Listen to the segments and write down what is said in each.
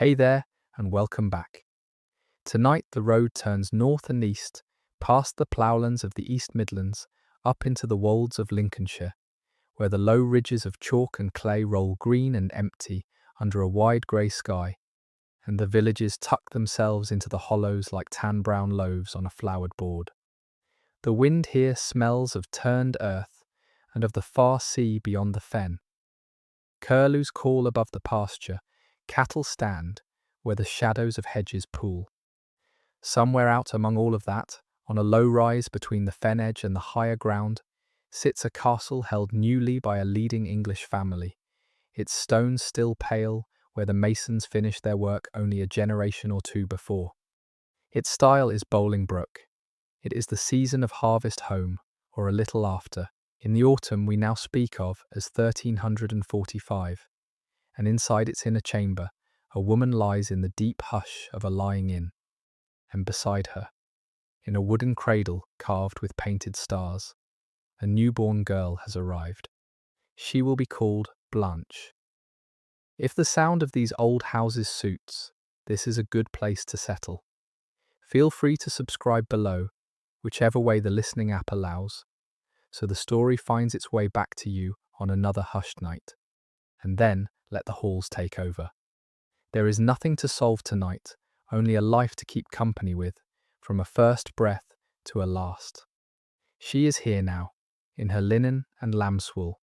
Hey there, and welcome back. Tonight the road turns north and east, past the ploughlands of the East Midlands, up into the wolds of Lincolnshire, where the low ridges of chalk and clay roll green and empty under a wide grey sky, and the villages tuck themselves into the hollows like tan-brown loaves on a floured board. The wind here smells of turned earth and of the far sea beyond the fen. Curlews call above the pasture, cattle stand where the shadows of hedges pool. Somewhere out among all of that, on a low rise between the fen edge and the higher ground, sits a castle held newly by a leading English family, its stones still pale where the masons finished their work only a generation or two before. Its style is Bolingbroke. It is the season of harvest home, or a little after, in the autumn we now speak of as 1345, and inside its inner chamber a woman lies in the deep hush of a lying in, and beside her, in a wooden cradle carved with painted stars, a newborn girl has arrived. She will be called Blanche. If the sound of these old houses suits, this is a good place to settle. Feel free to subscribe below, whichever way the listening app allows, so the story finds its way back to you on another hushed night. And then let the halls take over. There is nothing to solve tonight, only a life to keep company with, from a first breath to a last. She is here now, in her linen and lamb's wool.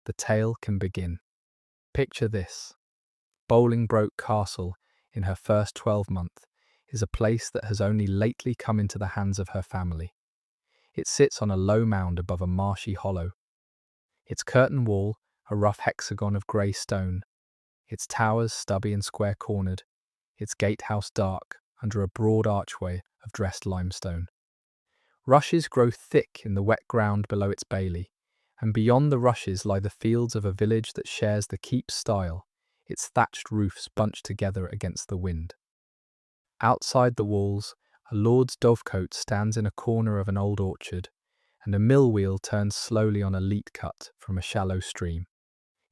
The tale can begin. Picture this. Bolingbroke Castle, in her first 12-month, is a place that has only lately come into the hands of her family. It sits on a low mound above a marshy hollow. Its curtain wall, a rough hexagon of grey stone, its towers stubby and square-cornered, its gatehouse dark under a broad archway of dressed limestone. Rushes grow thick in the wet ground below its bailey, and beyond the rushes lie the fields of a village that shares the keep's style, its thatched roofs bunched together against the wind. Outside the walls, a lord's dovecote stands in a corner of an old orchard, and a mill wheel turns slowly on a leat cut from a shallow stream.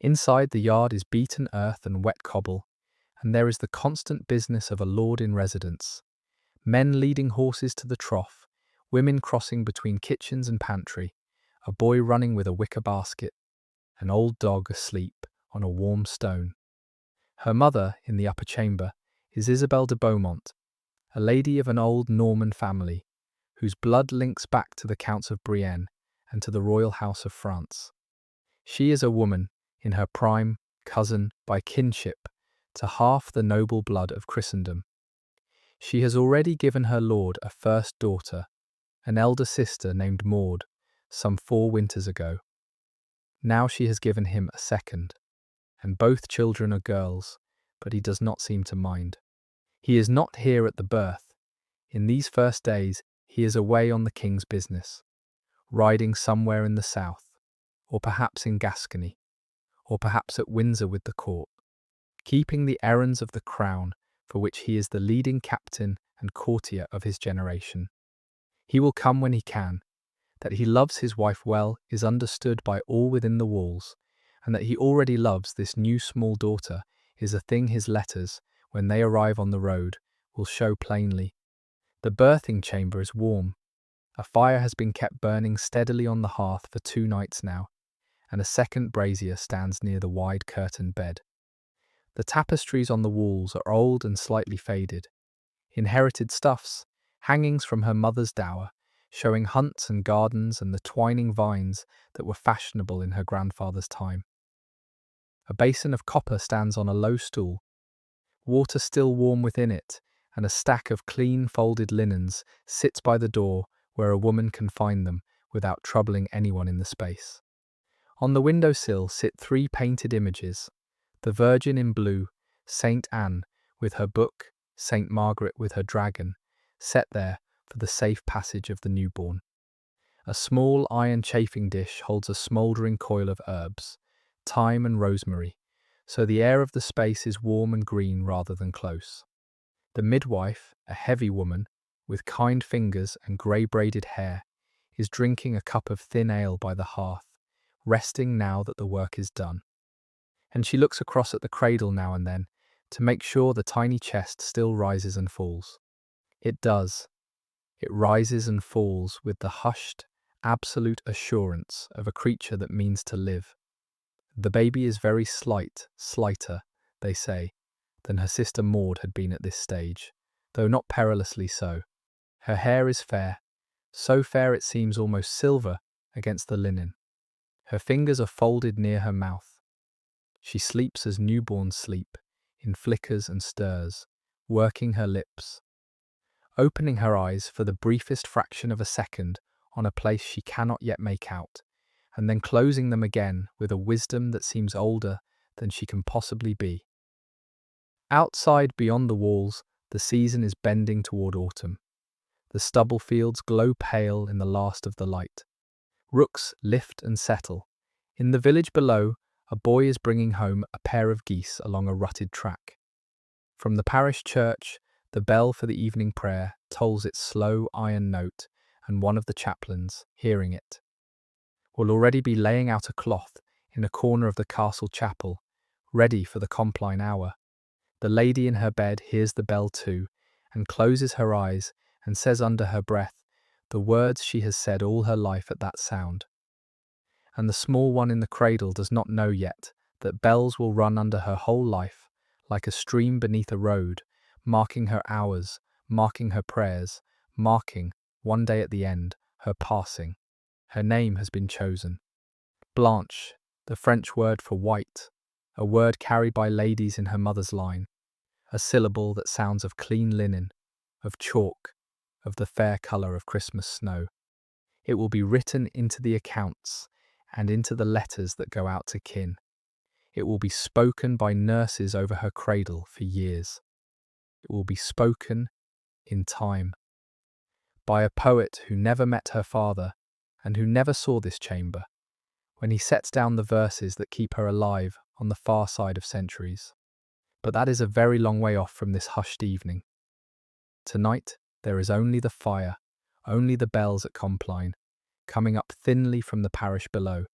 Inside, the yard is beaten earth and wet cobble, and there is the constant business of a lord in residence. Men leading horses to the trough, women crossing between kitchens and pantry, a boy running with a wicker basket, an old dog asleep on a warm stone. Her mother, in the upper chamber, is Isabel de Beaumont, a lady of an old Norman family, whose blood links back to the Counts of Brienne and to the royal house of France. She is a woman, in her prime, cousin by kinship to half the noble blood of Christendom. She has already given her lord a first daughter, an elder sister named Maud, some 4 winters ago. Now she has given him a second, and both children are girls, but he does not seem to mind. He is not here at the birth. In these first days, he is away on the king's business, riding somewhere in the south, or perhaps in Gascony, or perhaps at Windsor with the court, keeping the errands of the crown for which he is the leading captain and courtier of his generation. He will come when he can. That he loves his wife well is understood by all within the walls, and that he already loves this new small daughter is a thing his letters, when they arrive on the road, will show plainly. The birthing chamber is warm. A fire has been kept burning steadily on the hearth for 2 nights now, and a second brazier stands near the wide curtained bed. The tapestries on the walls are old and slightly faded. Inherited stuffs, hangings from her mother's dower, showing hunts and gardens and the twining vines that were fashionable in her grandfather's time. A basin of copper stands on a low stool, water still warm within it, and a stack of clean folded linens sits by the door where a woman can find them without troubling anyone in the space. On the windowsill sit 3 painted images, the Virgin in blue, Saint Anne with her book, Saint Margaret with her dragon, set there for the safe passage of the newborn. A small iron chafing dish holds a smouldering coil of herbs, thyme and rosemary, so the air of the space is warm and green rather than close. The midwife, a heavy woman, with kind fingers and grey-braided hair, is drinking a cup of thin ale by the hearth, resting now that the work is done. And she looks across at the cradle now and then to make sure the tiny chest still rises and falls. It does. It rises and falls with the hushed, absolute assurance of a creature that means to live. The baby is very slighter, they say, than her sister Maud had been at this stage, though not perilously so. Her hair is fair, so fair it seems almost silver against the linen. Her fingers are folded near her mouth. She sleeps as newborns sleep, in flickers and stirs, working her lips, opening her eyes for the briefest fraction of a second on a place she cannot yet make out, and then closing them again with a wisdom that seems older than she can possibly be. Outside, beyond the walls, the season is bending toward autumn. The stubble fields glow pale in the last of the light. Rooks lift and settle. In the village below, a boy is bringing home a pair of geese along a rutted track. From the parish church, the bell for the evening prayer tolls its slow iron note, and one of the chaplains, hearing it, will already be laying out a cloth in a corner of the castle chapel, ready for the compline hour. The lady in her bed hears the bell too, and closes her eyes and says under her breath the words she has said all her life at that sound. And the small one in the cradle does not know yet that bells will run under her whole life, like a stream beneath a road, marking her hours, marking her prayers, marking, one day at the end, her passing. Her name has been chosen. Blanche, the French word for white, a word carried by ladies in her mother's line, a syllable that sounds of clean linen, of chalk, of the fair colour of Christmas snow. It will be written into the accounts and into the letters that go out to kin. It will be spoken by nurses over her cradle for years. It will be spoken, in time, by a poet who never met her father and who never saw this chamber, when he sets down the verses that keep her alive on the far side of centuries. But that is a very long way off from this hushed evening. Tonight there is only the fire, only the bells at Compline, coming up thinly from the parish below,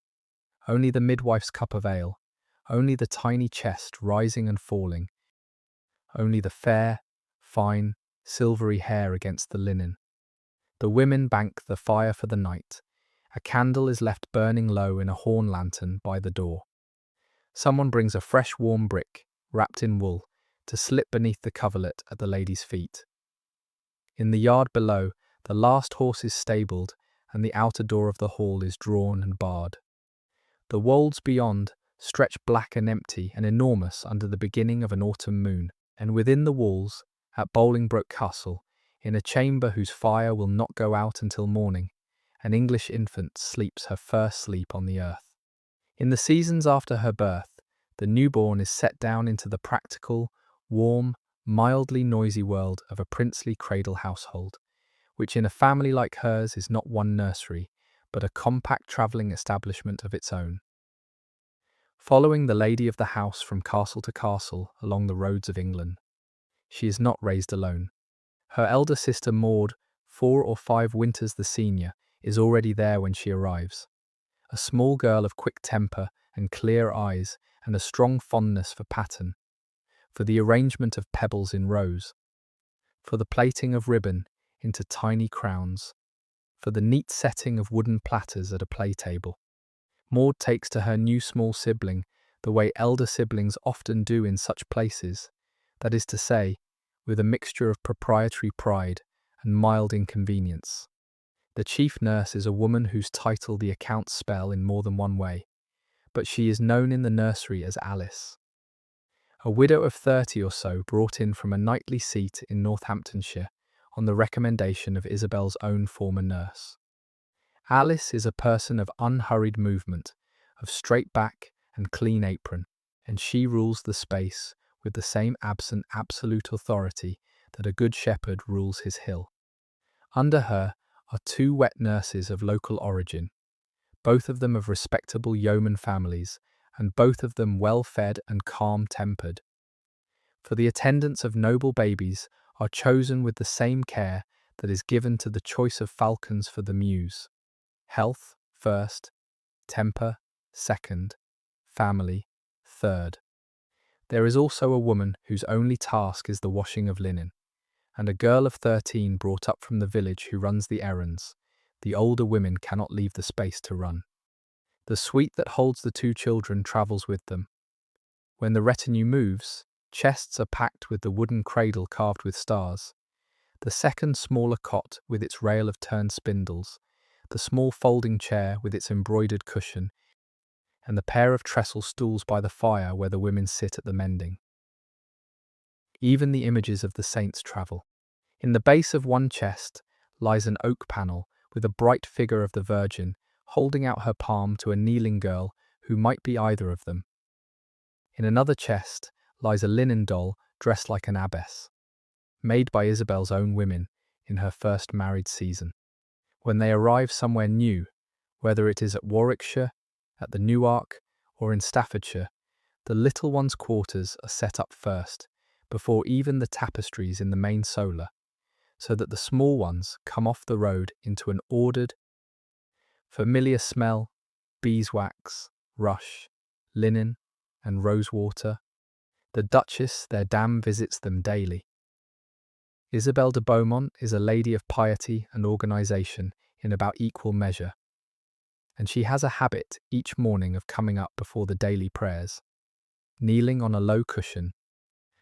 only the midwife's cup of ale, only the tiny chest rising and falling, only the fair, fine, silvery hair against the linen. The women bank the fire for the night. A candle is left burning low in a horn lantern by the door. Someone brings a fresh warm brick, wrapped in wool, to slip beneath the coverlet at the lady's feet. In the yard below, the last horse is stabled, and the outer door of the hall is drawn and barred. The wolds beyond stretch black and empty and enormous under the beginning of an autumn moon, and within the walls, at Bolingbroke Castle, in a chamber whose fire will not go out until morning, an English infant sleeps her first sleep on the earth. In the seasons after her birth, the newborn is set down into the practical, warm, mildly noisy world of a princely cradle household, which in a family like hers is not one nursery, but a compact travelling establishment of its own. Following the lady of the house from castle to castle along the roads of England, she is not raised alone. Her elder sister Maud, 4 or 5 winters the senior, is already there when she arrives. A small girl of quick temper and clear eyes and a strong fondness for pattern, for the arrangement of pebbles in rows, for the plaiting of ribbon into tiny crowns, for the neat setting of wooden platters at a play table. Maud takes to her new small sibling the way elder siblings often do in such places, that is to say, with a mixture of proprietary pride and mild inconvenience. The chief nurse is a woman whose title the accounts spell in more than one way, but she is known in the nursery as Alice. A widow of 30 or so brought in from a knightly seat in Northamptonshire on the recommendation of Isabel's own former nurse. Alice is a person of unhurried movement, of straight back and clean apron, and she rules the space with the same absent absolute authority that a good shepherd rules his hill. Under her are 2 wet nurses of local origin, both of them of respectable yeoman families, and both of them well-fed and calm-tempered. For the attendants of noble babies are chosen with the same care that is given to the choice of falcons for the mews. Health, first; temper, second; family, third. There is also a woman whose only task is the washing of linen, and a girl of 13 brought up from the village who runs the errands. The older women cannot leave the space to run. The suite that holds the 2 children travels with them. When the retinue moves, chests are packed with the wooden cradle carved with stars, the second smaller cot with its rail of turned spindles, the small folding chair with its embroidered cushion, and the pair of trestle stools by the fire where the women sit at the mending. Even the images of the saints travel. In the base of one chest lies an oak panel with a bright figure of the Virgin holding out her palm to a kneeling girl who might be either of them. In another chest lies a linen doll dressed like an abbess, made by Isabel's own women in her first married season. When they arrive somewhere new, whether it is at Warwickshire, at the Newark, or in Staffordshire, the little one's quarters are set up first, before even the tapestries in the main solar, so that the small ones come off the road into an ordered, familiar smell: beeswax, rush, linen, and rosewater. The Duchess, their dam, visits them daily. Isabel de Beaumont is a lady of piety and organisation in about equal measure, and she has a habit each morning of coming up before the daily prayers, kneeling on a low cushion,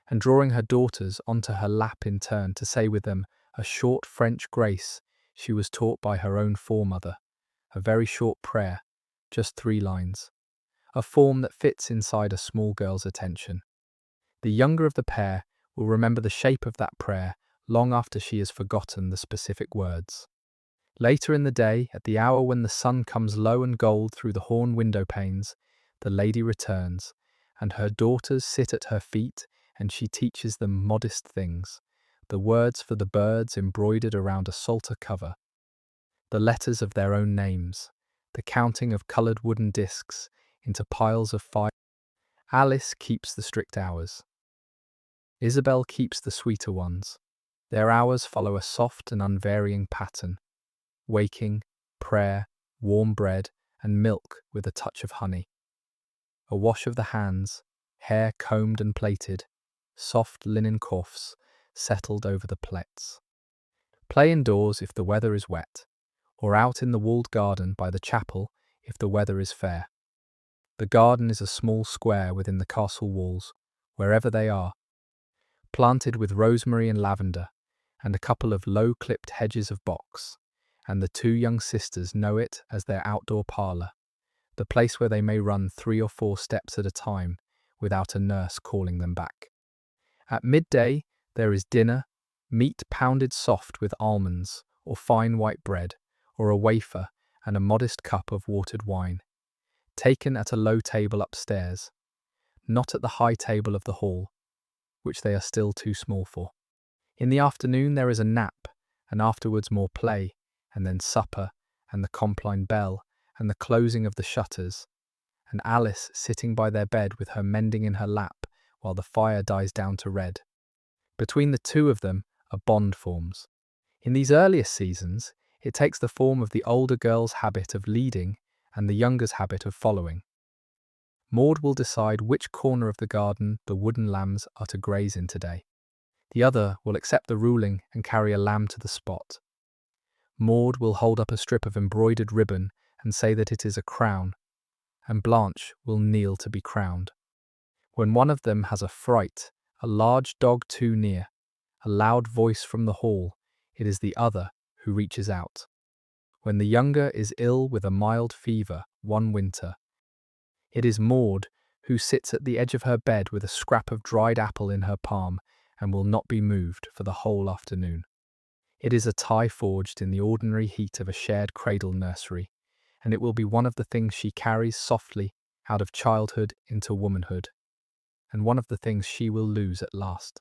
and drawing her daughters onto her lap in turn to say with them a short French grace she was taught by her own foremother, a very short prayer, just 3 lines, a form that fits inside a small girl's attention. The younger of the pair will remember the shape of that prayer long after she has forgotten the specific words. Later in the day, at the hour when the sun comes low and gold through the horn window panes, the lady returns, and her daughters sit at her feet, and she teaches them modest things, the words for the birds embroidered around a psalter cover, the letters of their own names, the counting of coloured wooden discs into piles of 5. Alice keeps the strict hours. Isabel keeps the sweeter ones. Their hours follow a soft and unvarying pattern: waking, prayer, warm bread, and milk with a touch of honey. A wash of the hands, hair combed and plaited, soft linen coifs settled over the plaits. Play indoors if the weather is wet, or out in the walled garden by the chapel if the weather is fair. The garden is a small square within the castle walls, wherever they are, planted with rosemary and lavender, and a couple of low-clipped hedges of box, and the 2 young sisters know it as their outdoor parlour, the place where they may run 3 or 4 steps at a time without a nurse calling them back. At midday there is dinner, meat pounded soft with almonds, or fine white bread, or a wafer and a modest cup of watered wine, taken at a low table upstairs, not at the high table of the hall, which they are still too small for. In the afternoon there is a nap, and afterwards more play, and then supper, and the Compline bell, and the closing of the shutters, and Alice sitting by their bed with her mending in her lap while the fire dies down to red. Between the 2 of them a bond forms. In these earliest seasons, it takes the form of the older girl's habit of leading and the younger's habit of following. Maud will decide which corner of the garden the wooden lambs are to graze in today. The other will accept the ruling and carry a lamb to the spot. Maud will hold up a strip of embroidered ribbon and say that it is a crown, and Blanche will kneel to be crowned. When one of them has a fright, a large dog too near, a loud voice from the hall, it is the other who reaches out. When the younger is ill with a mild fever one winter, it is Maud who sits at the edge of her bed with a scrap of dried apple in her palm and will not be moved for the whole afternoon. It is a tie forged in the ordinary heat of a shared cradle nursery, and it will be one of the things she carries softly out of childhood into womanhood, and one of the things she will lose at last,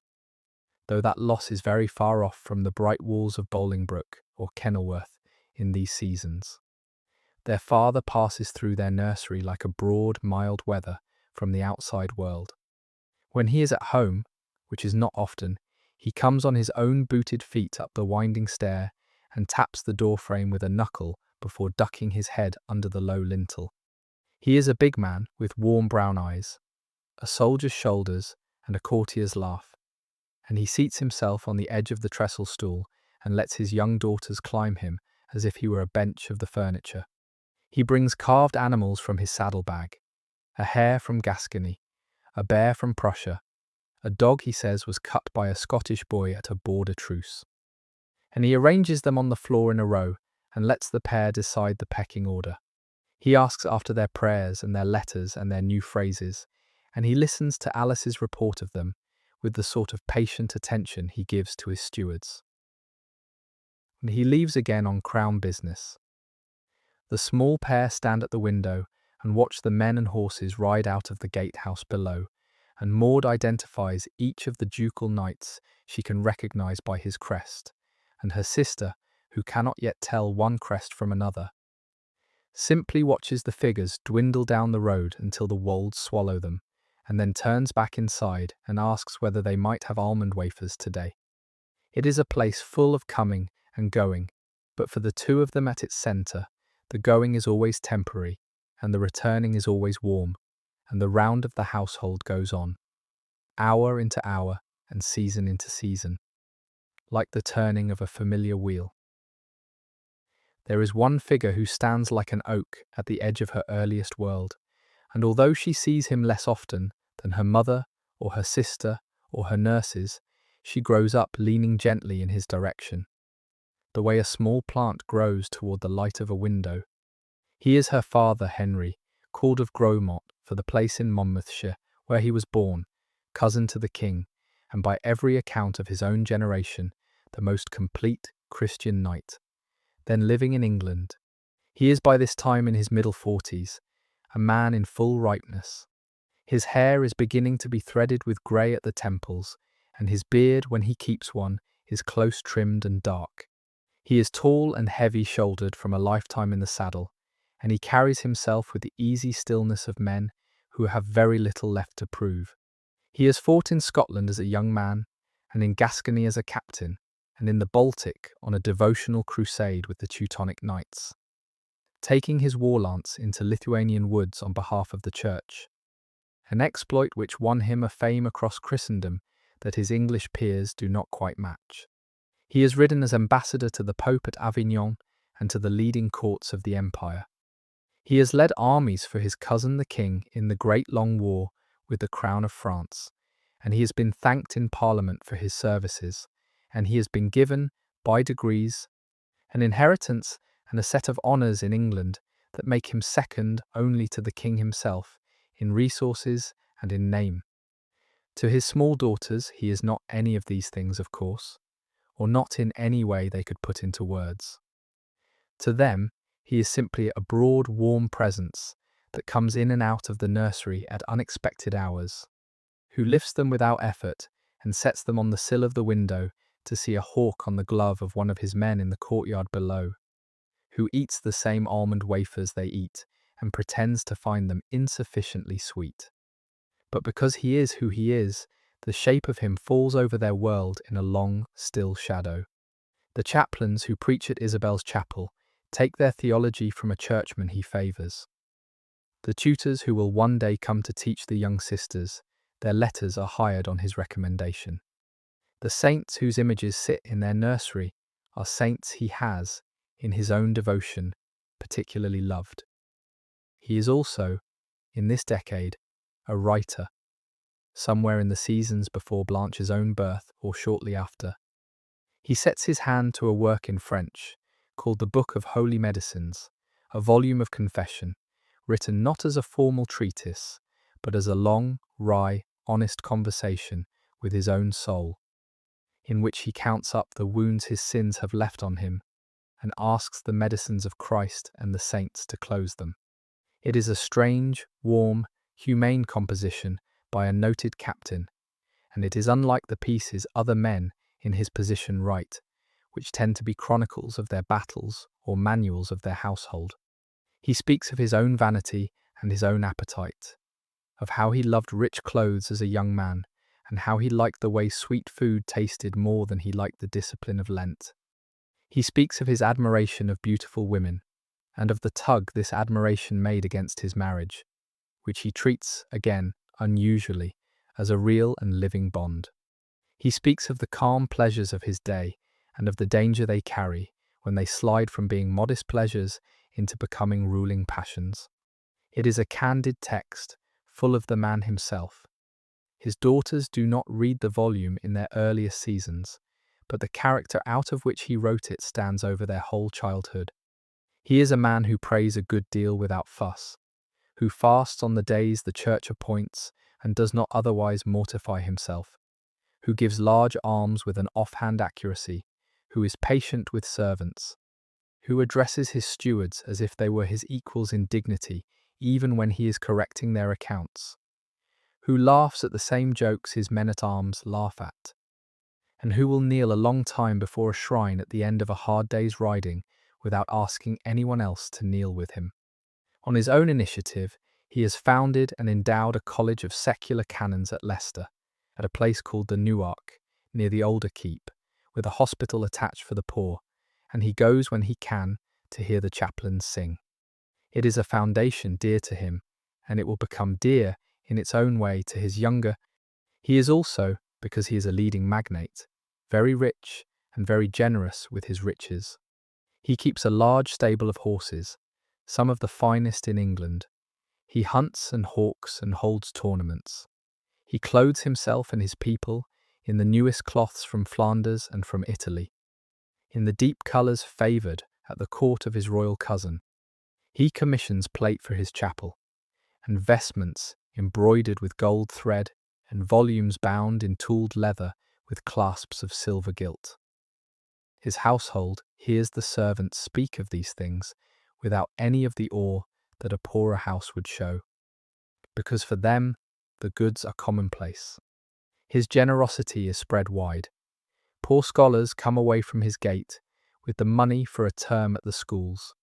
though that loss is very far off from the bright walls of Bolingbroke or Kenilworth in these seasons. Their father passes through their nursery like a broad, mild weather from the outside world. When he is at home, which is not often, he comes on his own booted feet up the winding stair and taps the doorframe with a knuckle before ducking his head under the low lintel. He is a big man with warm brown eyes, a soldier's shoulders, and a courtier's laugh, and he seats himself on the edge of the trestle stool and lets his young daughters climb him as if he were a bench of the furniture. He brings carved animals from his saddlebag, a hare from Gascony, a bear from Prussia, a dog he says was cut by a Scottish boy at a border truce. And he arranges them on the floor in a row and lets the pair decide the pecking order. He asks after their prayers and their letters and their new phrases, and he listens to Alice's report of them with the sort of patient attention he gives to his stewards. And he leaves again on crown business. The small pair stand at the window and watch the men and horses ride out of the gatehouse below, and Maud identifies each of the ducal knights she can recognise by his crest, and her sister, who cannot yet tell one crest from another, simply watches the figures dwindle down the road until the wolds swallow them, and then turns back inside and asks whether they might have almond wafers today. It is a place full of coming and going, but for the two of them at its centre, the going is always temporary, and the returning is always warm, and the round of the household goes on, hour into hour and season into season, like the turning of a familiar wheel. There is one figure who stands like an oak at the edge of her earliest world, and although she sees him less often than her mother or her sister or her nurses, she grows up leaning gently in his direction, the way a small plant grows toward the light of a window. He is her father, Henry, called of Grosmont for the place in Monmouthshire where he was born, cousin to the king, and by every account of his own generation, the most complete Christian knight. Then living in England. He is by this time in his middle 40s, a man in full ripeness. His hair is beginning to be threaded with grey at the temples, and his beard, when he keeps one, is close trimmed and dark. He is tall and heavy-shouldered from a lifetime in the saddle, and he carries himself with the easy stillness of men who have very little left to prove. He has fought in Scotland as a young man, and in Gascony as a captain, and in the Baltic on a devotional crusade with the Teutonic Knights, taking his war lance into Lithuanian woods on behalf of the Church, an exploit which won him a fame across Christendom that his English peers do not quite match. He has ridden as ambassador to the Pope at Avignon and to the leading courts of the empire. He has led armies for his cousin the king in the Great Long War with the crown of France, and he has been thanked in Parliament for his services, and he has been given, by degrees, an inheritance and a set of honours in England that make him second only to the king himself in resources and in name. To his small daughters he is not any of these things, of course, or not in any way they could put into words. To them he is simply a broad, warm presence that comes in and out of the nursery at unexpected hours, who lifts them without effort and sets them on the sill of the window to see a hawk on the glove of one of his men in the courtyard below, who eats the same almond wafers they eat and pretends to find them insufficiently sweet. But because he is who he is, the shape of him falls over their world in a long, still shadow. The chaplains who preach at Isabel's chapel take their theology from a churchman he favours. The tutors who will one day come to teach the young sisters, their letters are hired on his recommendation. The saints whose images sit in their nursery are saints he has, in his own devotion, particularly loved. He is also, in this decade, a writer, somewhere in the seasons before Blanche's own birth or shortly after. He sets his hand to a work in French, called the Book of Holy Medicines, a volume of confession, written not as a formal treatise, but as a long, wry, honest conversation with his own soul, in which he counts up the wounds his sins have left on him, and asks the medicines of Christ and the saints to close them. It is a strange, warm, humane composition by a noted captain, and it is unlike the pieces other men in his position write, which tend to be chronicles of their battles or manuals of their household. He speaks of his own vanity and his own appetite, of how he loved rich clothes as a young man, and how he liked the way sweet food tasted more than he liked the discipline of Lent. He speaks of his admiration of beautiful women, and of the tug this admiration made against his marriage, which he treats, again, unusually, as a real and living bond. He speaks of the calm pleasures of his day and of the danger they carry when they slide from being modest pleasures into becoming ruling passions. It is a candid text, full of the man himself. His daughters do not read the volume in their earliest seasons, but the character out of which he wrote it stands over their whole childhood. He is a man who prays a good deal without fuss, who fasts on the days the church appoints and does not otherwise mortify himself, who gives large alms with an offhand accuracy, who is patient with servants, who addresses his stewards as if they were his equals in dignity, even when he is correcting their accounts, who laughs at the same jokes his men-at-arms laugh at, and who will kneel a long time before a shrine at the end of a hard day's riding without asking anyone else to kneel with him. On his own initiative, he has founded and endowed a college of secular canons at Leicester, at a place called the Newark, near the older keep, with a hospital attached for the poor, and he goes when he can to hear the chaplains sing. It is a foundation dear to him, and it will become dear in its own way to his younger. He is also, because he is a leading magnate, very rich and very generous with his riches. He keeps a large stable of horses, some of the finest in England. He hunts and hawks and holds tournaments. He clothes himself and his people in the newest cloths from Flanders and from Italy, in the deep colours favoured at the court of his royal cousin. He commissions plate for his chapel, and vestments embroidered with gold thread, and volumes bound in tooled leather with clasps of silver gilt. His household hears the servants speak of these things without any of the awe that a poorer house would show, because for them the goods are commonplace. His generosity is spread wide. Poor scholars come away from his gate with the money for a term at the schools.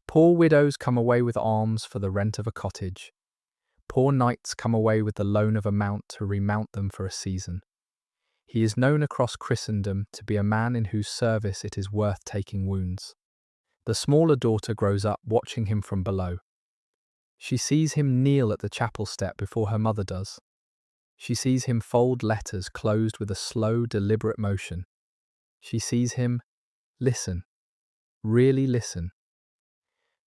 Poor widows come away with alms for the rent of a cottage. Poor knights come away with the loan of a mount to remount them for a season. He is known across Christendom to be a man in whose service it is worth taking wounds. The smaller daughter grows up watching him from below. She sees him kneel at the chapel step before her mother does. She sees him fold letters closed with a slow, deliberate motion. She sees him listen, really listen,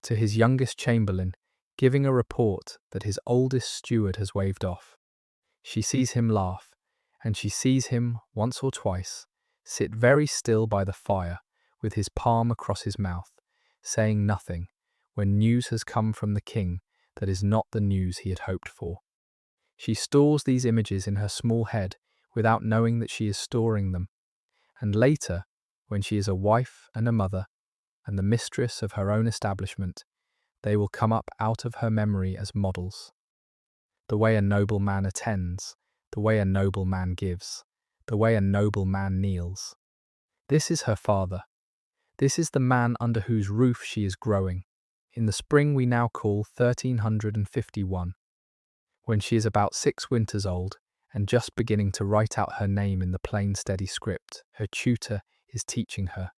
to his youngest chamberlain, giving a report that his oldest steward has waved off. She sees him laugh, and she sees him, once or twice, sit very still by the fire, with his palm across his mouth, saying nothing, when news has come from the king that is not the news he had hoped for. She stores these images in her small head without knowing that she is storing them, and later, when she is a wife and a mother, and the mistress of her own establishment, they will come up out of her memory as models. The way a noble man attends, the way a noble man gives, the way a noble man kneels. This is her father. This is the man under whose roof she is growing, in the spring we now call 1351. When she is about 6 winters old, and just beginning to write out her name in the plain steady script her tutor is teaching her,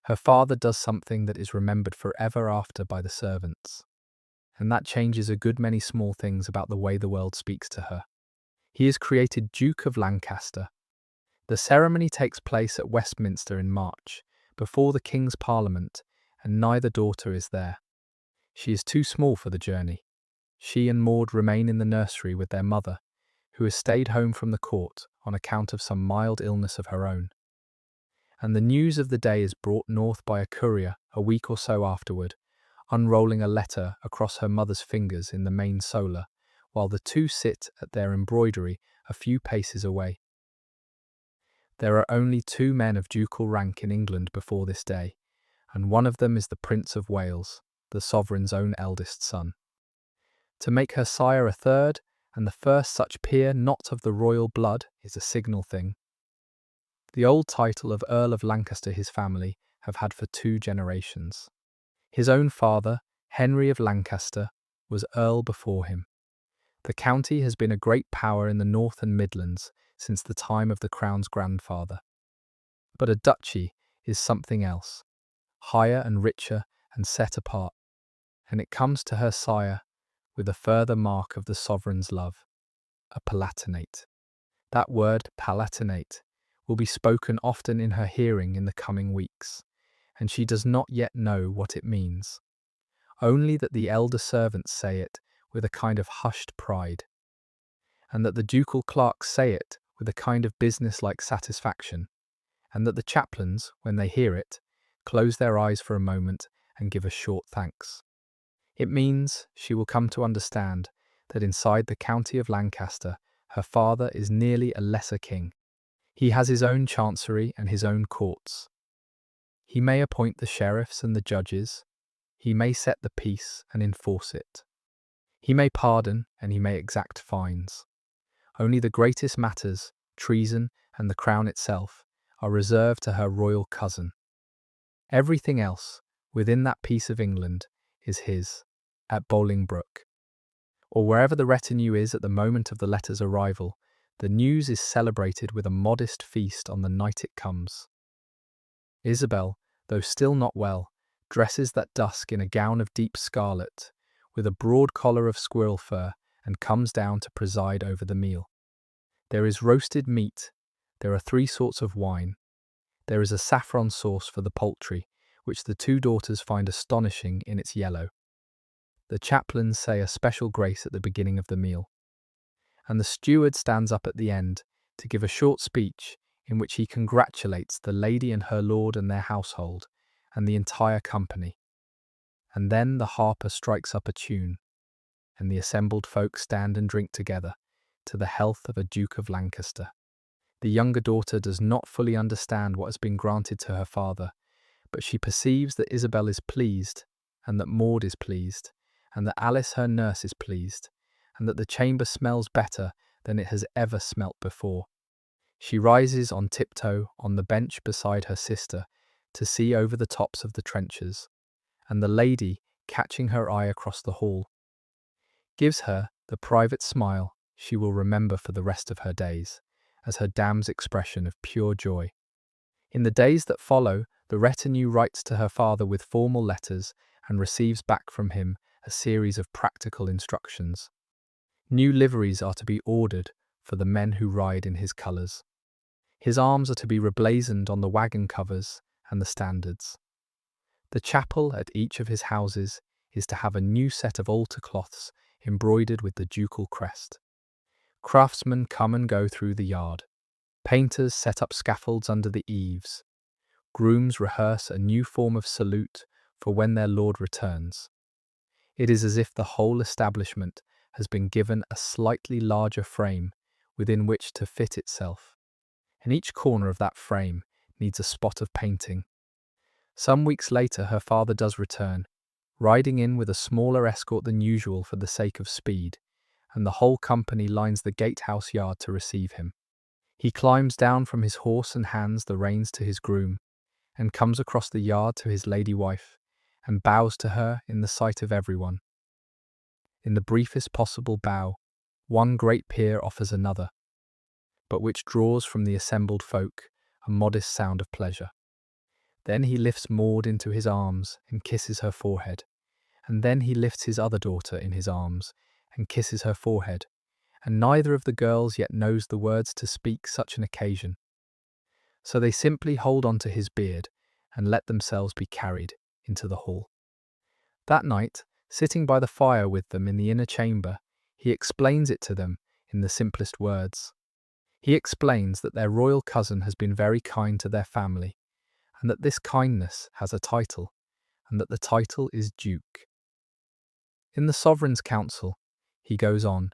her father does something that is remembered forever after by the servants. And that changes a good many small things about the way the world speaks to her. He is created Duke of Lancaster. The ceremony takes place at Westminster in March, before the King's Parliament, and neither daughter is there. She is too small for the journey. She and Maud remain in the nursery with their mother, who has stayed home from the court on account of some mild illness of her own. And the news of the day is brought north by a courier a week or so afterward, unrolling a letter across her mother's fingers in the main solar, while the two sit at their embroidery a few paces away. There are only 2 men of ducal rank in England before this day, and one of them is the Prince of Wales, the sovereign's own eldest son. To make her sire a third, and the first such peer not of the royal blood, is a signal thing. The old title of Earl of Lancaster his family have had for 2 generations. His own father, Henry of Lancaster, was Earl before him. The county has been a great power in the North and Midlands since the time of the Crown's grandfather. But a duchy is something else, higher and richer and set apart, and it comes to her sire with a further mark of the sovereign's love. a palatinate. That word, palatinate, will be spoken often in her hearing in the coming weeks, and she does not yet know what it means. Only that the elder servants say it with a kind of hushed pride, and that the ducal clerks say it with a kind of business-like satisfaction, and that the chaplains, when they hear it, close their eyes for a moment and give a short thanks. It means, she will come to understand, that inside the county of Lancaster, her father is nearly a lesser king. He has his own chancery and his own courts. He may appoint the sheriffs and the judges. He may set the peace and enforce it. He may pardon and he may exact fines. Only the greatest matters, treason and the crown itself, are reserved to her royal cousin. Everything else, within that piece of England, is his, at Bolingbroke, or wherever the retinue is at the moment of the letter's arrival. The news is celebrated with a modest feast on the night it comes. Isabel, though still not well, dresses that dusk in a gown of deep scarlet, with a broad collar of squirrel fur, and comes down to preside over the meal. There is roasted meat, there are 3 sorts of wine, there is a saffron sauce for the poultry, which the 2 daughters find astonishing in its yellow. The chaplains say a special grace at the beginning of the meal, and the steward stands up at the end to give a short speech in which he congratulates the lady and her lord and their household, and the entire company. And then the harper strikes up a tune, and the assembled folk stand and drink together, to the health of a Duke of Lancaster. The younger daughter does not fully understand what has been granted to her father, but she perceives that Isabel is pleased, and that Maud is pleased, and that Alice her nurse is pleased, and that the chamber smells better than it has ever smelt before. She rises on tiptoe on the bench beside her sister to see over the tops of the trenchers, and the lady, catching her eye across the hall, gives her the private smile she will remember for the rest of her days, as her dam's expression of pure joy. In the days that follow, the retinue writes to her father with formal letters and receives back from him a series of practical instructions. New liveries are to be ordered for the men who ride in his colours. His arms are to be reblazoned on the waggon covers and the standards. The chapel at each of his houses is to have a new set of altar cloths embroidered with the ducal crest. Craftsmen come and go through the yard. Painters set up scaffolds under the eaves. Grooms rehearse a new form of salute for when their lord returns. It is as if the whole establishment has been given a slightly larger frame within which to fit itself, and each corner of that frame needs a spot of painting. Some weeks later her father does return, riding in with a smaller escort than usual for the sake of speed, and the whole company lines the gatehouse yard to receive him. He climbs down from his horse and hands the reins to his groom, and comes across the yard to his lady wife, and bows to her in the sight of everyone. In the briefest possible bow, one great peer offers another, but which draws from the assembled folk a modest sound of pleasure. Then he lifts Maud into his arms and kisses her forehead, and then he lifts his other daughter in his arms and kisses her forehead, and neither of the girls yet knows the words to speak such an occasion. So they simply hold on to his beard and let themselves be carried into the hall. That night, sitting by the fire with them in the inner chamber, he explains it to them in the simplest words. He explains that their royal cousin has been very kind to their family, and that this kindness has a title, and that the title is Duke. In the sovereign's council, he goes on,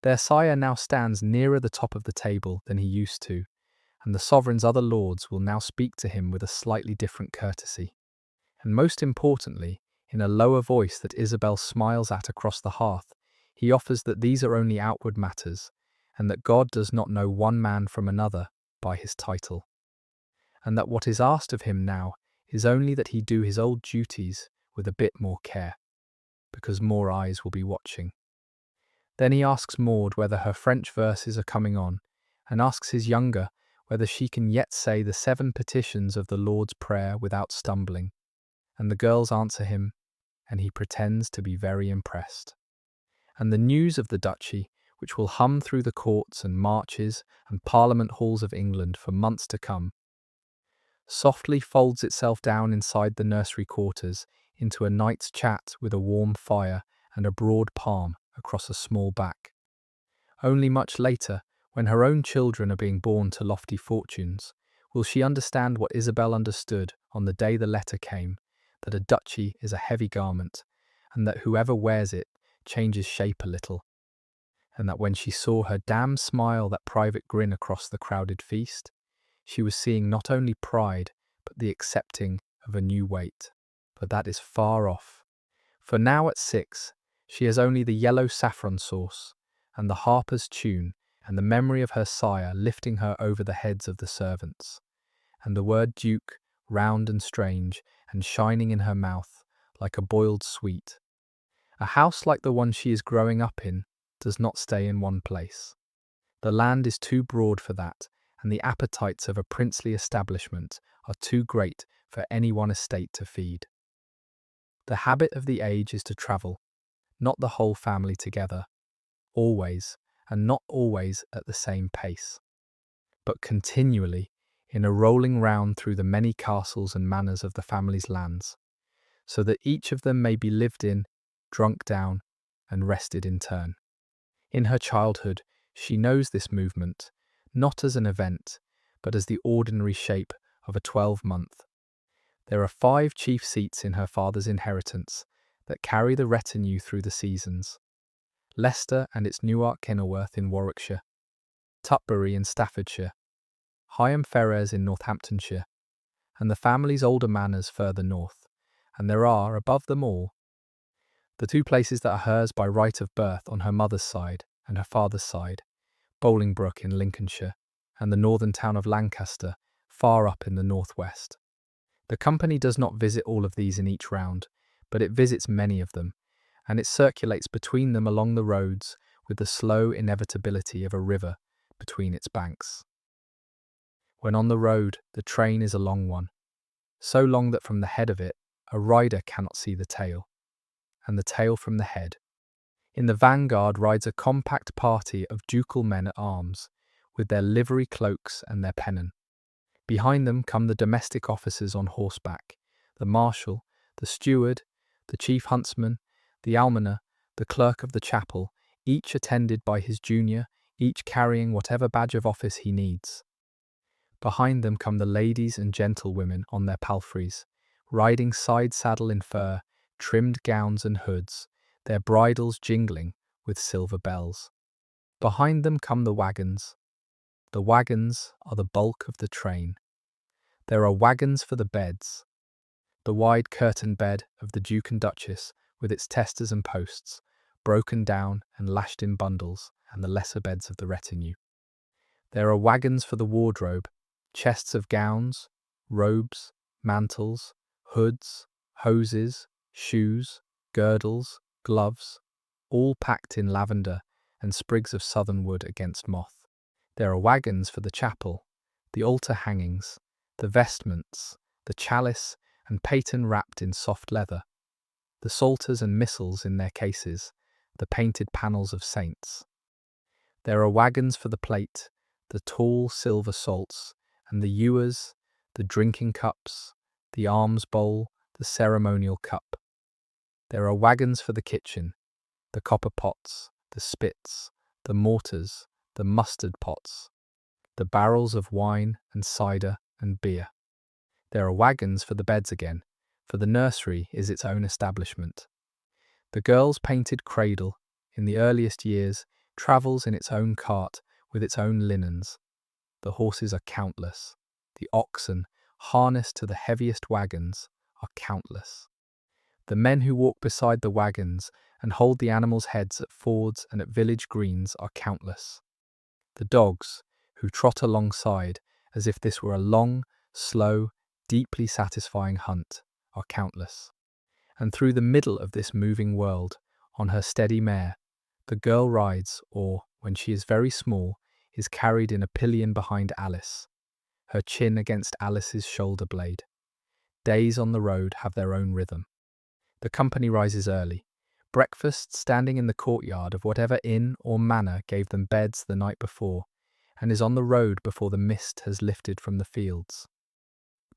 their sire now stands nearer the top of the table than he used to, and the sovereign's other lords will now speak to him with a slightly different courtesy. And most importantly, in a lower voice that Isabel smiles at across the hearth, he offers that these are only outward matters, and that God does not know one man from another by his title, and that what is asked of him now is only that he do his old duties with a bit more care, because more eyes will be watching. Then he asks Maud whether her French verses are coming on, and asks his younger whether she can yet say the 7 petitions of the Lord's Prayer without stumbling, and the girls answer him, and he pretends to be very impressed. And the news of the duchy, which will hum through the courts and marches and parliament halls of England for months to come, softly folds itself down inside the nursery quarters into a night's chat with a warm fire and a broad palm across a small back. Only much later, when her own children are being born to lofty fortunes, will she understand what Isabel understood on the day the letter came, that a duchy is a heavy garment, and that whoever wears it changes shape a little, and that when she saw her dam smile that private grin across the crowded feast, she was seeing not only pride, but the accepting of a new weight. But that is far off. For now at 6, she has only the yellow saffron sauce, and the harper's tune, and the memory of her sire lifting her over the heads of the servants, and the word duke, round and strange, and shining in her mouth, like a boiled sweet. A house like the one she is growing up in does not stay in one place. The land is too broad for that, and the appetites of a princely establishment are too great for any one estate to feed. The habit of the age is to travel, not the whole family together, always, and not always at the same pace, but continually, in a rolling round through the many castles and manors of the family's lands, so that each of them may be lived in, drunk down, and rested in turn. In her childhood, she knows this movement, not as an event, but as the ordinary shape of a 12-month. There are 5 chief seats in her father's inheritance that carry the retinue through the seasons: Leicester and its Newark Kenilworth in Warwickshire, Tutbury in Staffordshire, Higham Ferrers in Northamptonshire, and the family's older manors further north, and there are, above them all, the 2 places that are hers by right of birth on her mother's side and her father's side, Bolingbroke in Lincolnshire, and the northern town of Lancaster, far up in the northwest. The company does not visit all of these in each round, but it visits many of them, and it circulates between them along the roads with the slow inevitability of a river between its banks. When on the road, the train is a long one, so long that from the head of it, a rider cannot see the tail, and the tail from the head. In the vanguard rides a compact party of ducal men-at-arms, with their livery cloaks and their pennon. Behind them come the domestic officers on horseback, the marshal, the steward, the chief huntsman, the almoner, the clerk of the chapel, each attended by his junior, each carrying whatever badge of office he needs. Behind them come the ladies and gentlewomen on their palfreys, riding side-saddle in fur, trimmed gowns and hoods, their bridles jingling with silver bells. Behind them come the wagons. The wagons are the bulk of the train. There are wagons for the beds. The wide curtain bed of the Duke and Duchess, with its testers and posts, broken down and lashed in bundles, and the lesser beds of the retinue. There are wagons for the wardrobe, chests of gowns, robes, mantles, hoods, hoses, shoes, girdles, gloves, all packed in lavender and sprigs of southern wood against moth. There are wagons for the chapel, the altar hangings, the vestments, the chalice and paten wrapped in soft leather, the psalters and missals in their cases, the painted panels of saints. There are wagons for the plate, the tall silver salts, and the ewers, the drinking cups, the alms bowl, the ceremonial cup. There are wagons for the kitchen, the copper pots, the spits, the mortars, the mustard pots, the barrels of wine and cider and beer. There are wagons for the beds again, for the nursery is its own establishment. The girl's painted cradle, in the earliest years, travels in its own cart with its own linens. The horses are countless. The oxen, harnessed to the heaviest wagons, are countless. The men who walk beside the wagons and hold the animals' heads at fords and at village greens are countless. The dogs, who trot alongside as if this were a long, slow, deeply satisfying hunt, are countless. And through the middle of this moving world, on her steady mare, the girl rides, or, when she is very small, is carried in a pillion behind Alice, her chin against Alice's shoulder blade. Days on the road have their own rhythm. The company rises early, Breakfast standing in the courtyard of whatever inn or manor gave them beds the night before, and is on the road before the mist has lifted from the fields.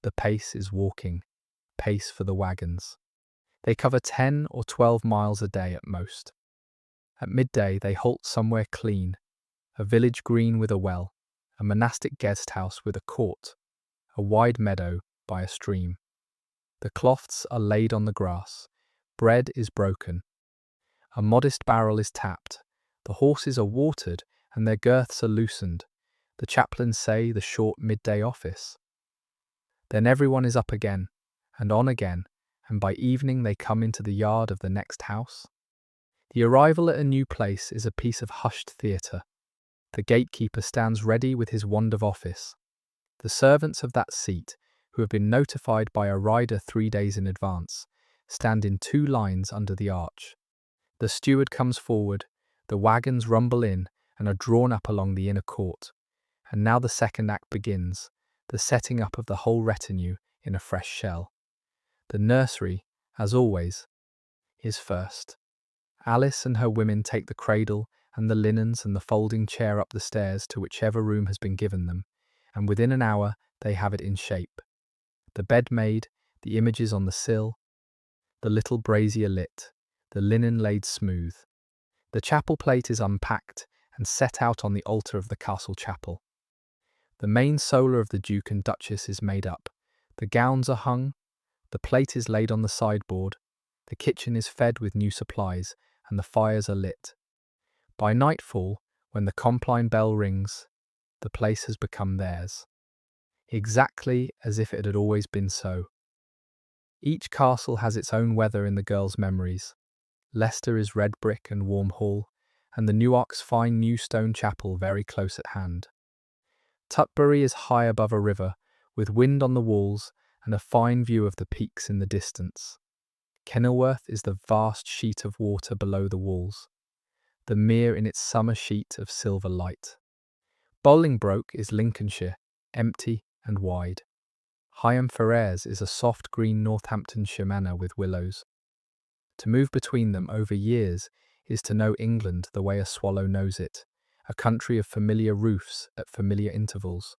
The pace is walking, pace for the wagons. They cover 10 or 12 miles a day at most. At midday they halt somewhere clean, a village green with a well, a monastic guest house with a court, a wide meadow by a stream. The cloths are laid on the grass, bread is broken. A modest barrel is tapped, the horses are watered and their girths are loosened. The chaplains say the short midday office. Then everyone is up again, and on again, and by evening they come into the yard of the next house. The arrival at a new place is a piece of hushed theatre. The gatekeeper stands ready with his wand of office. The servants of that seat, who have been notified by a rider 3 days in advance, stand in 2 lines under the arch. The steward comes forward, the wagons rumble in and are drawn up along the inner court. And now the second act begins, the setting up of the whole retinue in a fresh shell. The nursery, as always, is first. Alice and her women take the cradle and the linens and the folding chair up the stairs to whichever room has been given them, and within an hour they have it in shape. The bed made, the images on the sill, the little brazier lit, the linen laid smooth. The chapel plate is unpacked and set out on the altar of the castle chapel. The main solar of the Duke and Duchess is made up. The gowns are hung, the plate is laid on the sideboard, the kitchen is fed with new supplies, and the fires are lit. By nightfall, when the Compline bell rings, the place has become theirs. Exactly as if it had always been so. Each castle has its own weather in the girls' memories. Leicester is red brick and warm hall, and the Newark's fine new stone chapel very close at hand. Tutbury is high above a river, with wind on the walls and a fine view of the peaks in the distance. Kenilworth is the vast sheet of water below the walls, the mere in its summer sheet of silver light. Bolingbroke is Lincolnshire, empty and wide. Higham Ferrers is a soft green Northamptonshire manor with willows. To move between them over years is to know England the way a swallow knows it, a country of familiar roofs at familiar intervals.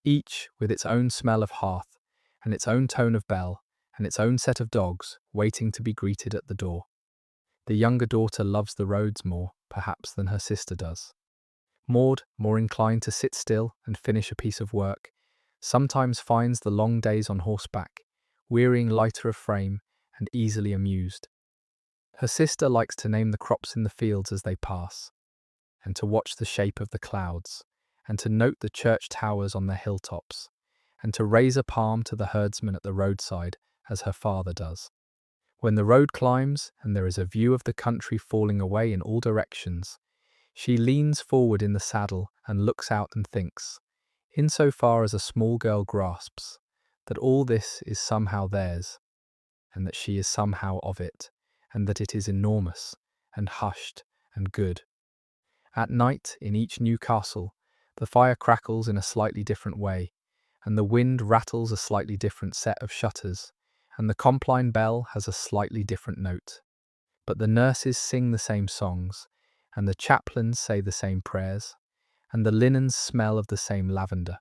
Each with its own smell of hearth, and its own tone of bell, and its own set of dogs waiting to be greeted at the door. The younger daughter loves the roads more, perhaps, than her sister does. Maud, more inclined to sit still and finish a piece of work, sometimes finds the long days on horseback, wearying lighter of frame and easily amused. Her sister likes to name the crops in the fields as they pass, and to watch the shape of the clouds, and to note the church towers on their hilltops, and to raise a palm to the herdsman at the roadside as her father does. When the road climbs and there is a view of the country falling away in all directions, she leans forward in the saddle and looks out and thinks, insofar as a small girl grasps, that all this is somehow theirs, and that she is somehow of it, and that it is enormous, and hushed, and good. At night, in each new castle, the fire crackles in a slightly different way, and the wind rattles a slightly different set of shutters, and the Compline bell has a slightly different note. But the nurses sing the same songs, and the chaplains say the same prayers, and the linens smell of the same lavender,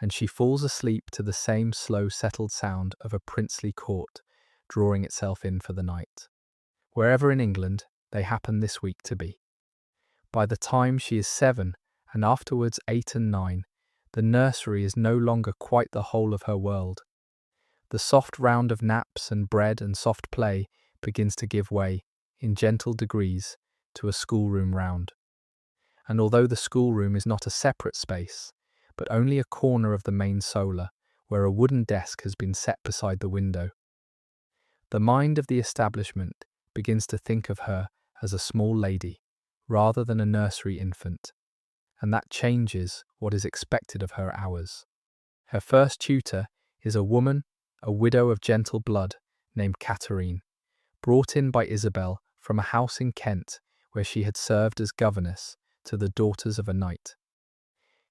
and she falls asleep to the same slow settled sound of a princely court drawing itself in for the night. Wherever in England they happen this week to be. By the time she is 7, and afterwards 8 and 9, the nursery is no longer quite the whole of her world. The soft round of naps and bread and soft play begins to give way, in gentle degrees, to a schoolroom round. And although the schoolroom is not a separate space, but only a corner of the main solar, where a wooden desk has been set beside the window, the mind of the establishment begins to think of her as a small lady, rather than a nursery infant, and that changes what is expected of her hours. Her first tutor is a woman, a widow of gentle blood, named Katherine, brought in by Isabel from a house in Kent where she had served as governess to the daughters of a knight.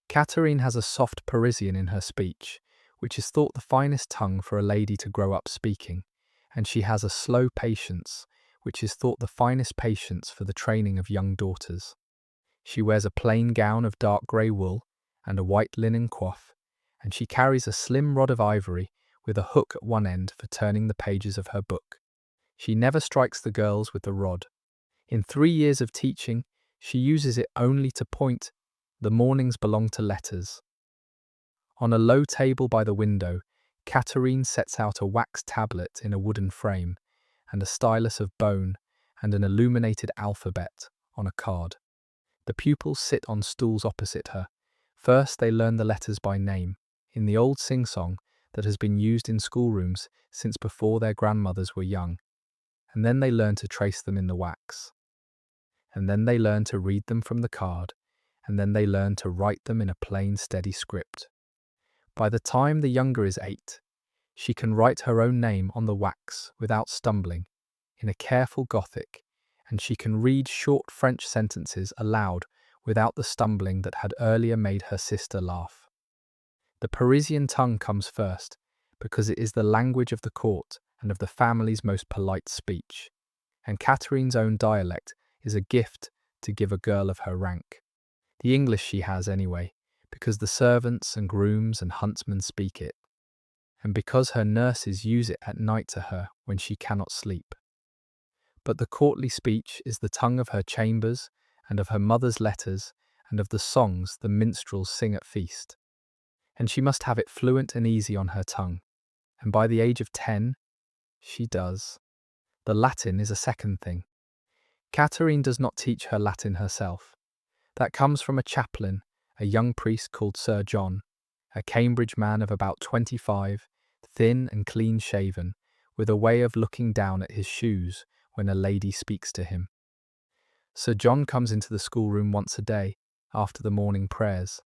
Katherine has a soft Parisian in her speech, which is thought the finest tongue for a lady to grow up speaking, and she has a slow patience, which is thought the finest patience for the training of young daughters. She wears a plain gown of dark grey wool and a white linen coif, and she carries a slim rod of ivory with a hook at one end for turning the pages of her book. She never strikes the girls with the rod. In 3 years of teaching, she uses it only to point. The mornings belong to letters. On a low table by the window, Katherine sets out a wax tablet in a wooden frame, and a stylus of bone, and an illuminated alphabet on a card. The pupils sit on stools opposite her. First they learn the letters by name, in the old sing-song that has been used in schoolrooms since before their grandmothers were young, and then they learn to trace them in the wax. And then they learn to read them from the card, and then they learn to write them in a plain, steady script. By the time the younger is 8, she can write her own name on the wax without stumbling, in a careful Gothic, and she can read short French sentences aloud without the stumbling that had earlier made her sister laugh. The Parisian tongue comes first, because it is the language of the court and of the family's most polite speech, and Katherine's own dialect is a gift to give a girl of her rank. The English she has anyway, because the servants and grooms and huntsmen speak it, and because her nurses use it at night to her when she cannot sleep. But the courtly speech is the tongue of her chambers and of her mother's letters and of the songs the minstrels sing at feast. And she must have it fluent and easy on her tongue, and by the age of 10, she does. The Latin is a second thing. Katherine does not teach her Latin herself. That comes from a chaplain, a young priest called Sir John, a Cambridge man of about 25, thin and clean-shaven, with a way of looking down at his shoes when a lady speaks to him. Sir John comes into the schoolroom once a day, after the morning prayers,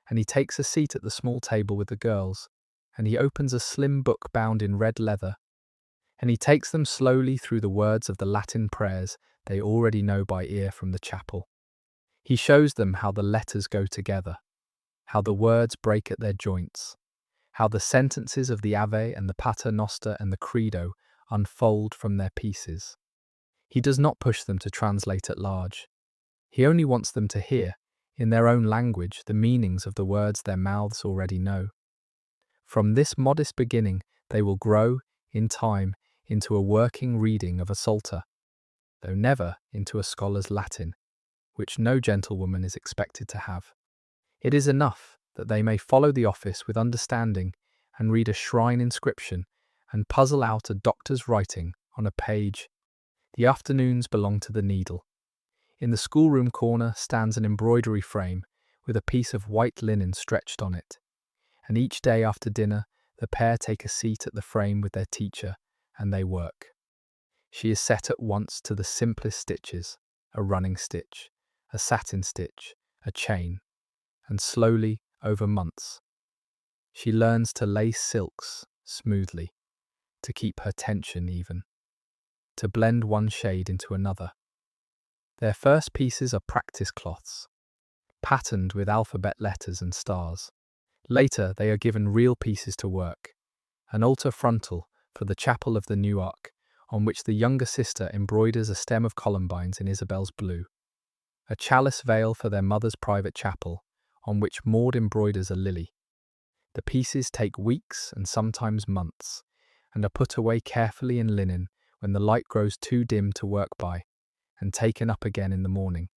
and he takes a seat at the small table with the girls, and he opens a slim book bound in red leather, and he takes them slowly through the words of the Latin prayers they already know by ear from the chapel. He shows them how the letters go together, how the words break at their joints, how the sentences of the Ave and the Pater Noster and the Credo unfold from their pieces. He does not push them to translate at large. He only wants them to hear, in their own language, the meanings of the words their mouths already know. From this modest beginning, they will grow, in time, into a working reading of a psalter, though never into a scholar's Latin, which no gentlewoman is expected to have. It is enough that they may follow the office with understanding and read a shrine inscription and puzzle out a doctor's writing on a page. The afternoons belong to the needle. In the schoolroom corner stands an embroidery frame with a piece of white linen stretched on it, and each day after dinner the pair take a seat at the frame with their teacher and they work. She is set at once to the simplest stitches, a running stitch, a satin stitch, a chain, and slowly, over months, she learns to lace silks smoothly, to keep her tension even, to blend one shade into another. Their first pieces are practice cloths, patterned with alphabet letters and stars. Later they are given real pieces to work, an altar frontal for the chapel of the New Ark, on which the younger sister embroiders a stem of columbines in Isabel's blue, a chalice veil for their mother's private chapel, on which Maud embroiders a lily. The pieces take weeks and sometimes months, and are put away carefully in linen when the light grows too dim to work by, and taken up again in the morning.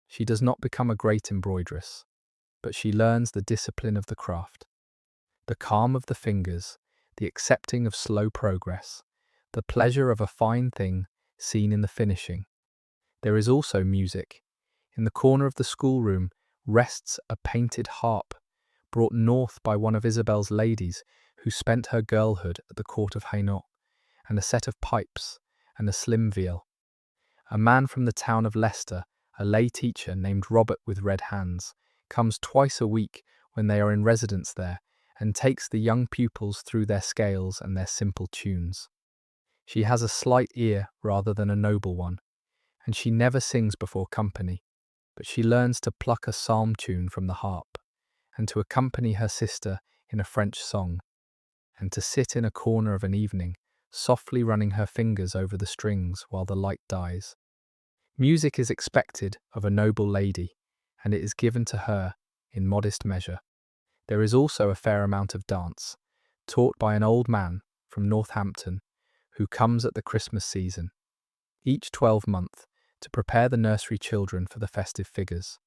She does not become a great embroideress, but she learns the discipline of the craft, the calm of the fingers, the accepting of slow progress, the pleasure of a fine thing seen in the finishing. There is also music. In the corner of the schoolroom rests a painted harp, brought north by one of Isabel's ladies who spent her girlhood at the court of Hainaut, and a set of pipes and a slim viol. A man from the town of Leicester, a lay teacher named Robert with red hands, comes twice a week when they are in residence there and takes the young pupils through their scales and their simple tunes. She has a slight ear rather than a noble one, and she never sings before company, but she learns to pluck a psalm tune from the harp, and to accompany her sister in a French song, and to sit in a corner of an evening, softly running her fingers over the strings while the light dies. Music is expected of a noble lady, and it is given to her in modest measure. There is also a fair amount of dance, taught by an old man from Northampton, who comes at the Christmas season, each 12-month, to prepare the nursery children for the festive figures.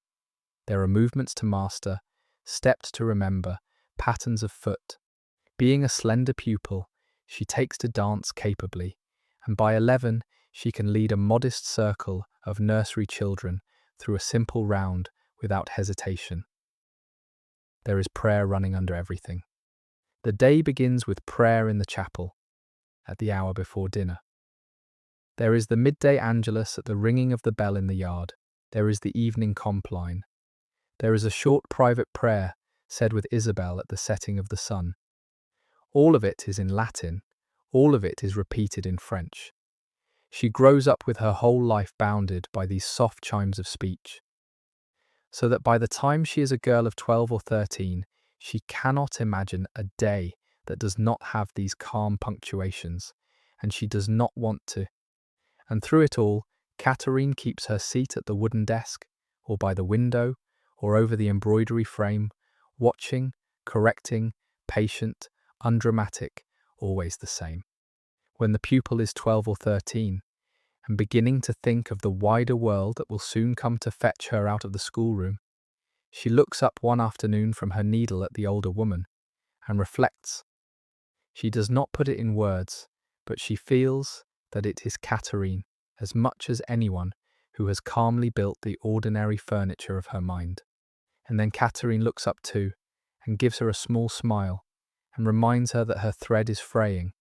There are movements to master, steps to remember, patterns of foot. Being a slender pupil, she takes to dance capably, and by 11 she can lead a modest circle of nursery children through a simple round without hesitation. There is prayer running under everything. The day begins with prayer in the chapel, at the hour before dinner. There is the midday angelus at the ringing of the bell in the yard. There is the evening compline. There is a short private prayer said with Isabel at the setting of the sun. All of it is in Latin, all of it is repeated in French. She grows up with her whole life bounded by these soft chimes of speech, so that by the time she is a girl of 12 or 13, she cannot imagine a day that does not have these calm punctuations, and she does not want to. And through it all, Katherine keeps her seat at the wooden desk, or by the window, or over the embroidery frame, watching, correcting, patient, undramatic, always the same. When the pupil is 12 or 13, and beginning to think of the wider world that will soon come to fetch her out of the schoolroom, she looks up one afternoon from her needle at the older woman, and reflects. She does not put it in words, but she feels that it is Katherine, as much as anyone, who has calmly built the ordinary furniture of her mind. And then Katherine looks up too, and gives her a small smile, and reminds her that her thread is fraying,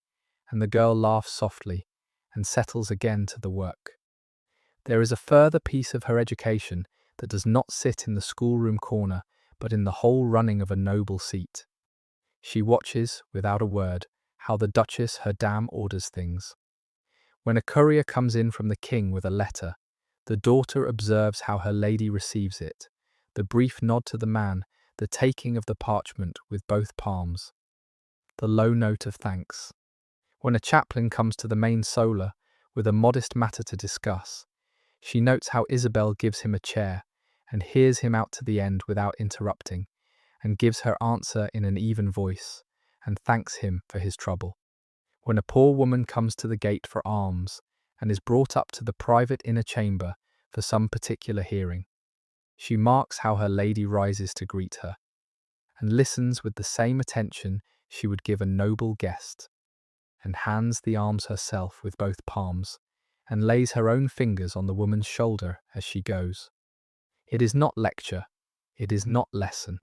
and the girl laughs softly, and settles again to the work. There is a further piece of her education that does not sit in the schoolroom corner, but in the whole running of a noble seat. She watches, without a word, how the Duchess her dame orders things. When a courier comes in from the king with a letter, the daughter observes how her lady receives it, the brief nod to the man, the taking of the parchment with both palms, the low note of thanks. When a chaplain comes to the main solar with a modest matter to discuss, she notes how Isabel gives him a chair and hears him out to the end without interrupting, and gives her answer in an even voice, and thanks him for his trouble. When a poor woman comes to the gate for alms, and is brought up to the private inner chamber for some particular hearing, she marks how her lady rises to greet her, and listens with the same attention she would give a noble guest, and hands the alms herself with both palms, and lays her own fingers on the woman's shoulder as she goes. It is not lecture, it is not lesson.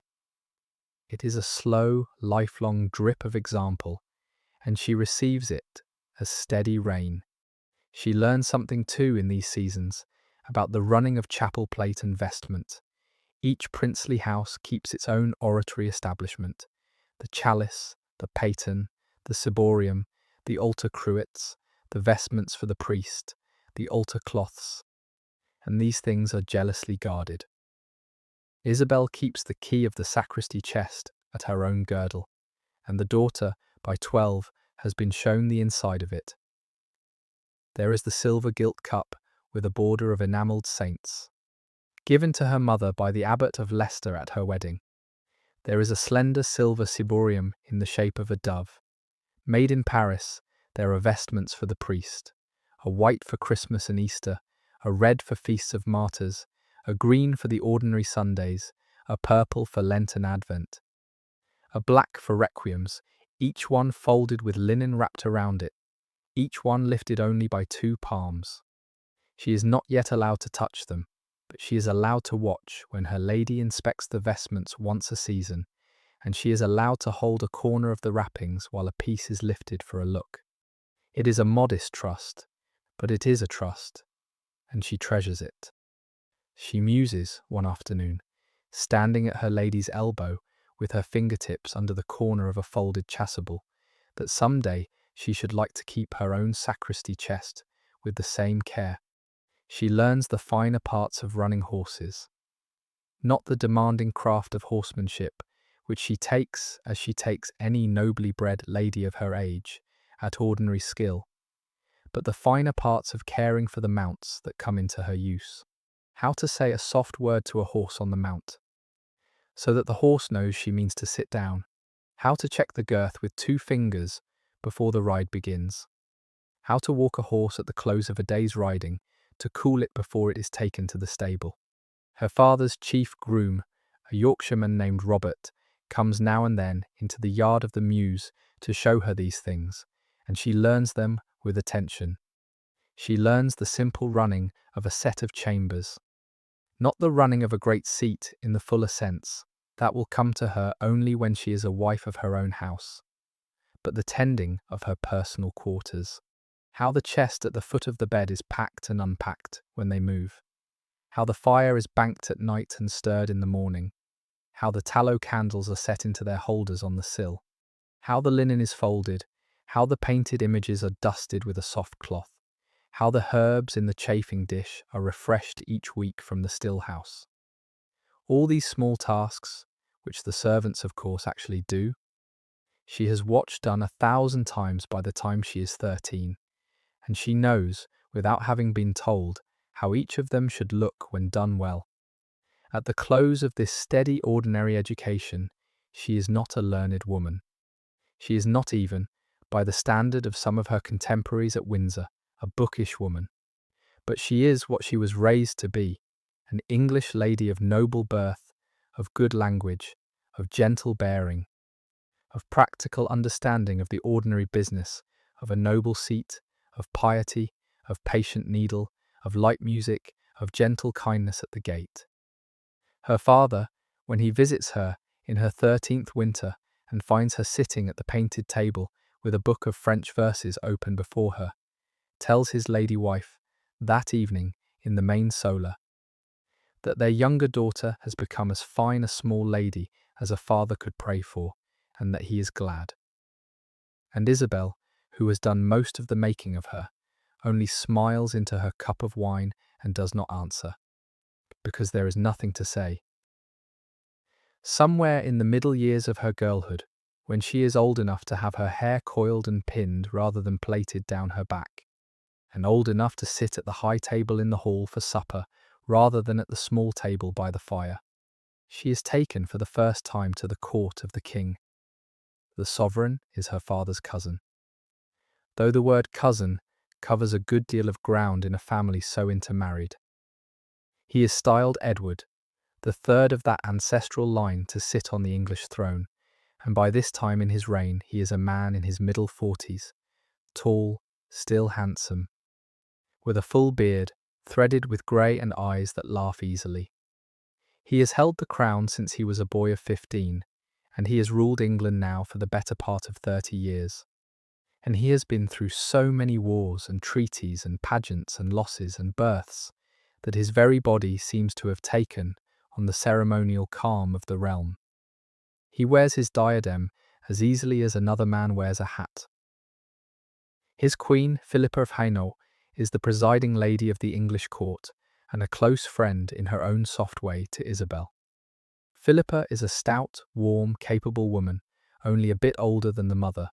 It is a slow, lifelong drip of example, and she receives it as steady rain. She learns something too in these seasons about the running of chapel plate and vestment. Each princely house keeps its own oratory establishment, the chalice, the paten, the ciborium, the altar cruets, the vestments for the priest, the altar cloths, and these things are jealously guarded. Isabel keeps the key of the sacristy chest at her own girdle, and the daughter, by 12, has been shown the inside of it. There is the silver gilt cup with a border of enamelled saints, given to her mother by the abbot of Leicester at her wedding. There is a slender silver ciborium in the shape of a dove. Made in Paris, there are vestments for the priest, a white for Christmas and Easter, a red for feasts of martyrs, a green for the ordinary Sundays, a purple for Lent and Advent, a black for requiems, each one folded with linen wrapped around it, each one lifted only by 2 palms. She is not yet allowed to touch them, but she is allowed to watch when her lady inspects the vestments once a season, and she is allowed to hold a corner of the wrappings while a piece is lifted for a look. It is a modest trust, but it is a trust, and she treasures it. She muses one afternoon, standing at her lady's elbow with her fingertips under the corner of a folded chasuble, that some day she should like to keep her own sacristy chest with the same care. She learns the finer parts of running horses, not the demanding craft of horsemanship, which she takes as she takes any nobly bred lady of her age, at ordinary skill, but the finer parts of caring for the mounts that come into her use. How to say a soft word to a horse on the mount, so that the horse knows she means to sit down. How to check the girth with 2 fingers before the ride begins. How to walk a horse at the close of a day's riding, to cool it before it is taken to the stable. Her father's chief groom, a Yorkshireman named Robert, comes now and then into the yard of the mews to show her these things, and she learns them with attention. She learns the simple running of a set of chambers, not the running of a great seat in the fuller sense. That will come to her only when she is a wife of her own house, but the tending of her personal quarters. How the chest at the foot of the bed is packed and unpacked when they move. How the fire is banked at night and stirred in the morning. How the tallow candles are set into their holders on the sill. How the linen is folded. How the painted images are dusted with a soft cloth. How the herbs in the chafing dish are refreshed each week from the still house. All these small tasks, which the servants of course actually do, she has watched done 1,000 times by the time she is 13, and she knows, without having been told, how each of them should look when done well. At the close of this steady ordinary education, she is not a learned woman. She is not even, by the standard of some of her contemporaries at Windsor, a bookish woman. But she is what she was raised to be, an English lady of noble birth, of good language, of gentle bearing, of practical understanding of the ordinary business, of a noble seat, of piety, of patient needle, of light music, of gentle kindness at the gate. Her father, when he visits her in her 13th winter and finds her sitting at the painted table with a book of French verses open before her, tells his lady wife, that evening in the main solar, that their younger daughter has become as fine a small lady as a father could pray for, and that he is glad. And Isabel, who has done most of the making of her, only smiles into her cup of wine and does not answer, because there is nothing to say. Somewhere in the middle years of her girlhood, when she is old enough to have her hair coiled and pinned rather than plaited down her back, and old enough to sit at the high table in the hall for supper rather than at the small table by the fire, she is taken for the first time to the court of the king. The sovereign is her father's cousin. Though the word cousin covers a good deal of ground in a family so intermarried. He is styled Edward, the third of that ancestral line to sit on the English throne, and by this time in his reign he is a man in his middle 40s, tall, still handsome, with a full beard, threaded with grey and eyes that laugh easily. He has held the crown since he was a boy of 15, and he has ruled England now for the better part of 30 years. And he has been through so many wars and treaties and pageants and losses and births that his very body seems to have taken on the ceremonial calm of the realm. He wears his diadem as easily as another man wears a hat. His queen, Philippa of Hainault, is the presiding lady of the English court and a close friend in her own soft way to Isabel. Philippa is a stout, warm, capable woman, only a bit older than the mother,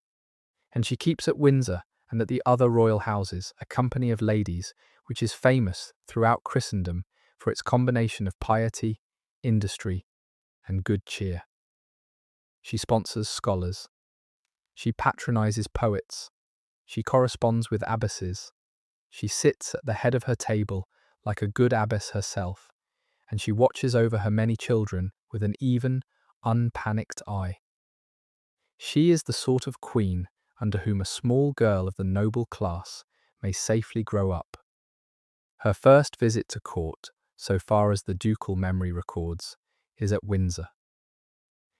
and she keeps at Windsor and at the other royal houses a company of ladies which is famous throughout Christendom for its combination of piety, industry, and good cheer. She sponsors scholars. She patronizes poets. She corresponds with abbesses. She sits at the head of her table like a good abbess herself, and she watches over her many children with an even, unpanicked eye. She is the sort of queen under whom a small girl of the noble class may safely grow up. Her first visit to court, so far as the ducal memory records, is at Windsor.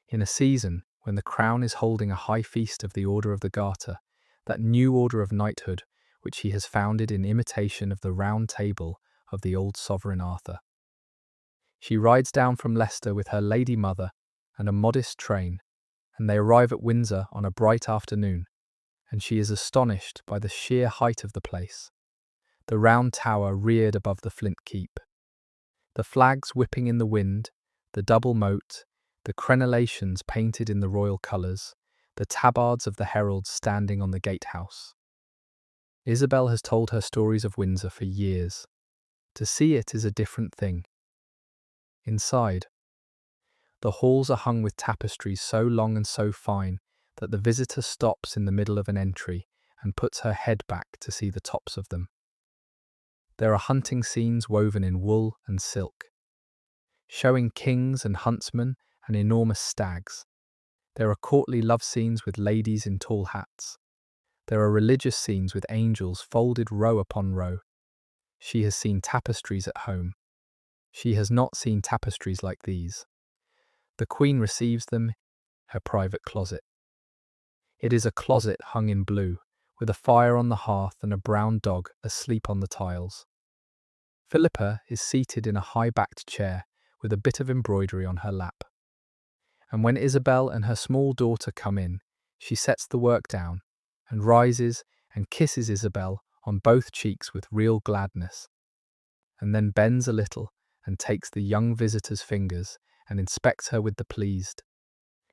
In a season when the crown is holding a high feast of the Order of the Garter, that new order of knighthood which he has founded in imitation of the round table of the old sovereign Arthur. She rides down from Leicester with her lady mother and a modest train, and they arrive at Windsor on a bright afternoon, and she is astonished by the sheer height of the place, the round tower reared above the flint keep, the flags whipping in the wind, the double moat, the crenellations painted in the royal colours, the tabards of the heralds standing on the gatehouse. Isabel has told her stories of Windsor for years. To see it is a different thing. Inside, the halls are hung with tapestries so long and so fine that the visitor stops in the middle of an entry and puts her head back to see the tops of them. There are hunting scenes woven in wool and silk, showing kings and huntsmen and enormous stags. There are courtly love scenes with ladies in tall hats. There are religious scenes with angels folded row upon row. She has seen tapestries at home. She has not seen tapestries like these. The Queen receives them in her private closet. It is a closet hung in blue, with a fire on the hearth and a brown dog asleep on the tiles. Philippa is seated in a high-backed chair with a bit of embroidery on her lap. And when Isabel and her small daughter come in, she sets the work down and rises and kisses Isabel on both cheeks with real gladness, and then bends a little and takes the young visitor's fingers and inspects her with the pleased,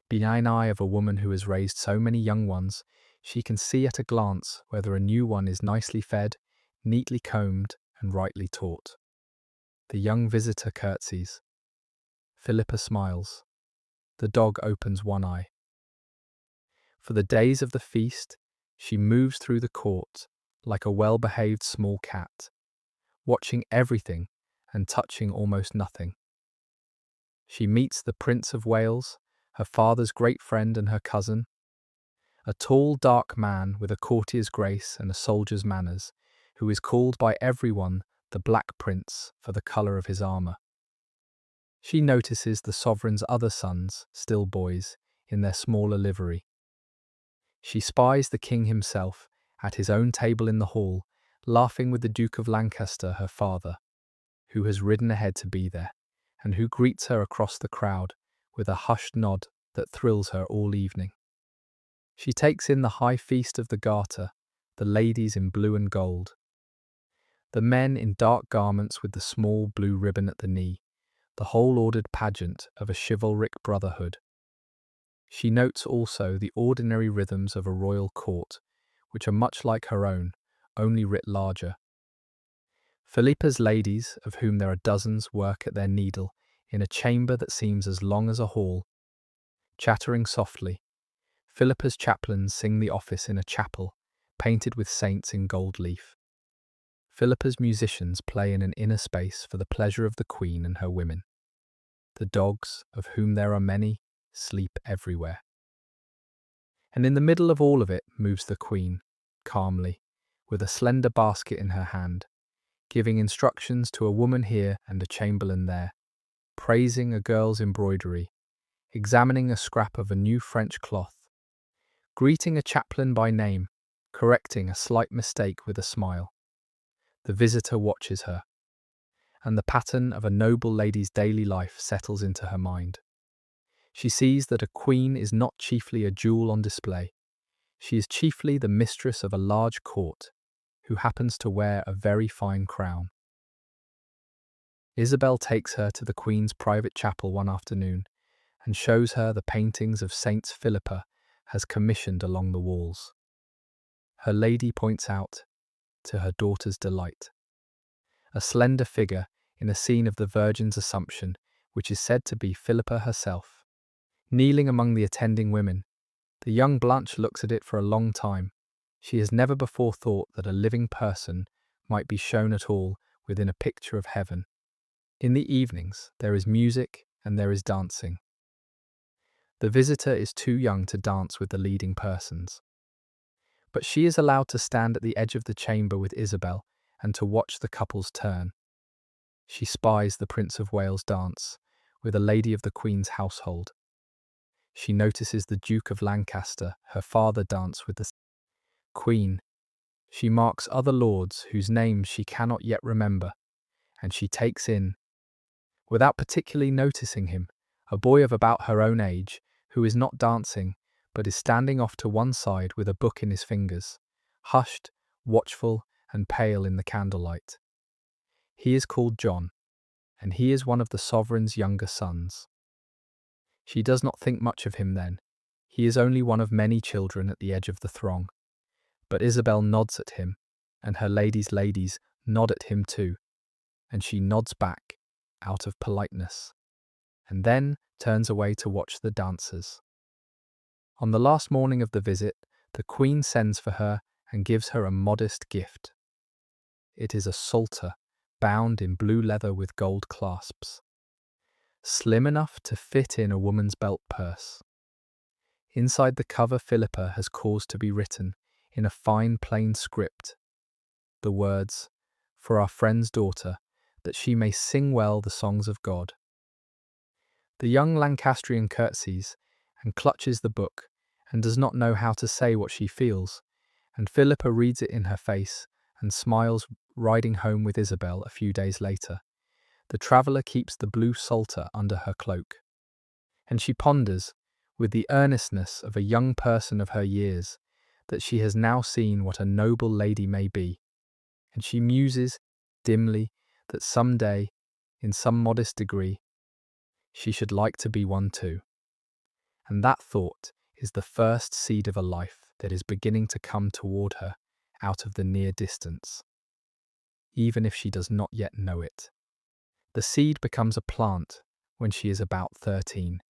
benign eye of a woman who has raised so many young ones. She can see at a glance whether a new one is nicely fed, neatly combed, and rightly taught. The young visitor curtsies. Philippa smiles. The dog opens one eye. For the days of the feast, she moves through the court like a well-behaved small cat, watching everything and touching almost nothing. She meets the Prince of Wales, her father's great friend and her cousin, a tall, dark man with a courtier's grace and a soldier's manners, who is called by everyone the Black Prince for the colour of his armour. She notices the sovereign's other sons, still boys, in their smaller livery. She spies the king himself at his own table in the hall, laughing with the Duke of Lancaster, her father, who has ridden ahead to be there, and who greets her across the crowd with a hushed nod that thrills her all evening. She takes in the high feast of the Garter, the ladies in blue and gold, the men in dark garments with the small blue ribbon at the knee, the whole ordered pageant of a chivalric brotherhood. She notes also the ordinary rhythms of a royal court, which are much like her own, only writ larger. Philippa's ladies, of whom there are dozens, work at their needle in a chamber that seems as long as a hall, chattering softly. Philippa's chaplains sing the office in a chapel, painted with saints in gold leaf. Philippa's musicians play in an inner space for the pleasure of the Queen and her women. The dogs, of whom there are many, sleep everywhere. And in the middle of all of it moves the Queen, calmly, with a slender basket in her hand, giving instructions to a woman here and a chamberlain there, praising a girl's embroidery, examining a scrap of a new French cloth, greeting a chaplain by name, correcting a slight mistake with a smile. The visitor watches her, and the pattern of a noble lady's daily life settles into her mind. She sees that a queen is not chiefly a jewel on display. She is chiefly the mistress of a large court, who happens to wear a very fine crown. Isabel takes her to the Queen's private chapel one afternoon and shows her the paintings of Saints Philippa has commissioned along the walls. Her lady points out, to her daughter's delight, a slender figure in a scene of the Virgin's Assumption, which is said to be Philippa herself. Kneeling among the attending women, the young Blanche looks at it for a long time. She has never before thought that a living person might be shown at all within a picture of heaven. In the evenings, there is music and there is dancing. The visitor is too young to dance with the leading persons, but she is allowed to stand at the edge of the chamber with Isabel and to watch the couple's turn. She spies the Prince of Wales dance with a lady of the Queen's household. She notices the Duke of Lancaster, her father, dance with the Queen. She marks other lords whose names she cannot yet remember, and she takes in, without particularly noticing him, a boy of about her own age who is not dancing, but is standing off to one side with a book in his fingers, hushed, watchful, and pale in the candlelight. He is called John, and he is one of the sovereign's younger sons. She does not think much of him then. He is only one of many children at the edge of the throng. But Isabel nods at him, and her ladies nod at him too, and she nods back, out of politeness, and then turns away to watch the dancers. On the last morning of the visit, the Queen sends for her and gives her a modest gift. It is a psalter, bound in blue leather with gold clasps, slim enough to fit in a woman's belt purse. Inside the cover Philippa has caused to be written, in a fine plain script, the words, "For our friend's daughter, that she may sing well the songs of God." The young Lancastrian curtsies and clutches the book and does not know how to say what she feels, and Philippa reads it in her face and smiles, riding home with Isabel a few days later. The traveller keeps the blue psalter under her cloak, and she ponders, with the earnestness of a young person of her years, that she has now seen what a noble lady may be, and she muses, dimly, that some day, in some modest degree, she should like to be one too. And that thought is the first seed of a life that is beginning to come toward her out of the near distance, even if she does not yet know it. The seed becomes a plant when she is about 13,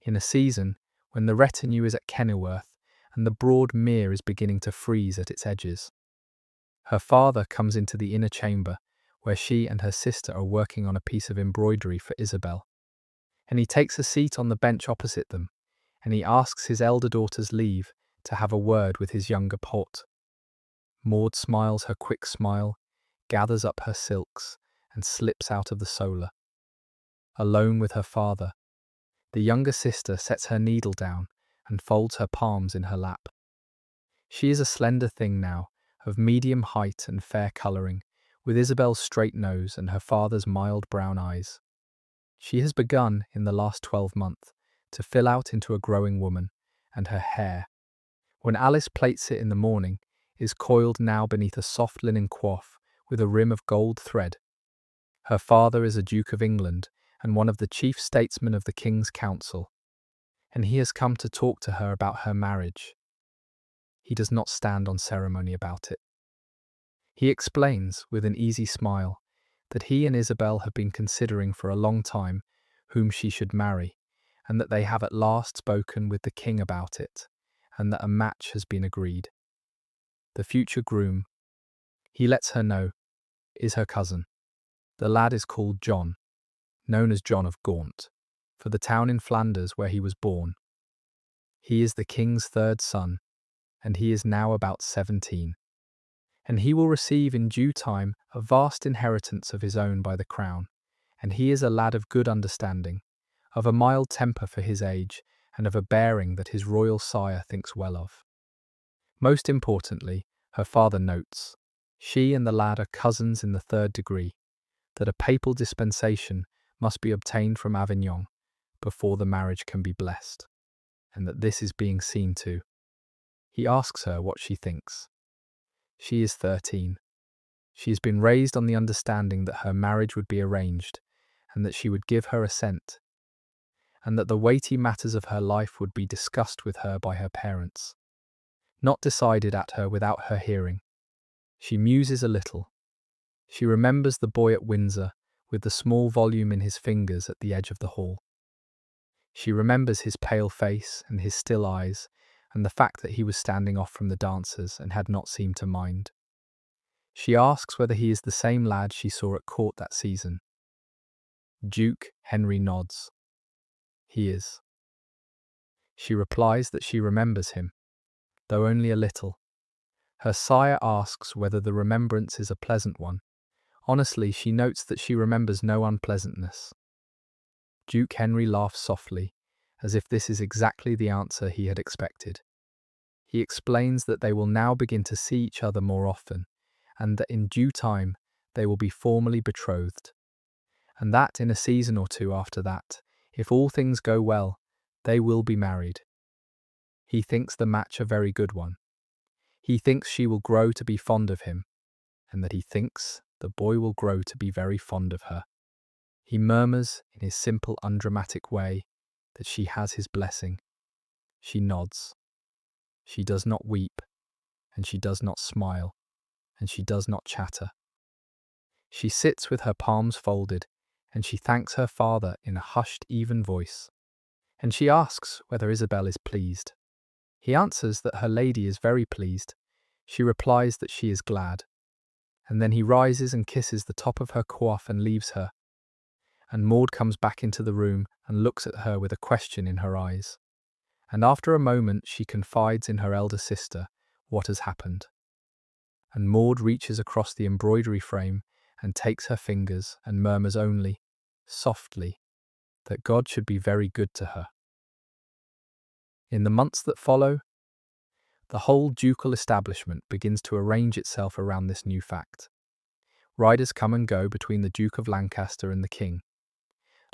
in a season when the retinue is at Kenilworth and the broad mere is beginning to freeze at its edges. Her father comes into the inner chamber where she and her sister are working on a piece of embroidery for Isabel, and he takes a seat on the bench opposite them, and he asks his elder daughter's leave to have a word with his younger pot. Maud smiles her quick smile, gathers up her silks, and slips out of the solar. Alone with her father, the younger sister sets her needle down and folds her palms in her lap. She is a slender thing now, of medium height and fair colouring, with Isabel's straight nose and her father's mild brown eyes. She has begun, in the last 12 months, to fill out into a growing woman, and her hair, when Alice plaits it in the morning, is coiled now beneath a soft linen coif with a rim of gold thread. Her father is a Duke of England and one of the chief statesmen of the King's Council, and he has come to talk to her about her marriage. He does not stand on ceremony about it. He explains, with an easy smile, that he and Isabel have been considering for a long time whom she should marry, and that they have at last spoken with the king about it, and that a match has been agreed. The future groom, he lets her know, is her cousin. The lad is called John, known as John of Gaunt, for the town in Flanders where he was born. He is the king's third son, and he is now about 17. And he will receive in due time a vast inheritance of his own by the crown, and he is a lad of good understanding, of a mild temper for his age, and of a bearing that his royal sire thinks well of. Most importantly, her father notes, she and the lad are cousins in the 3rd degree, that a papal dispensation must be obtained from Avignon before the marriage can be blessed, and that this is being seen to. He asks her what she thinks. She is 13. She has been raised on the understanding that her marriage would be arranged, and that she would give her assent, and that the weighty matters of her life would be discussed with her by her parents, not decided at her without her hearing. She muses a little. She remembers the boy at Windsor, with the small volume in his fingers at the edge of the hall. She remembers his pale face and his still eyes, and the fact that he was standing off from the dancers and had not seemed to mind. She asks whether he is the same lad she saw at court that season. Duke Henry nods. He is. She replies that she remembers him, though only a little. Her sire asks whether the remembrance is a pleasant one. Honestly, she notes that she remembers no unpleasantness. Duke Henry laughs softly, as if this is exactly the answer he had expected. He explains that they will now begin to see each other more often, and that in due time they will be formally betrothed, and that in a season or two after that, if all things go well, they will be married. He thinks the match a very good one. He thinks she will grow to be fond of him, and that he thinks the boy will grow to be very fond of her. He murmurs in his simple, undramatic way that she has his blessing. She nods. She does not weep, and she does not smile, and she does not chatter. She sits with her palms folded, and she thanks her father in a hushed, even voice. And she asks whether Isabel is pleased. He answers that her lady is very pleased. She replies that she is glad. And then he rises and kisses the top of her coif and leaves her. And Maud comes back into the room and looks at her with a question in her eyes. And after a moment she confides in her elder sister what has happened. And Maud reaches across the embroidery frame and takes her fingers and murmurs only, softly, that God should be very good to her. In the months that follow, the whole ducal establishment begins to arrange itself around this new fact. Riders come and go between the Duke of Lancaster and the King.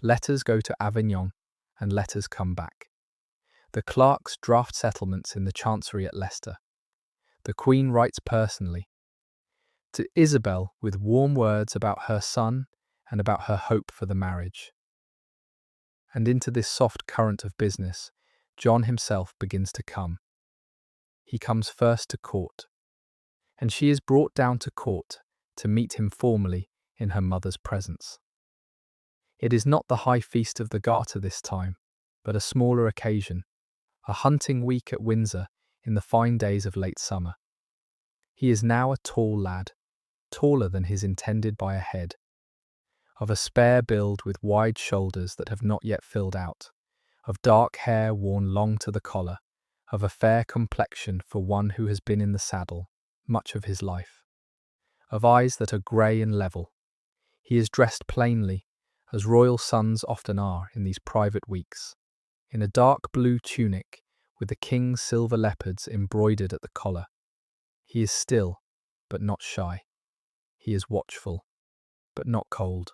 Letters go to Avignon, and letters come back. The clerks draft settlements in the chancery at Leicester. The Queen writes personally to Isabel with warm words about her son and about her hope for the marriage. And into this soft current of business, John himself begins to come. He comes first to court, and she is brought down to court to meet him formally in her mother's presence. It is not the high feast of the Garter this time, but a smaller occasion, a hunting week at Windsor in the fine days of late summer. He is now a tall lad, taller than his intended by a head, of a spare build with wide shoulders that have not yet filled out, of dark hair worn long to the collar, of a fair complexion for one who has been in the saddle much of his life, of eyes that are grey and level. He is dressed plainly, as royal sons often are in these private weeks, in a dark blue tunic with the king's silver leopards embroidered at the collar. He is still, but not shy. He is watchful, but not cold.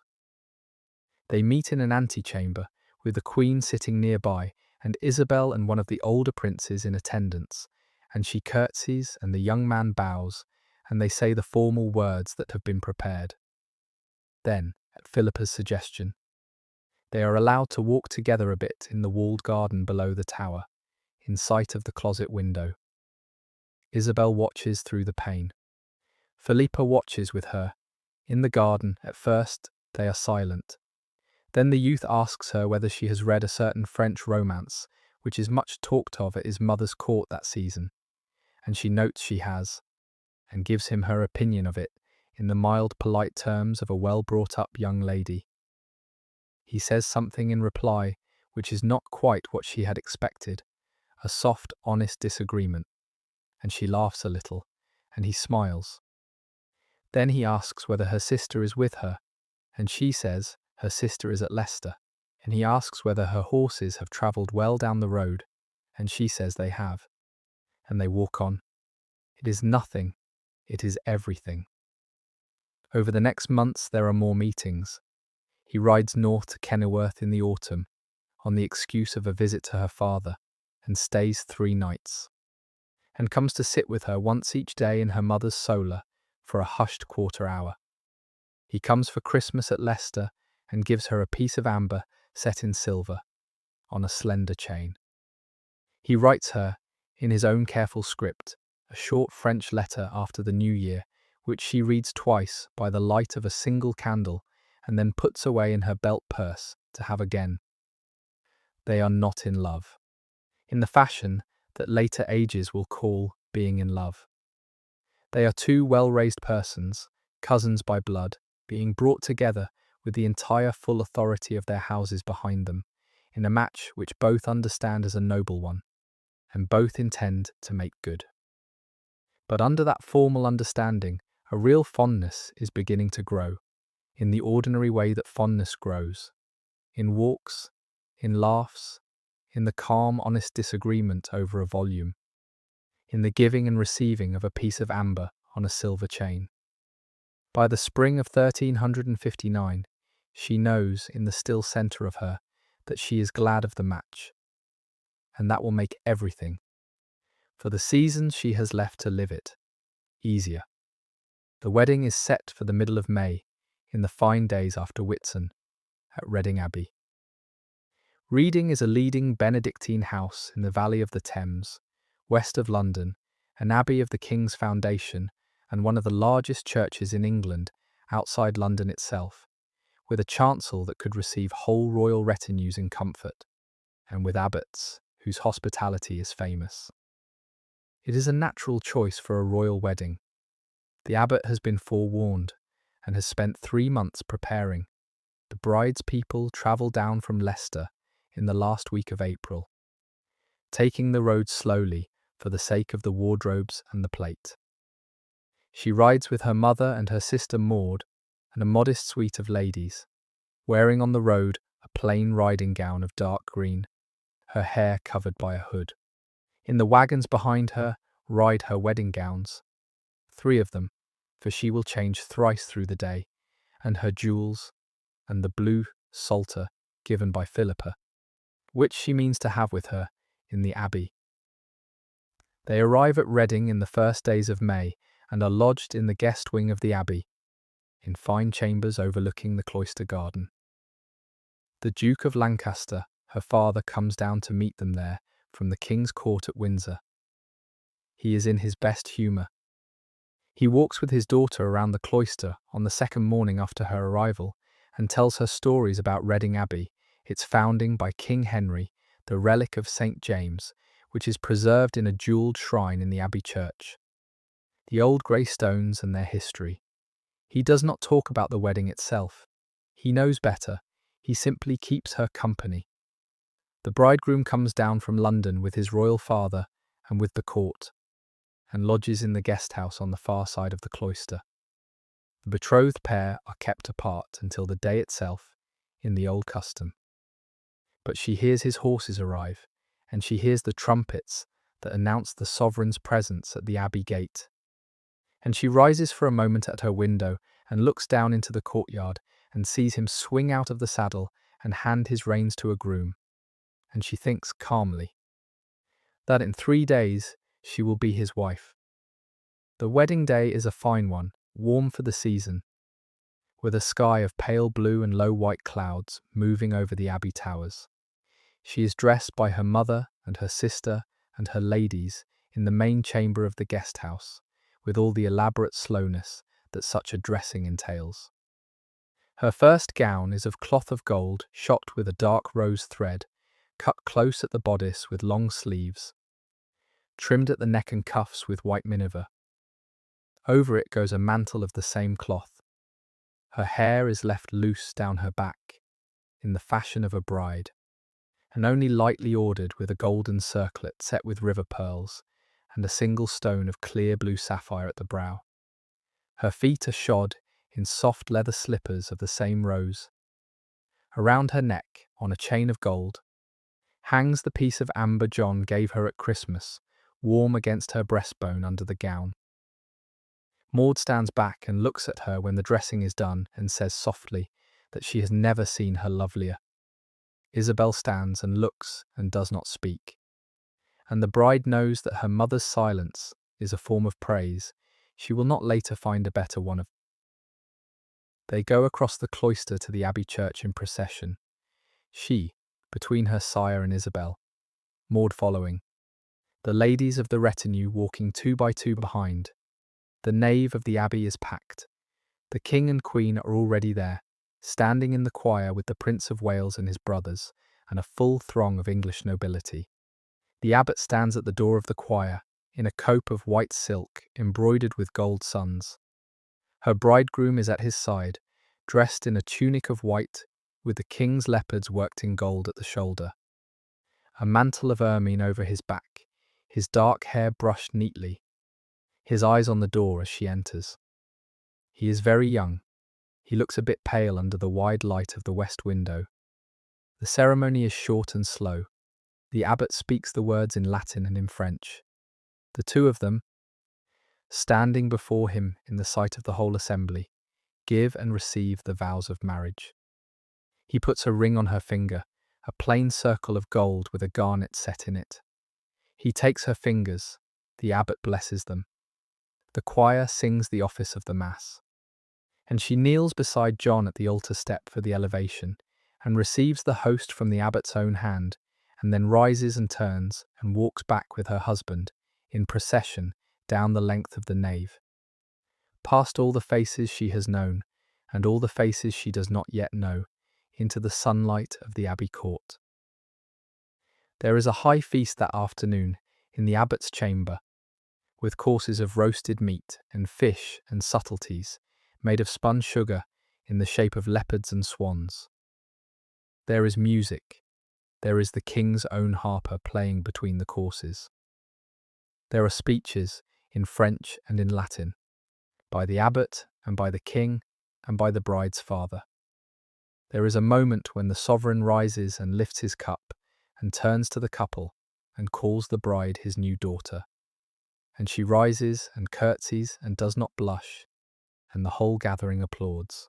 They meet in an antechamber, with the Queen sitting nearby, and Isabel and one of the older princes in attendance, and she curtsies, and the young man bows, and they say the formal words that have been prepared. Then, at Philippa's suggestion, they are allowed to walk together a bit in the walled garden below the tower, in sight of the closet window. Isabel watches through the pane. Philippa watches with her. In the garden, at first, they are silent. Then the youth asks her whether she has read a certain French romance, which is much talked of at his mother's court that season, and she notes she has, and gives him her opinion of it in the mild, polite terms of a well-brought-up young lady. He says something in reply which is not quite what she had expected, a soft, honest disagreement, and she laughs a little, and he smiles. Then he asks whether her sister is with her, and she says her sister is at Leicester, and he asks whether her horses have travelled well down the road, and she says they have, and they walk on. It is nothing, it is everything. Over the next months there are more meetings. He rides north to Kenilworth in the autumn, on the excuse of a visit to her father, and stays 3 nights, and comes to sit with her once each day in her mother's solar for a hushed quarter hour. He comes for Christmas at Leicester and gives her a piece of amber set in silver, on a slender chain. He writes her, in his own careful script, a short French letter after the New Year, which she reads twice by the light of a single candle and then puts away in her belt purse to have again. They are not in love, in the fashion that later ages will call being in love. They are 2 well-raised persons, cousins by blood, being brought together with the entire full authority of their houses behind them, in a match which both understand as a noble one, and both intend to make good. But under that formal understanding, a real fondness is beginning to grow, in the ordinary way that fondness grows, in walks, in laughs, in the calm, honest disagreement over a volume, in the giving and receiving of a piece of amber on a silver chain. By the spring of 1359, she knows in the still centre of her that she is glad of the match, and that will make everything, for the season she has left to live it, easier. The wedding is set for the middle of May, in the fine days after Whitsun, at Reading Abbey. Reading is a leading Benedictine house in the valley of the Thames, west of London, an abbey of the King's foundation, and one of the largest churches in England outside London itself, with a chancel that could receive whole royal retinues in comfort, and with abbots whose hospitality is famous. It is a natural choice for a royal wedding. The abbot has been forewarned and has spent 3 months preparing. The bride's people travel down from Leicester in the last week of April, taking the road slowly for the sake of the wardrobes and the plate. She rides with her mother and her sister Maud and a modest suite of ladies, wearing on the road a plain riding gown of dark green, her hair covered by a hood. In the wagons behind her ride her wedding gowns, 3 of them, for she will change thrice through the day, and her jewels, and the blue psalter given by Philippa, which she means to have with her in the abbey. They arrive at Reading in the first days of May and are lodged in the guest wing of the abbey, in fine chambers overlooking the cloister garden. The Duke of Lancaster, her father, comes down to meet them there from the King's court at Windsor. He is in his best humour. He walks with his daughter around the cloister on the second morning after her arrival and tells her stories about Reading Abbey, its founding by King Henry, the relic of St. James, which is preserved in a jewelled shrine in the Abbey church. The old grey stones and their history. He does not talk about the wedding itself. He knows better. He simply keeps her company. The bridegroom comes down from London with his royal father and with the court, and lodges in the guest house on the far side of the cloister. The betrothed pair are kept apart until the day itself, in the old custom. But she hears his horses arrive, and she hears the trumpets that announce the sovereign's presence at the abbey gate. And she rises for a moment at her window and looks down into the courtyard and sees him swing out of the saddle and hand his reins to a groom. And she thinks calmly that in 3 days she will be his wife. The wedding day is a fine one, warm for the season, with a sky of pale blue and low white clouds moving over the abbey towers. She is dressed by her mother and her sister and her ladies in the main chamber of the guest house, with all the elaborate slowness that such a dressing entails. Her first gown is of cloth of gold shot with a dark rose thread, cut close at the bodice with long sleeves, trimmed at the neck and cuffs with white miniver. Over it goes a mantle of the same cloth. Her hair is left loose down her back, in the fashion of a bride, and only lightly ordered with a golden circlet set with river pearls, and a single stone of clear blue sapphire at the brow. Her feet are shod in soft leather slippers of the same rose. Around her neck, on a chain of gold, hangs the piece of amber John gave her at Christmas, warm against her breastbone under the gown. Maud stands back and looks at her when the dressing is done and says softly that she has never seen her lovelier. Isabel stands and looks and does not speak. And the bride knows that her mother's silence is a form of praise. She will not later find a better one of. They go across the cloister to the abbey church in procession, she between her sire and Isabel, Maud following, the ladies of the retinue walking 2 by 2 behind. The nave of the abbey is packed. The king and queen are already there, standing in the choir with the Prince of Wales and his brothers, and a full throng of English nobility. The abbot stands at the door of the choir, in a cope of white silk embroidered with gold suns. Her bridegroom is at his side, dressed in a tunic of white, with the king's leopards worked in gold at the shoulder. A mantle of ermine over his back, his dark hair brushed neatly, his eyes on the door as she enters. He is very young. He looks a bit pale under the wide light of the west window. The ceremony is short and slow. The abbot speaks the words in Latin and in French. The 2 of them, standing before him in the sight of the whole assembly, give and receive the vows of marriage. He puts a ring on her finger, a plain circle of gold with a garnet set in it. He takes her fingers. The abbot blesses them. The choir sings the office of the Mass, and she kneels beside John at the altar step for the elevation, and receives the host from the abbot's own hand, and then rises and turns and walks back with her husband, in procession, down the length of the nave, past all the faces she has known, and all the faces she does not yet know, into the sunlight of the abbey court. There is a high feast that afternoon in the abbot's chamber, with courses of roasted meat and fish and subtleties, made of spun sugar in the shape of leopards and swans. There is music. There is the king's own harper playing between the courses. There are speeches in French and in Latin, by the abbot and by the king and by the bride's father. There is a moment when the sovereign rises and lifts his cup and turns to the couple and calls the bride his new daughter. And she rises and curtsies and does not blush, and the whole gathering applauds.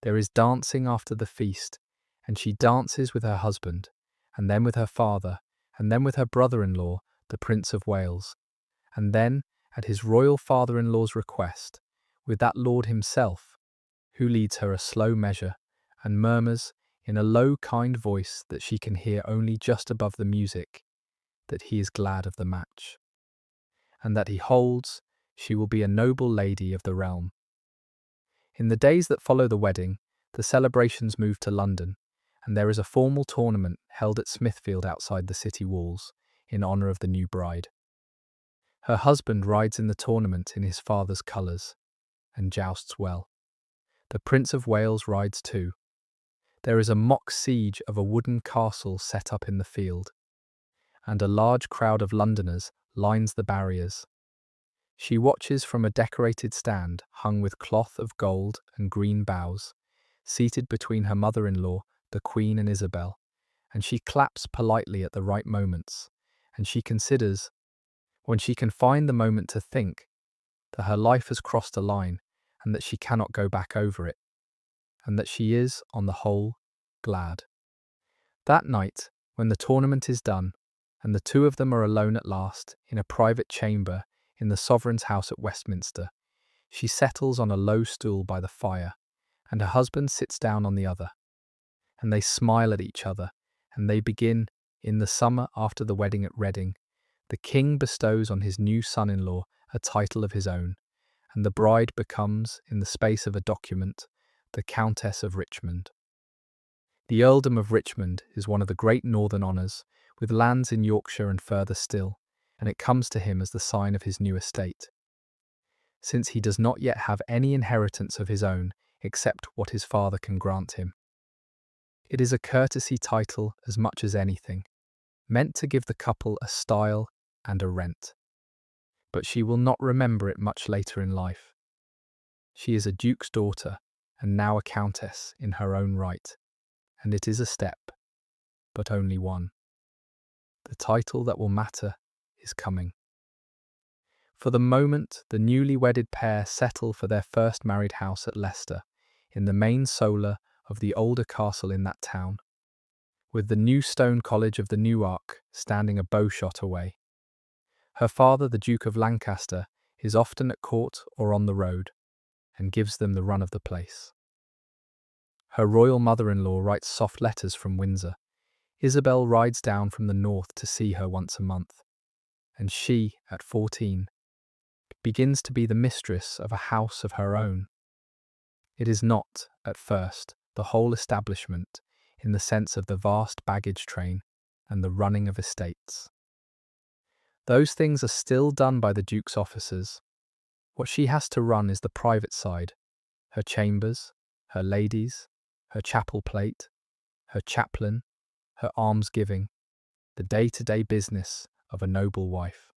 There is dancing after the feast, and she dances with her husband, and then with her father, and then with her brother-in-law, the Prince of Wales, and then, at his royal father-in-law's request, with that lord himself, who leads her a slow measure, and murmurs, in a low, kind voice that she can hear only just above the music, that he is glad of the match, and that he holds she will be a noble lady of the realm. In the days that follow the wedding, the celebrations move to London, and there is a formal tournament held at Smithfield outside the city walls, in honour of the new bride. Her husband rides in the tournament in his father's colours, and jousts well. The Prince of Wales rides too. There is a mock siege of a wooden castle set up in the field, and a large crowd of Londoners lines the barriers. She watches from a decorated stand hung with cloth of gold and green boughs, seated between her mother-in-law, the Queen, and Isabel, and she claps politely at the right moments, and she considers, when she can find the moment to think, that her life has crossed a line and that she cannot go back over it, and that she is, on the whole, glad. That night, when the tournament is done, and the two of them are alone at last in a private chamber in the sovereign's house at Westminster, she settles on a low stool by the fire, and her husband sits down on the other, and they smile at each other, and they begin, in the summer after the wedding at Reading, the king bestows on his new son-in-law a title of his own, and the bride becomes, in the space of a document, the Countess of Richmond. The earldom of Richmond is one of the great northern honours, with lands in Yorkshire and further still, and it comes to him as the sign of his new estate, since he does not yet have any inheritance of his own except what his father can grant him. It is a courtesy title as much as anything, meant to give the couple a style and a rent. But she will not remember it much later in life. She is a duke's daughter, and now a countess in her own right, and it is a step, but only one. The title that will matter is coming. For the moment, the newly wedded pair settle for their first married house at Leicester, in the main solar of the older castle in that town, with the new stone college of the Newark standing a bowshot away. Her father, the Duke of Lancaster, is often at court or on the road, and gives them the run of the place. Her royal mother-in-law writes soft letters from Windsor. Isabel rides down from the north to see her once a month, and she, at 14, begins to be the mistress of a house of her own. It is not, at first, the whole establishment, in the sense of the vast baggage train and the running of estates. Those things are still done by the Duke's officers. What she has to run is the private side, her chambers, her ladies, her chapel plate, her chaplain, her almsgiving, the day-to-day business of a noble wife.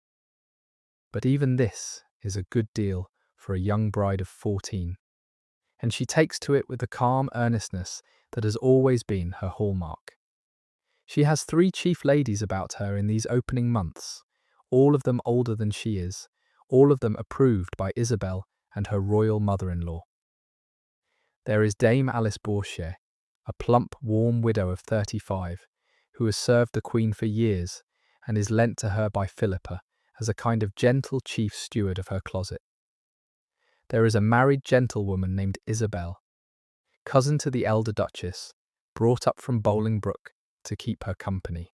But even this is a good deal for a young bride of 14, and she takes to it with the calm earnestness that has always been her hallmark. She has 3 chief ladies about her in these opening months, all of them older than she is, all of them approved by Isabel and her royal mother-in-law. There is Dame Alice Bourchier, a plump, warm widow of 35, who has served the Queen for years and is lent to her by Philippa as a kind of gentle chief steward of her closet. There is a married gentlewoman named Isabel, cousin to the elder Duchess, brought up from Bolingbroke to keep her company.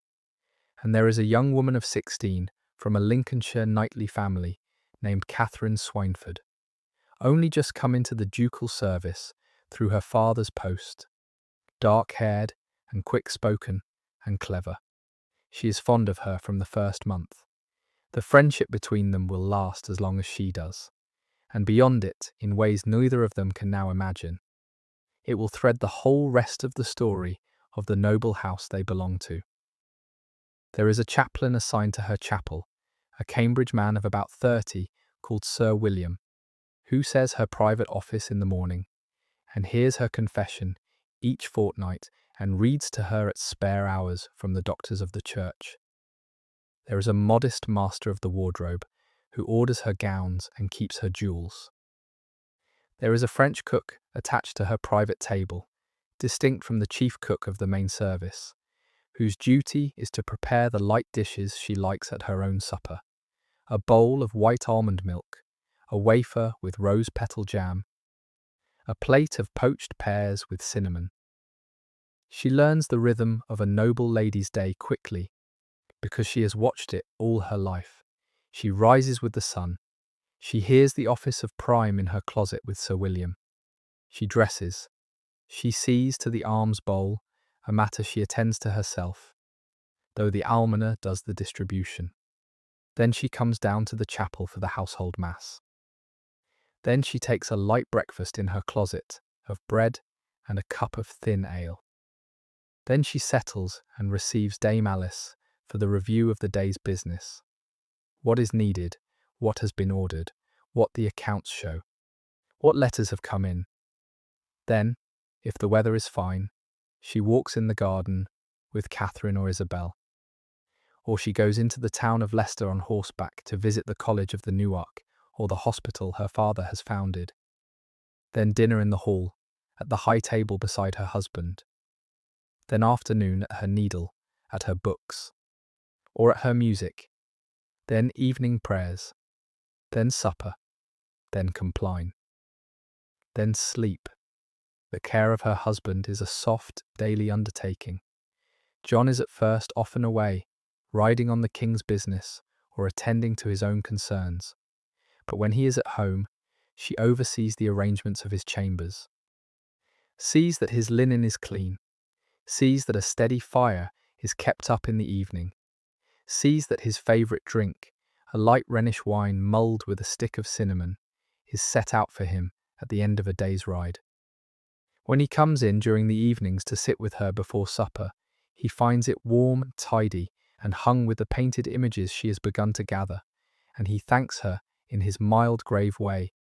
And there is a young woman of 16 from a Lincolnshire knightly family named Katherine Swynford, only just come into the ducal service through her father's post, dark-haired and quick-spoken and clever. She is fond of her from the first month. The friendship between them will last as long as she does, and beyond it in ways neither of them can now imagine. It will thread the whole rest of the story of the noble house they belong to. There is a chaplain assigned to her chapel, a Cambridge man of about 30 called Sir William, who says her private office in the morning, and hears her confession each fortnight and reads to her at spare hours from the doctors of the church. There is a modest master of the wardrobe who orders her gowns and keeps her jewels. There is a French cook attached to her private table, distinct from the chief cook of the main service, whose duty is to prepare the light dishes she likes at her own supper: a bowl of white almond milk, a wafer with rose petal jam, a plate of poached pears with cinnamon. She learns the rhythm of a noble lady's day quickly, because she has watched it all her life. She rises with the sun. She hears the office of prime in her closet with Sir William. She dresses. She sees to the alms bowl, a matter she attends to herself, though the almoner does the distribution. Then she comes down to the chapel for the household mass. Then she takes a light breakfast in her closet of bread and a cup of thin ale. Then she settles and receives Dame Alice for the review of the day's business. What is needed, what has been ordered, what the accounts show, what letters have come in. Then, if the weather is fine, she walks in the garden with Catherine or Isabel, or she goes into the town of Leicester on horseback to visit the college of the Newark or the hospital her father has founded. Then dinner in the hall, at the high table beside her husband. Then afternoon at her needle, at her books, or at her music. Then evening prayers. Then supper. Then compline. Then sleep. The care of her husband is a soft, daily undertaking. John is at first often away, riding on the king's business or attending to his own concerns. But when he is at home, she oversees the arrangements of his chambers, sees that his linen is clean, sees that a steady fire is kept up in the evening, sees that his favourite drink, a light Rhenish wine mulled with a stick of cinnamon, is set out for him at the end of a day's ride. When he comes in during the evenings to sit with her before supper, he finds it warm, tidy, and hung with the painted images she has begun to gather, and he thanks her in his mild, grave way.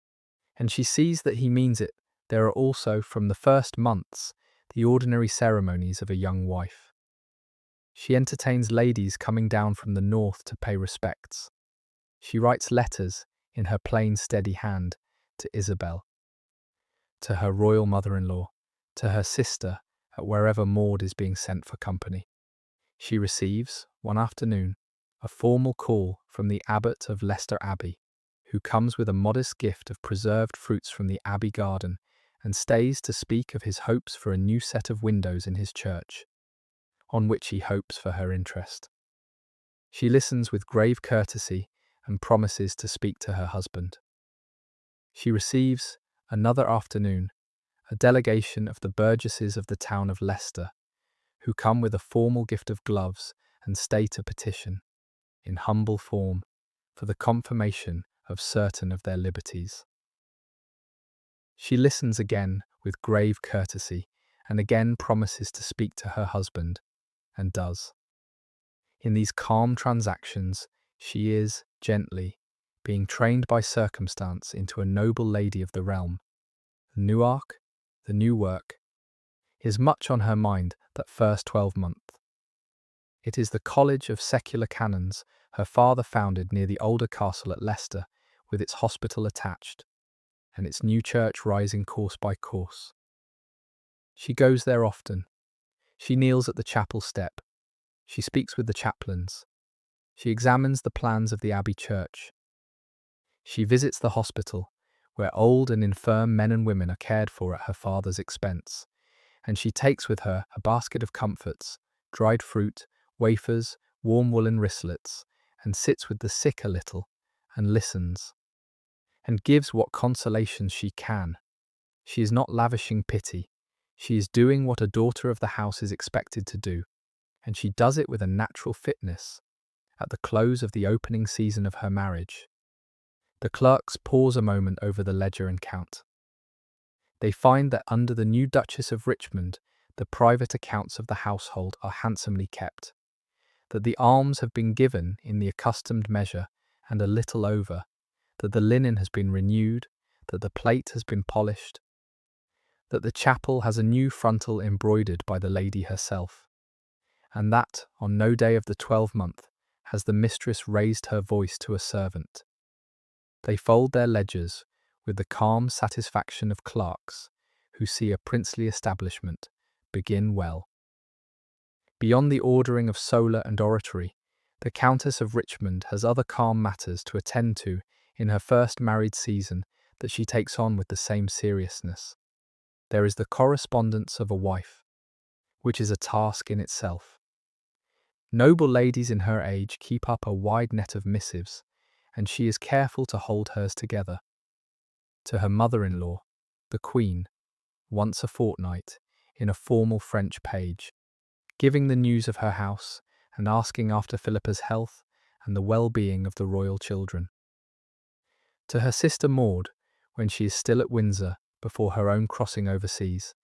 And she sees that he means it. There are also, from the first months, the ordinary ceremonies of a young wife. She entertains ladies coming down from the north to pay respects. She writes letters, in her plain, steady hand, to Isabel, to her royal mother-in-law, to her sister, at wherever Maud is being sent for company. She receives, one afternoon, a formal call from the abbot of Leicester Abbey, who comes with a modest gift of preserved fruits from the abbey garden and stays to speak of his hopes for a new set of windows in his church, on which he hopes for her interest. She listens with grave courtesy and promises to speak to her husband. She receives, another afternoon, a delegation of the burgesses of the town of Leicester, who come with a formal gift of gloves and stay to petition, in humble form, for the confirmation of certain of their liberties. She listens again with grave courtesy and again promises to speak to her husband, and does. In these calm transactions, she is, gently, being trained by circumstance into a noble lady of the realm. The Newark, the new work, is much on her mind that first 12-month. It is the College of Secular Canons her father founded near the older castle at Leicester, with its hospital attached, and its new church rising course by course. She goes there often. She kneels at the chapel step. She speaks with the chaplains. She examines the plans of the abbey church. She visits the hospital, where old and infirm men and women are cared for at her father's expense, and she takes with her a basket of comforts, dried fruit, wafers, warm woolen wristlets, and sits with the sick a little, and listens, and gives what consolations she can. She is not lavishing pity. She is doing what a daughter of the house is expected to do, and she does it with a natural fitness. At the close of the opening season of her marriage, the clerks pause a moment over the ledger and count. They find that under the new Duchess of Richmond, the private accounts of the household are handsomely kept, that the alms have been given in the accustomed measure and a little over, that the linen has been renewed, that the plate has been polished, that the chapel has a new frontal embroidered by the lady herself, and that, on no day of the 12th, has the mistress raised her voice to a servant. They fold their ledgers with the calm satisfaction of clerks who see a princely establishment begin well. Beyond the ordering of solar and oratory, the Countess of Richmond has other calm matters to attend to in her first married season that she takes on with the same seriousness. There is the correspondence of a wife, which is a task in itself. Noble ladies in her age keep up a wide net of missives, and she is careful to hold hers together. To her mother-in-law, the Queen, once a fortnight, in a formal French page, giving the news of her house and asking after Philippa's health and the well-being of the royal children. To her sister Maud, when she is still at Windsor before her own crossing overseas,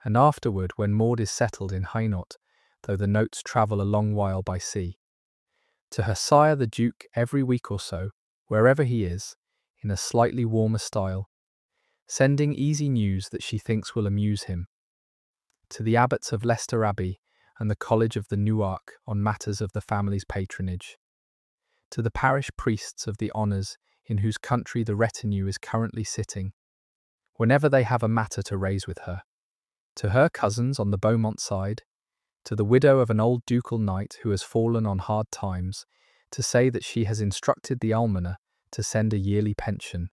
and afterward when Maud is settled in Hainault, though the notes travel a long while by sea. To her sire the Duke every week or so, wherever he is, in a slightly warmer style, sending easy news that she thinks will amuse him. To the abbots of Leicester Abbey and the College of the Newark on matters of the family's patronage. To the parish priests of the honours in whose country the retinue is currently sitting, whenever they have a matter to raise with her. To her cousins on the Beaumont side, to the widow of an old ducal knight who has fallen on hard times, to say that she has instructed the almoner to send a yearly pension.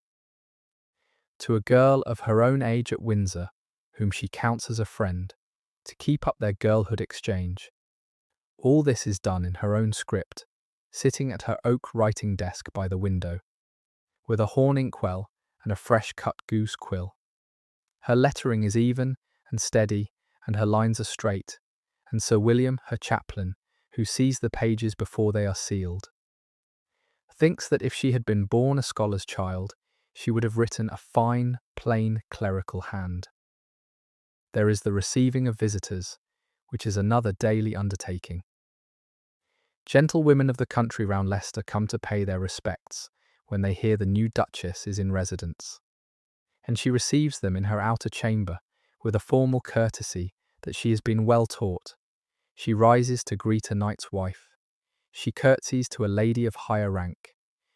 To a girl of her own age at Windsor, whom she counts as a friend, to keep up their girlhood exchange. All this is done in her own script, sitting at her oak writing desk by the window, with a horn inkwell and a fresh-cut goose quill. Her lettering is even and steady, and her lines are straight, and Sir William, her chaplain, who sees the pages before they are sealed, thinks that if she had been born a scholar's child, she would have written a fine, plain, clerical hand. There is the receiving of visitors, which is another daily undertaking. Gentlewomen of the country round Leicester come to pay their respects when they hear the new Duchess is in residence, and she receives them in her outer chamber with a formal courtesy that she has been well taught. She rises to greet a knight's wife. She curtsies to a lady of higher rank.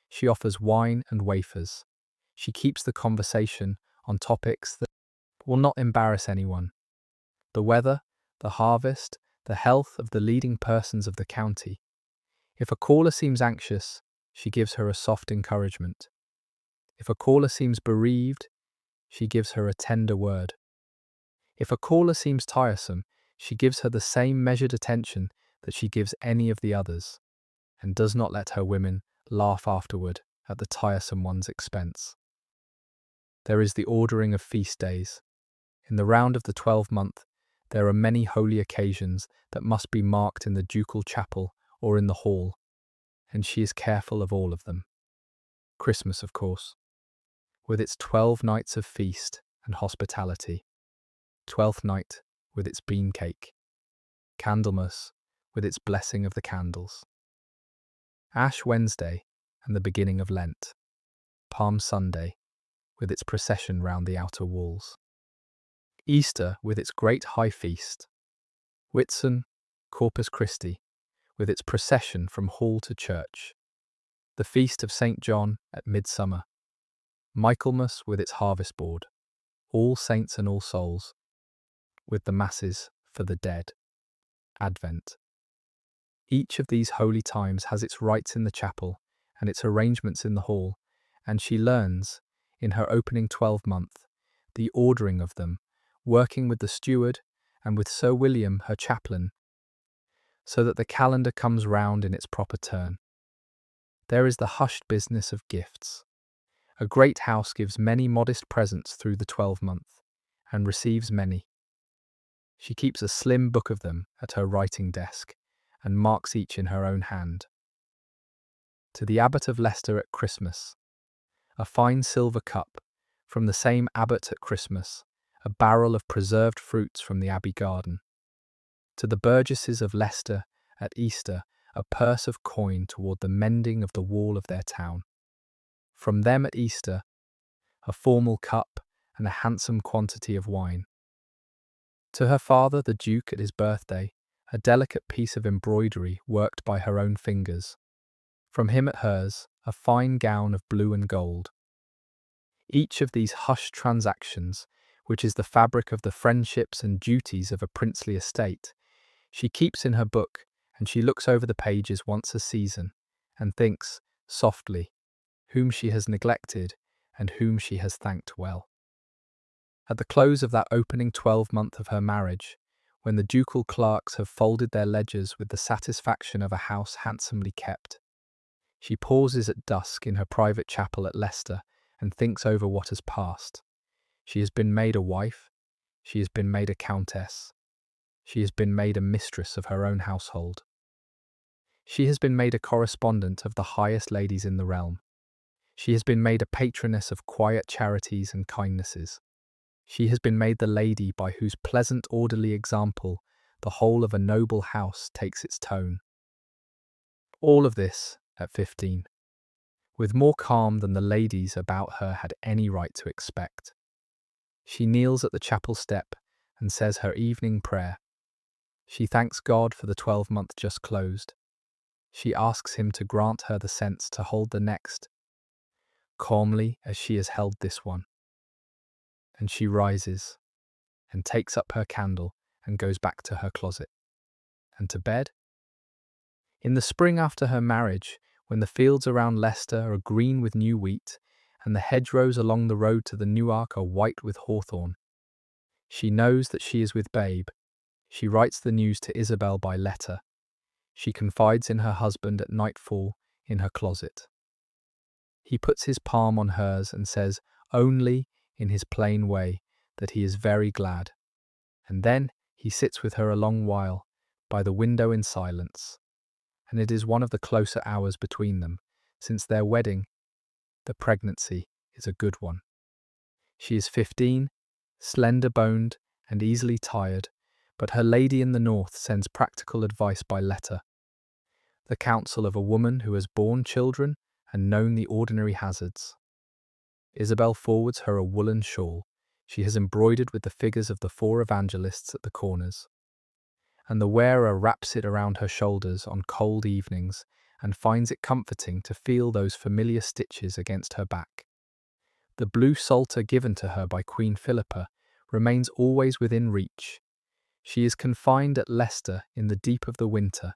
She offers wine and wafers. She keeps the conversation on topics that will not embarrass anyone. The weather, the harvest, the health of the leading persons of the county. If a caller seems anxious, she gives her a soft encouragement. If a caller seems bereaved, she gives her a tender word. If a caller seems tiresome, she gives her the same measured attention that she gives any of the others, and does not let her women laugh afterward at the tiresome one's expense. There is the ordering of feast days. In the round of the 12th, there are many holy occasions that must be marked in the ducal chapel or in the hall, and she is careful of all of them. Christmas, of course, with its 12 nights of feast and hospitality. 12th night with its bean cake. Candlemas with its blessing of the candles. Ash Wednesday and the beginning of Lent. Palm Sunday with its procession round the outer walls. Easter with its great high feast. Whitsun, Corpus Christi, with its procession from hall to church. The feast of St. John at midsummer. Michaelmas with its harvest board. All Saints and All Souls, with the masses for the dead. Advent. Each of these holy times has its rites in the chapel and its arrangements in the hall, and she learns, in her opening 12th, the ordering of them, working with the steward and with Sir William, her chaplain, so that the calendar comes round in its proper turn. There is the hushed business of gifts. A great house gives many modest presents through the 12-month, and receives many. She keeps a slim book of them at her writing desk, and marks each in her own hand. To the Abbot of Leicester at Christmas, a fine silver cup, from the same abbot at Christmas, a barrel of preserved fruits from the abbey garden. To the burgesses of Leicester at Easter, a purse of coin toward the mending of the wall of their town. From them at Easter, a formal cup and a handsome quantity of wine. To her father, the Duke, at his birthday, a delicate piece of embroidery worked by her own fingers. From him at hers, a fine gown of blue and gold. Each of these hushed transactions, which is the fabric of the friendships and duties of a princely estate, she keeps in her book, and she looks over the pages once a season, and thinks, softly, whom she has neglected, and whom she has thanked well. At the close of that opening 12-month of her marriage, when the ducal clerks have folded their ledgers with the satisfaction of a house handsomely kept, she pauses at dusk in her private chapel at Leicester and thinks over what has passed. She has been made a wife, she has been made a countess, she has been made a mistress of her own household. She has been made a correspondent of the highest ladies in the realm. She has been made a patroness of quiet charities and kindnesses. She has been made the lady by whose pleasant orderly example the whole of a noble house takes its tone. All of this at 15, with more calm than the ladies about her had any right to expect. She kneels at the chapel step and says her evening prayer. She thanks God for the 12-month just closed. She asks him to grant her the sense to hold the next, calmly as she has held this one. And she rises, and takes up her candle, and goes back to her closet. And to bed? In the spring after her marriage, when the fields around Leicester are green with new wheat, and the hedgerows along the road to the Newark are white with hawthorn, she knows that she is with Babe. She writes the news to Isabel by letter. She confides in her husband at nightfall in her closet. He puts his palm on hers and says, only in his plain way, that he is very glad. And then he sits with her a long while, by the window in silence. And it is one of the closer hours between them, since their wedding, the pregnancy, is a good one. She is 15, slender-boned and easily tired, but her lady in the north sends practical advice by letter. The counsel of a woman who has borne children and known the ordinary hazards. Isabel forwards her a woolen shawl she has embroidered with the figures of the 4 evangelists at the corners, and the wearer wraps it around her shoulders on cold evenings and finds it comforting to feel those familiar stitches against her back. The blue psalter given to her by Queen Philippa remains always within reach. She is confined at Leicester in the deep of the winter,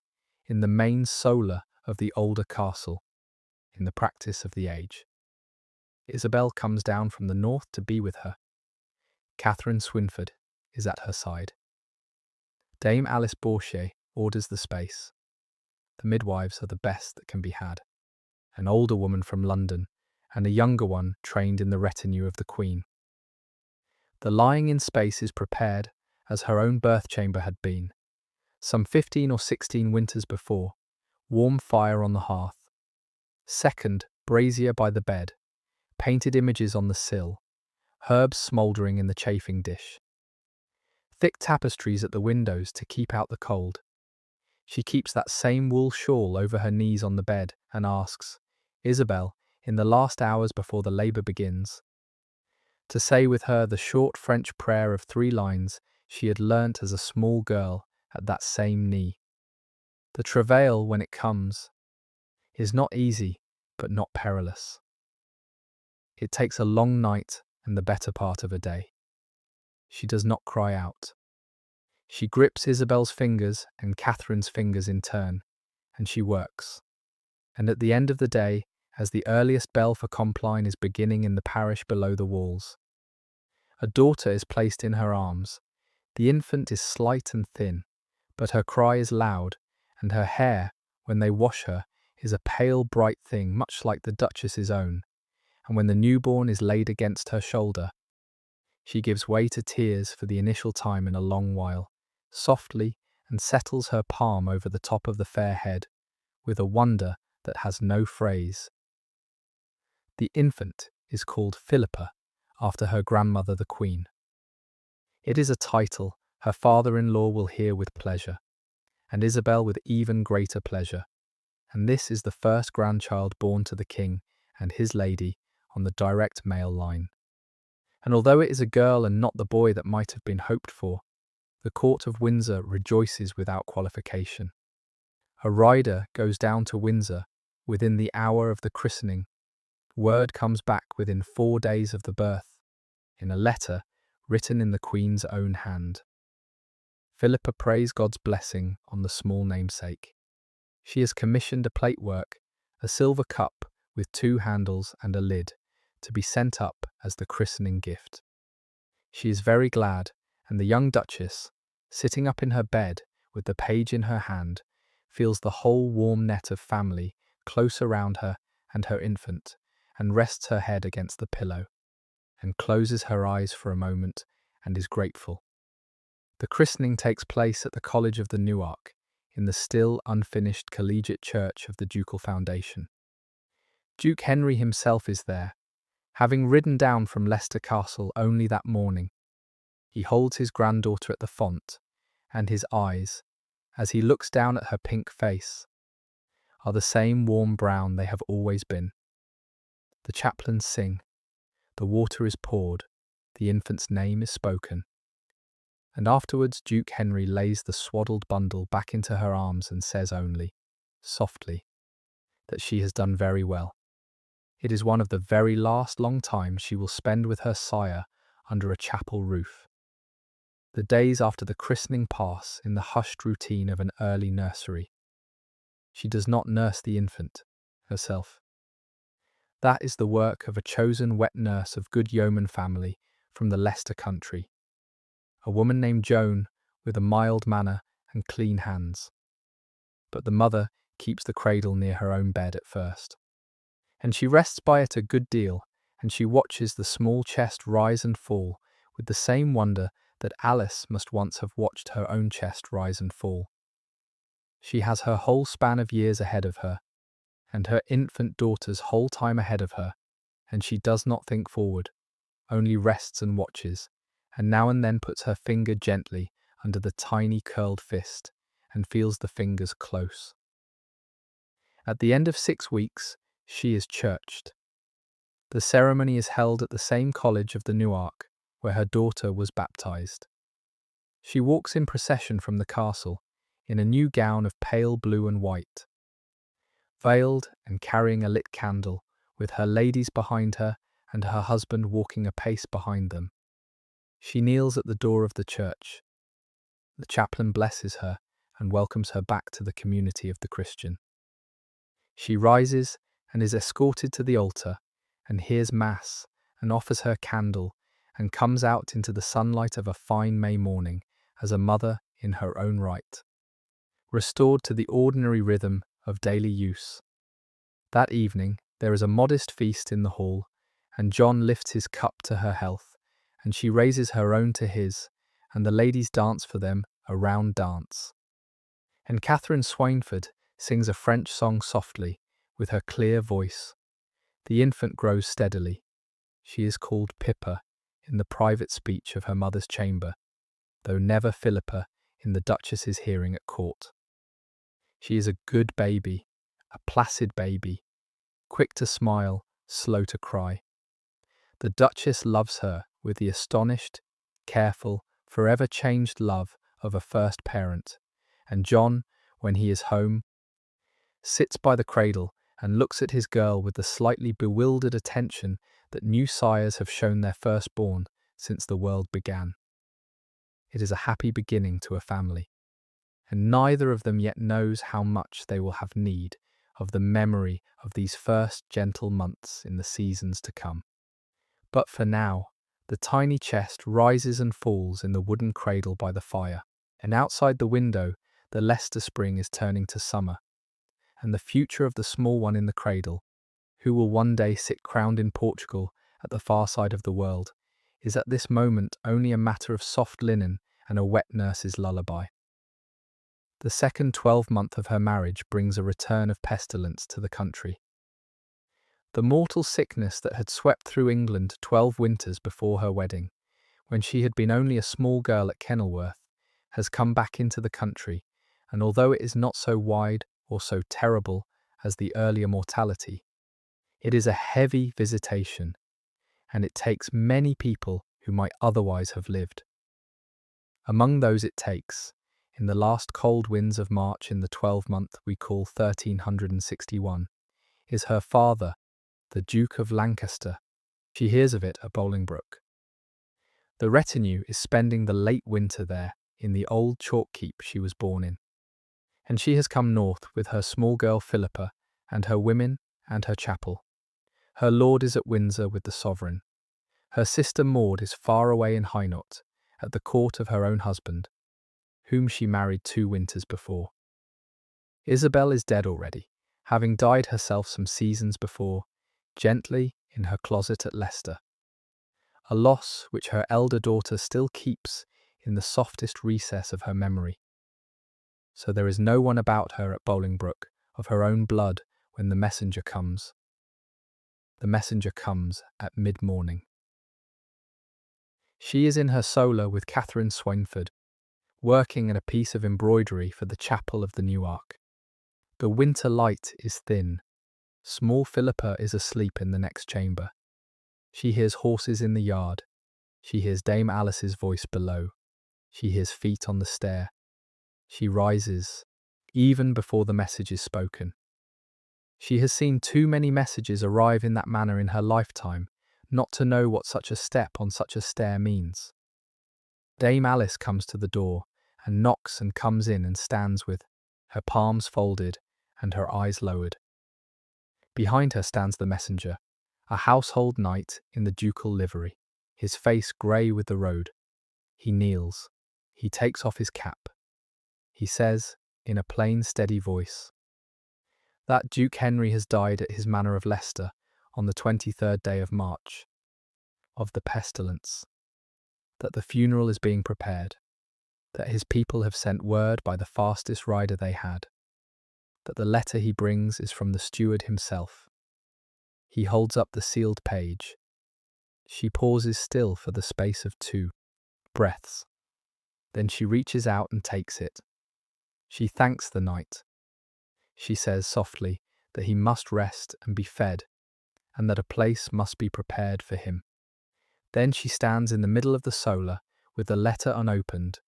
in the main solar of the older castle, in the practice of the age. Isabel comes down from the north to be with her. Katherine Swynford is at her side. Dame Alice Bourchier orders the space. The midwives are the best that can be had. An older woman from London, and a younger one trained in the retinue of the Queen. The lying-in space is prepared as her own birth chamber had been. Some 15 or 16 winters before, warm fire on the hearth. Second, brazier by the bed, painted images on the sill, herbs smouldering in the chafing dish. Thick tapestries at the windows to keep out the cold. She keeps that same wool shawl over her knees on the bed and asks, Isabel, in the last hours before the labour begins, to say with her the short French prayer of 3 lines she had learnt as a small girl at that same knee. The travail, when it comes, is not easy, but not perilous. It takes a long night and the better part of a day. She does not cry out. She grips Isabel's fingers and Catherine's fingers in turn, and she works. And at the end of the day, as the earliest bell for Compline is beginning in the parish below the walls, a daughter is placed in her arms, The infant is slight and thin, but her cry is loud, and her hair, when they wash her, is a pale bright thing much like the Duchess's own, and when the newborn is laid against her shoulder, she gives way to tears for the initial time in a long while, softly, and settles her palm over the top of the fair head, with a wonder that has no phrase. The infant is called Philippa, after her grandmother the Queen. It is a title her father-in-law will hear with pleasure, and Isabel with even greater pleasure, and this is the first grandchild born to the King and his lady on the direct male line. And although it is a girl and not the boy that might have been hoped for, the court of Windsor rejoices without qualification. A rider goes down to Windsor within the hour of the christening. Word comes back within 4 days of the birth, in a letter written in the Queen's own hand. Philippa prays God's blessing on the small namesake. She has commissioned a platework, a silver cup with 2 handles and a lid, to be sent up as the christening gift. She is very glad, and the young Duchess, sitting up in her bed with the page in her hand, feels the whole warm net of family close around her and her infant, and rests her head against the pillow, and closes her eyes for a moment, and is grateful. The christening takes place at the College of the Newark, in the still unfinished collegiate church of the ducal foundation. Duke Henry himself is there, having ridden down from Leicester Castle only that morning. He holds his granddaughter at the font, and his eyes, as he looks down at her pink face, are the same warm brown they have always been. The chaplains sing, the water is poured, the infant's name is spoken, and afterwards Duke Henry lays the swaddled bundle back into her arms and says only, softly, that she has done very well. It is one of the very last long times she will spend with her sire under a chapel roof. The days after the christening pass in the hushed routine of an early nursery. She does not nurse the infant herself. That is the work of a chosen wet nurse of good yeoman family from the Leicester country, a woman named Joan with a mild manner and clean hands. But the mother keeps the cradle near her own bed at first, and she rests by it a good deal, and she watches the small chest rise and fall with the same wonder that Alice must once have watched her own chest rise and fall. She has her whole span of years ahead of her, and her infant daughter's whole time ahead of her, and she does not think forward, only rests and watches, and now and then puts her finger gently under the tiny curled fist, and feels the fingers close. At the end of 6 weeks, she is churched. The ceremony is held at the same college of the Newark, where her daughter was baptized. She walks in procession from the castle, in a new gown of pale blue and white, veiled and carrying a lit candle, with her ladies behind her and her husband walking a pace behind them. She kneels at the door of the church. The chaplain blesses her and welcomes her back to the community of the Christian. She rises and is escorted to the altar, and hears Mass, and offers her candle, and comes out into the sunlight of a fine May morning as a mother in her own right, restored to the ordinary rhythm of daily use. That evening there is a modest feast in the hall, and John lifts his cup to her health, and she raises her own to his, and the ladies dance for them a round dance. And Katherine Swynford sings a French song softly, with her clear voice. The infant grows steadily. She is called Pippa in the private speech of her mother's chamber, though never Philippa in the Duchess's hearing at court. She is a good baby, a placid baby, quick to smile, slow to cry. The Duchess loves her with the astonished, careful, forever changed love of a first parent, and John, when he is home, sits by the cradle and looks at his girl with the slightly bewildered attention that new sires have shown their firstborn since the world began. It is a happy beginning to a family, and neither of them yet knows how much they will have need of the memory of these first gentle months in the seasons to come. But for now, The tiny chest rises and falls in the wooden cradle by the fire, and outside the window the Leicester spring is turning to summer, and the future of the small one in the cradle, who will one day sit crowned in Portugal at the far side of the world, is at this moment only a matter of soft linen and a wet nurse's lullaby. The second 12-month of her marriage brings a return of pestilence to the country. The mortal sickness that had swept through England 12 winters before her wedding, when she had been only a small girl at Kenilworth, has come back into the country, and although it is not so wide or so terrible as the earlier mortality, it is a heavy visitation, and it takes many people who might otherwise have lived. Among those it takes, in the last cold winds of March in the 12-month we call 1361, is her father, the Duke of Lancaster. She hears of it at Bolingbroke. The retinue is spending the late winter there in the old chalk keep she was born in, and she has come north with her small girl Philippa and her women and her chapel. Her lord is at Windsor with the sovereign. Her sister Maud is far away in Hainault, at the court of her own husband, whom she married 2 winters before. Isabel is dead already, having died herself some seasons before, gently in her closet at Leicester, a loss which her elder daughter still keeps in the softest recess of her memory. So there is no one about her at Bolingbroke of her own blood when the messenger comes. The messenger comes at mid-morning. She is in her solar with Katherine Swynford, working at a piece of embroidery for the chapel of the new ark. The winter light is thin. Small Philippa is asleep in the next chamber. She hears horses in the yard. She hears Dame Alice's voice below. She hears feet on the stair. She rises, even before the message is spoken. She has seen too many messages arrive in that manner in her lifetime, not to know what such a step on such a stair means. Dame Alice comes to the door, and knocks and comes in and stands with her palms folded and her eyes lowered. Behind her stands the messenger, a household knight in the ducal livery, his face grey with the road. He kneels. He takes off his cap. He says, in a plain, steady voice, that Duke Henry has died at his manor of Leicester on the 23rd day of March, of the pestilence, that the funeral is being prepared, that his people have sent word by the fastest rider they had, that the letter he brings is from the steward himself. He holds up the sealed page. She pauses still for the space of 2 breaths. Then she reaches out and takes it. She thanks the knight. She says softly that he must rest and be fed, and that a place must be prepared for him. Then she stands in the middle of the solar with the letter unopened,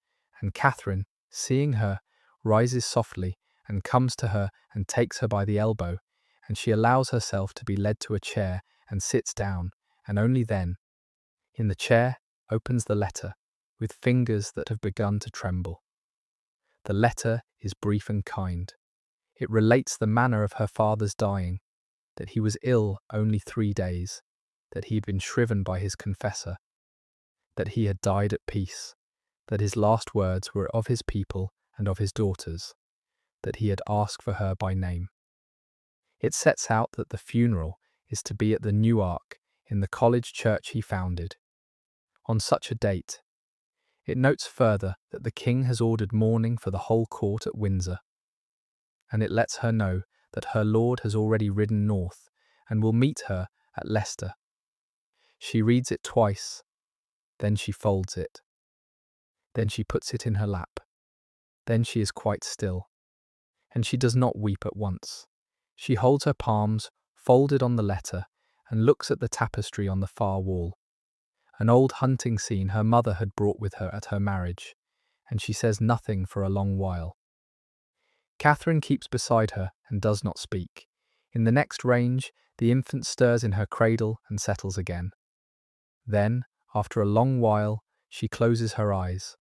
and Katherine, seeing her, rises softly and comes to her and takes her by the elbow, and she allows herself to be led to a chair and sits down, and only then, in the chair, opens the letter, with fingers that have begun to tremble. The letter is brief and kind. It relates the manner of her father's dying, that he was ill only 3 days, that he had been shriven by his confessor, that he had died at peace, that his last words were of his people and of his daughters, that he had asked for her by name. It sets out that the funeral is to be at the New Ark in the college church he founded. On such a date, it notes further that the king has ordered mourning for the whole court at Windsor, and it lets her know that her lord has already ridden north and will meet her at Leicester. She reads it twice, then she folds it. Then she puts it in her lap. Then she is quite still, and she does not weep at once. She holds her palms folded on the letter and looks at the tapestry on the far wall, an old hunting scene her mother had brought with her at her marriage, and she says nothing for a long while. Katherine keeps beside her and does not speak. In the next range, the infant stirs in her cradle and settles again. Then, after a long while, she closes her eyes,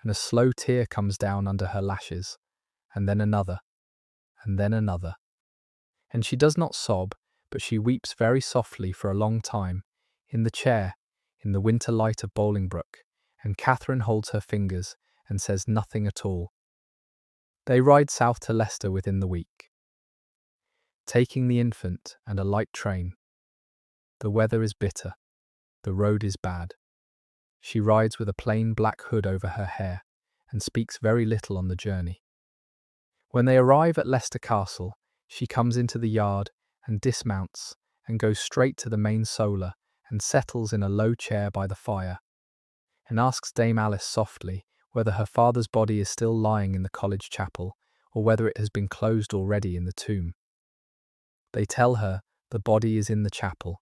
and a slow tear comes down under her lashes, and then another, and then another. And she does not sob, but she weeps very softly for a long time, in the chair, in the winter light of Bolingbroke, and Katherine holds her fingers and says nothing at all. They ride south to Leicester within the week, taking the infant and a light train. The weather is bitter. The road is bad. She rides with a plain black hood over her hair and speaks very little on the journey. When they arrive at Leicester Castle, she comes into the yard and dismounts and goes straight to the main solar and settles in a low chair by the fire and asks Dame Alice softly whether her father's body is still lying in the college chapel or whether it has been closed already in the tomb. They tell her the body is in the chapel,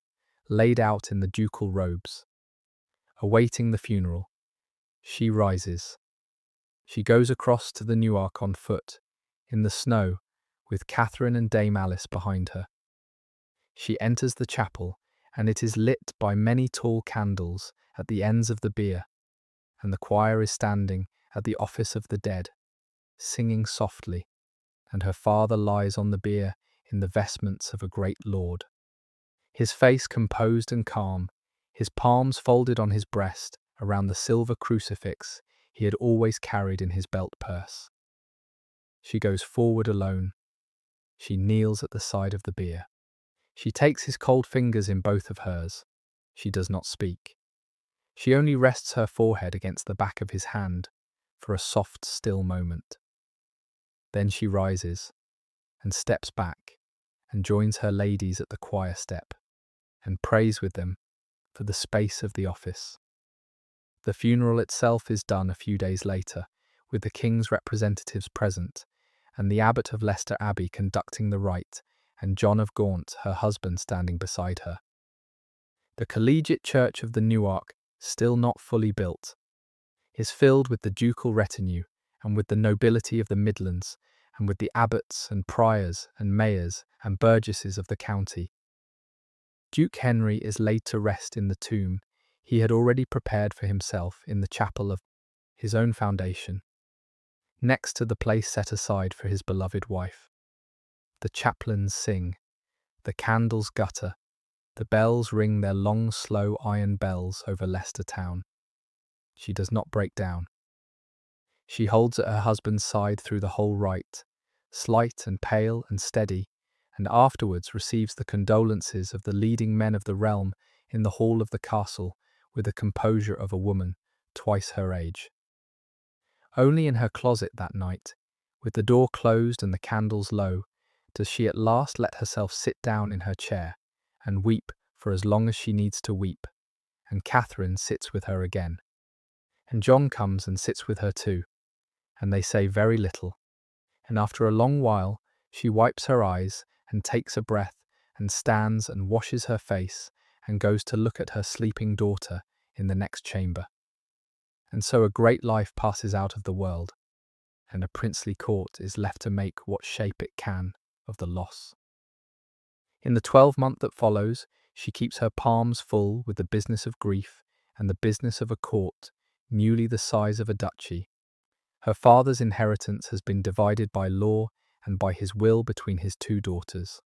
laid out in the ducal robes. Awaiting the funeral, she rises. She goes across to the Newark on foot, in the snow, with Katherine and Dame Alice behind her. She enters the chapel, and it is lit by many tall candles at the ends of the bier, and the choir is standing at the office of the dead, singing softly, and her father lies on the bier in the vestments of a great lord. His face composed and calm, his palms folded on his breast around the silver crucifix he had always carried in his belt purse. She goes forward alone. She kneels at the side of the bier. She takes his cold fingers in both of hers. She does not speak. She only rests her forehead against the back of his hand for a soft, still moment. Then she rises and steps back and joins her ladies at the choir step and prays with them for the space of the office. The funeral itself is done a few days later, with the king's representatives present, and the abbot of Leicester Abbey conducting the rite, and John of Gaunt, her husband, standing beside her. The collegiate church of the Newark, still not fully built, is filled with the ducal retinue, and with the nobility of the Midlands, and with the abbots and priors and mayors and burgesses of the county. Duke Henry is laid to rest in the tomb he had already prepared for himself in the chapel of his own foundation, next to the place set aside for his beloved wife. The chaplains sing, the candles gutter, the bells ring their long, slow iron bells over Leicester town. She does not break down. She holds at her husband's side through the whole rite, slight and pale and steady, and afterwards receives the condolences of the leading men of the realm in the hall of the castle with the composure of a woman twice her age. Only in her closet that night, with the door closed and the candles low, does she at last let herself sit down in her chair and weep for as long as she needs to weep, and Katherine sits with her again. And John comes and sits with her too, and they say very little, and after a long while she wipes her eyes and takes a breath and stands and washes her face and goes to look at her sleeping daughter in the next chamber. And so a great life passes out of the world, and a princely court is left to make what shape it can of the loss. In the 12-month that follows, she keeps her palms full with the business of grief and the business of a court newly the size of a duchy. Her father's inheritance has been divided by law and by his will between his two daughters,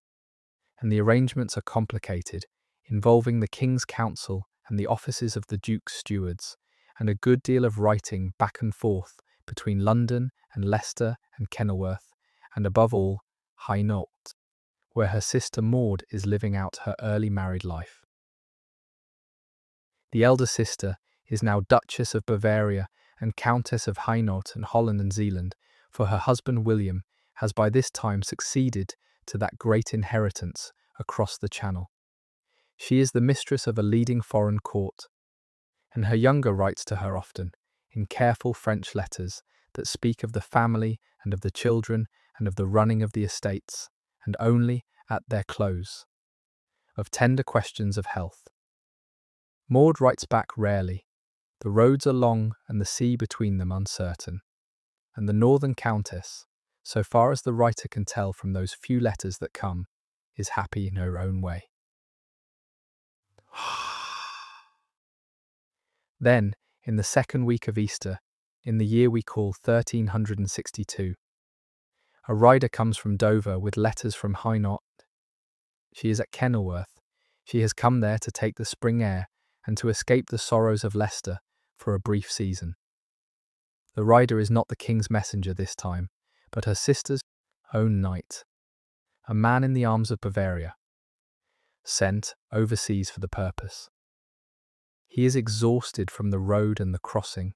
and the arrangements are complicated, involving the King's Council and the offices of the Duke's stewards, and a good deal of writing back and forth between London and Leicester and Kenilworth, and above all, Hainault, where her sister Maud is living out her early married life. The elder sister is now Duchess of Bavaria and Countess of Hainault and Holland and Zealand, for her husband William has by this time succeeded to that great inheritance across the Channel. She is the mistress of a leading foreign court, and her younger writes to her often, in careful French letters that speak of the family and of the children and of the running of the estates, and only, at their close, of tender questions of health. Maud writes back rarely. The roads are long and the sea between them uncertain, and the northern countess, so far as the writer can tell from those few letters that come, is happy in her own way. Then, in the second week of Easter, in the year we call 1362, a rider comes from Dover with letters from Hainault. She is at Kenilworth. She has come there to take the spring air and to escape the sorrows of Leicester for a brief season. The rider is not the king's messenger this time, but her sister's own knight, a man in the arms of Bavaria, sent overseas for the purpose. He is exhausted from the road and the crossing.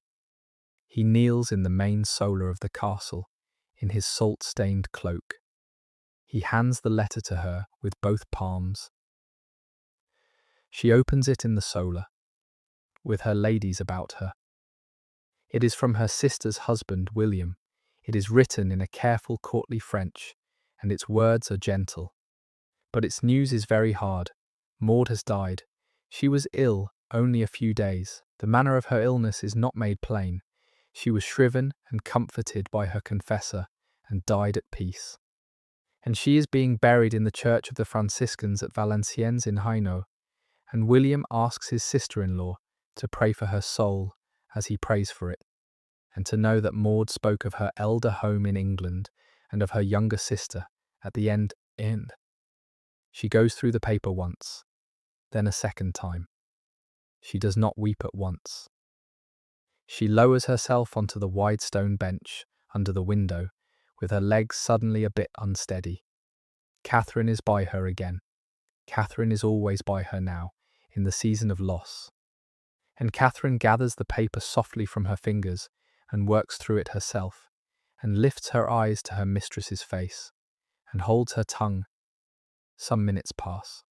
He kneels in the main solar of the castle, in his salt-stained cloak. He hands the letter to her with both palms. She opens it in the solar, with her ladies about her. It is from her sister's husband, William. It is written in a careful courtly French, and its words are gentle. But its news is very hard. Maud has died. She was ill only a few days. The manner of her illness is not made plain. She was shriven and comforted by her confessor, and died at peace. And she is being buried in the church of the Franciscans at Valenciennes in Hainaut, and William asks his sister-in-law to pray for her soul as he prays for it, and to know that Maud spoke of her elder home in England and of her younger sister at the end. She goes through the paper once, then a second time. She does not weep at once. She lowers herself onto the wide stone bench under the window, with her legs suddenly a bit unsteady. Catherine is by her again. Catherine is always by her now, in the season of loss. And Catherine gathers the paper softly from her fingers and works through it herself, and lifts her eyes to her mistress's face, and holds her tongue. Some minutes pass.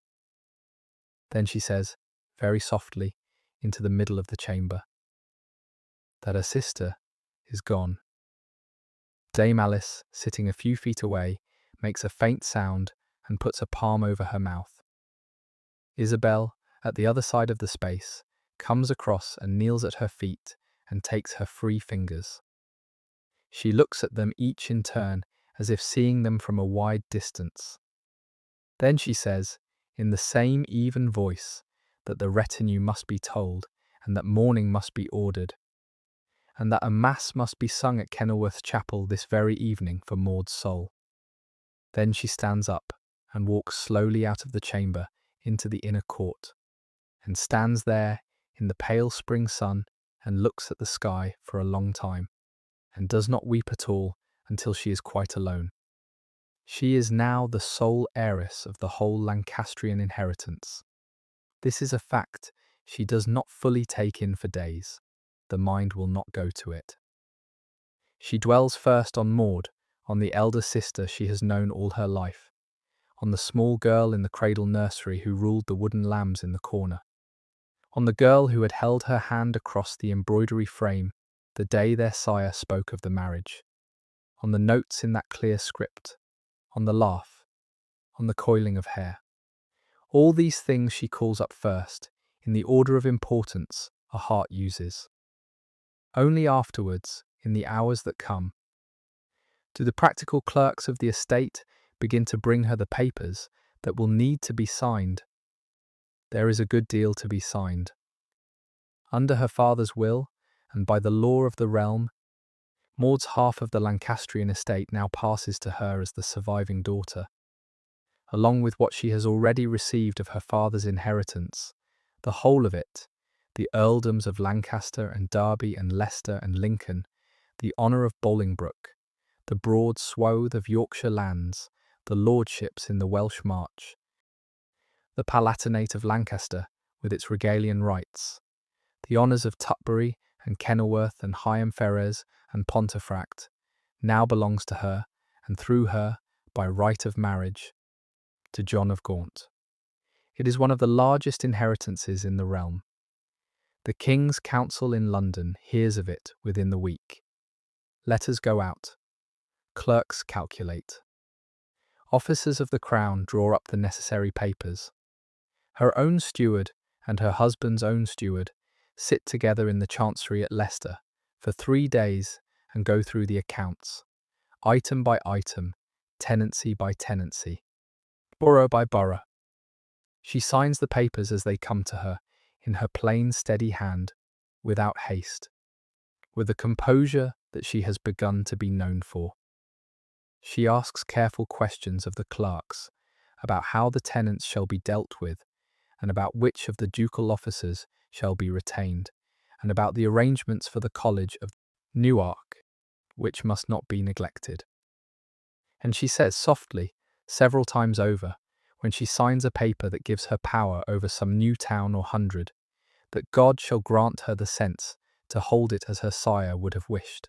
Then she says, very softly, into the middle of the chamber, that her sister is gone. Dame Alice, sitting a few feet away, makes a faint sound and puts a palm over her mouth. Isabel, at the other side of the space, comes across and kneels at her feet and takes her free fingers. She looks at them each in turn, as if seeing them from a wide distance. Then she says, in the same even voice, that the retinue must be told, and that mourning must be ordered, and that a mass must be sung at Kenilworth Chapel this very evening for Maud's soul. Then she stands up and walks slowly out of the chamber into the inner court, and stands there in the pale spring sun and looks at the sky for a long time, and does not weep at all until she is quite alone. She is now the sole heiress of the whole Lancastrian inheritance. This is a fact she does not fully take in for days. The mind will not go to it. She dwells first on Maud, on the elder sister she has known all her life, on the small girl in the cradle nursery who ruled the wooden lambs in the corner, on the girl who had held her hand across the embroidery frame the day their sire spoke of the marriage, on the notes in that clear script, on the laugh, on the coiling of hair. All these things she calls up first, in the order of importance a heart uses. Only afterwards, in the hours that come, do the practical clerks of the estate begin to bring her the papers that will need to be signed. There is a good deal to be signed. Under her father's will, and by the law of the realm, Maud's half of the Lancastrian estate now passes to her as the surviving daughter. Along with what she has already received of her father's inheritance, the whole of it, the earldoms of Lancaster and Derby and Leicester and Lincoln, the honour of Bolingbroke, the broad swathe of Yorkshire lands, the lordships in the Welsh March, the Palatinate of Lancaster with its regalian rights, the honours of Tutbury and Kenilworth and Higham Ferrers and Pontefract, now belongs to her, and through her, by right of marriage, to John of Gaunt. It is one of the largest inheritances in the realm. The King's Council in London hears of it within the week. Letters go out. Clerks calculate. Officers of the Crown draw up the necessary papers. Her own steward and her husband's own steward sit together in the Chancery at Leicester for 3 days and go through the accounts, item by item, tenancy by tenancy, borough by borough. She signs the papers as they come to her, in her plain, steady hand, without haste, with the composure that she has begun to be known for. She asks careful questions of the clerks about how the tenants shall be dealt with, and about which of the ducal officers shall be retained, and about the arrangements for the college of Newark, which must not be neglected. And she says softly, several times over, when she signs a paper that gives her power over some new town or hundred, that God shall grant her the sense to hold it as her sire would have wished.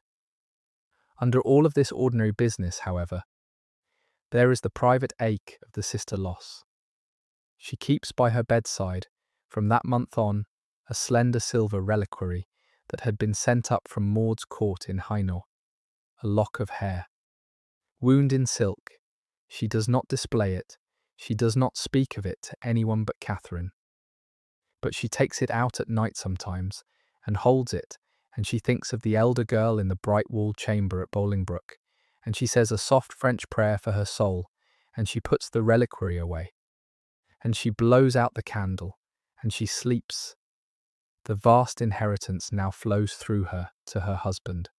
Under all of this ordinary business, however, there is the private ache of the sister loss. She keeps by her bedside, from that month on, a slender silver reliquary that had been sent up from Maud's court in Hainault, a lock of hair. Wound in silk, she does not display it, she does not speak of it to anyone but Katherine. But she takes it out at night sometimes, and holds it, and she thinks of the elder girl in the bright-walled chamber at Bolingbroke, and she says a soft French prayer for her soul, and she puts the reliquary away. And she blows out the candle, and she sleeps. The vast inheritance now flows through her to her husband,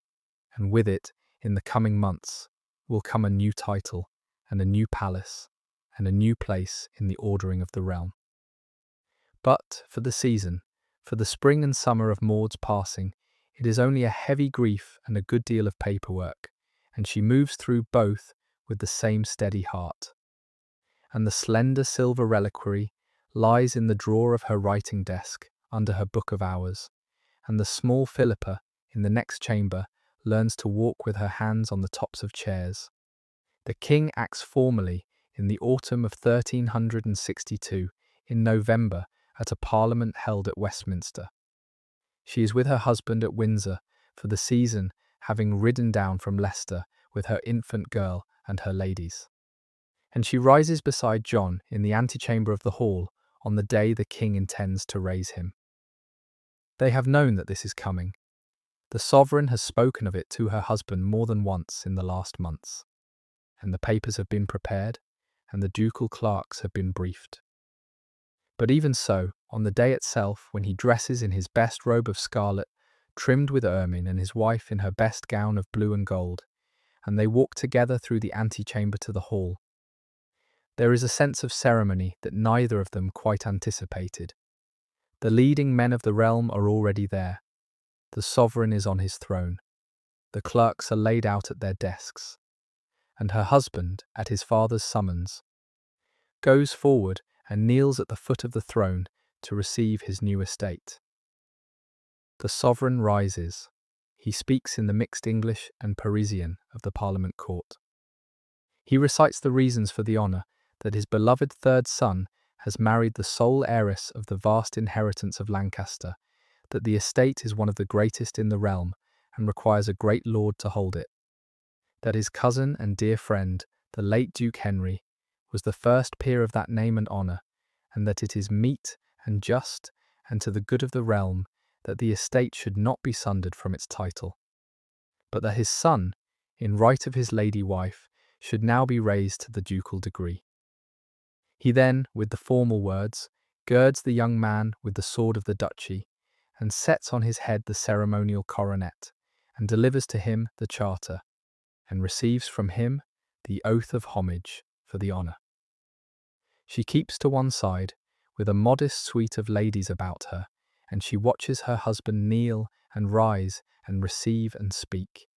and with it, in the coming months, will come a new title, and a new palace, and a new place in the ordering of the realm. But for the season, for the spring and summer of Maud's passing, it is only a heavy grief and a good deal of paperwork, and she moves through both with the same steady heart. And the slender silver reliquary lies in the drawer of her writing desk under her book of hours, and the small Philippa in the next chamber learns to walk with her hands on the tops of chairs. The king acts formally in the autumn of 1362, in November, at a parliament held at Westminster. She is with her husband at Windsor for the season, having ridden down from Leicester with her infant girl and her ladies. And she rises beside John in the antechamber of the hall on the day the king intends to raise him. They have known that this is coming. The sovereign has spoken of it to her husband more than once in the last months, and the papers have been prepared, and the ducal clerks have been briefed. But even so, on the day itself, when he dresses in his best robe of scarlet, trimmed with ermine, and his wife in her best gown of blue and gold, and they walk together through the antechamber to the hall, there is a sense of ceremony that neither of them quite anticipated. The leading men of the realm are already there. The sovereign is on his throne. The clerks are laid out at their desks. And her husband, at his father's summons, goes forward and kneels at the foot of the throne to receive his new estate. The sovereign rises. He speaks in the mixed English and Parisian of the Parliament court. He recites the reasons for the honour that his beloved third son has married the sole heiress of the vast inheritance of Lancaster, that the estate is one of the greatest in the realm and requires a great lord to hold it, that his cousin and dear friend, the late Duke Henry, was the first peer of that name and honour, and that it is meet and just and to the good of the realm that the estate should not be sundered from its title, but that his son, in right of his lady wife, should now be raised to the ducal degree. He then, with the formal words, girds the young man with the sword of the duchy, and sets on his head the ceremonial coronet, and delivers to him the charter, and receives from him the oath of homage for the honour. She keeps to one side, with a modest suite of ladies about her, and she watches her husband kneel and rise and receive and speak.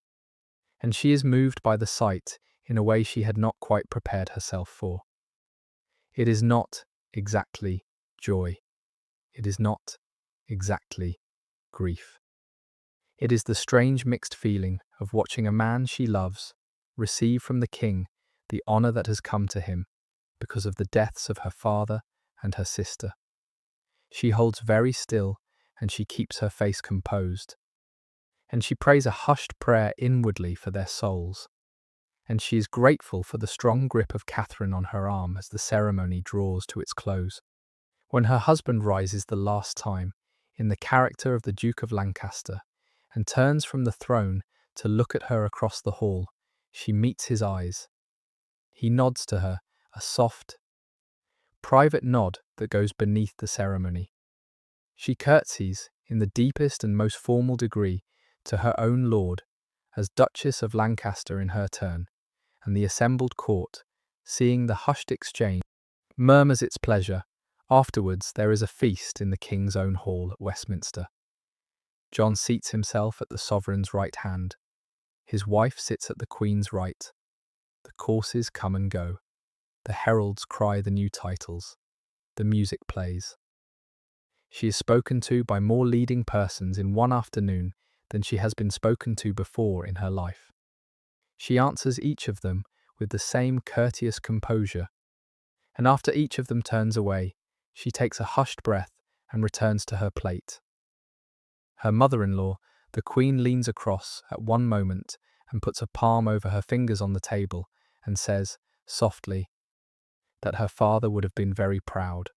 And she is moved by the sight in a way she had not quite prepared herself for. It is not exactly joy. It is not exactly grief. It is the strange mixed feeling of watching a man she loves receive from the king the honour that has come to him because of the deaths of her father and her sister. She holds very still, and she keeps her face composed. And she prays a hushed prayer inwardly for their souls. And she is grateful for the strong grip of Katherine on her arm as the ceremony draws to its close. When her husband rises the last time, in the character of the Duke of Lancaster, and turns from the throne to look at her across the hall, she meets his eyes. He nods to her, a soft, private nod that goes beneath the ceremony. She curtsies, in the deepest and most formal degree, to her own lord, as Duchess of Lancaster in her turn, and the assembled court, seeing the hushed exchange, murmurs its pleasure, Afterwards, there is a feast in the king's own hall at Westminster. John seats himself at the sovereign's right hand. His wife sits at the queen's right. The courses come and go. The heralds cry the new titles. The music plays. She is spoken to by more leading persons in one afternoon than she has been spoken to before in her life. She answers each of them with the same courteous composure, and after each of them turns away, she takes a hushed breath and returns to her plate. Her mother-in-law, the Queen, leans across at one moment and puts a palm over her fingers on the table and says, softly, that her father would have been very proud.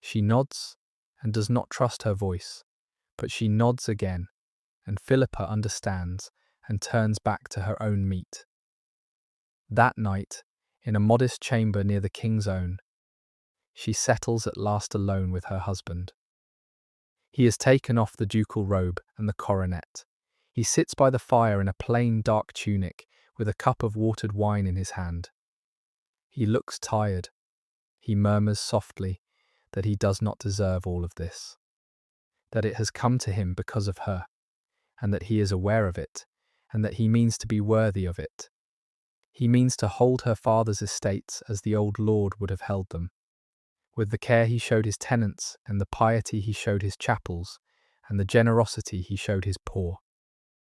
She nods and does not trust her voice, but she nods again, and Philippa understands and turns back to her own meat. That night, in a modest chamber near the king's own, she settles at last alone with her husband. He has taken off the ducal robe and the coronet. He sits by the fire in a plain dark tunic with a cup of watered wine in his hand. He looks tired. He murmurs softly that he does not deserve all of this, that it has come to him because of her, and that he is aware of it, and that he means to be worthy of it. He means to hold her father's estates as the old lord would have held them, with the care he showed his tenants, and the piety he showed his chapels, and the generosity he showed his poor.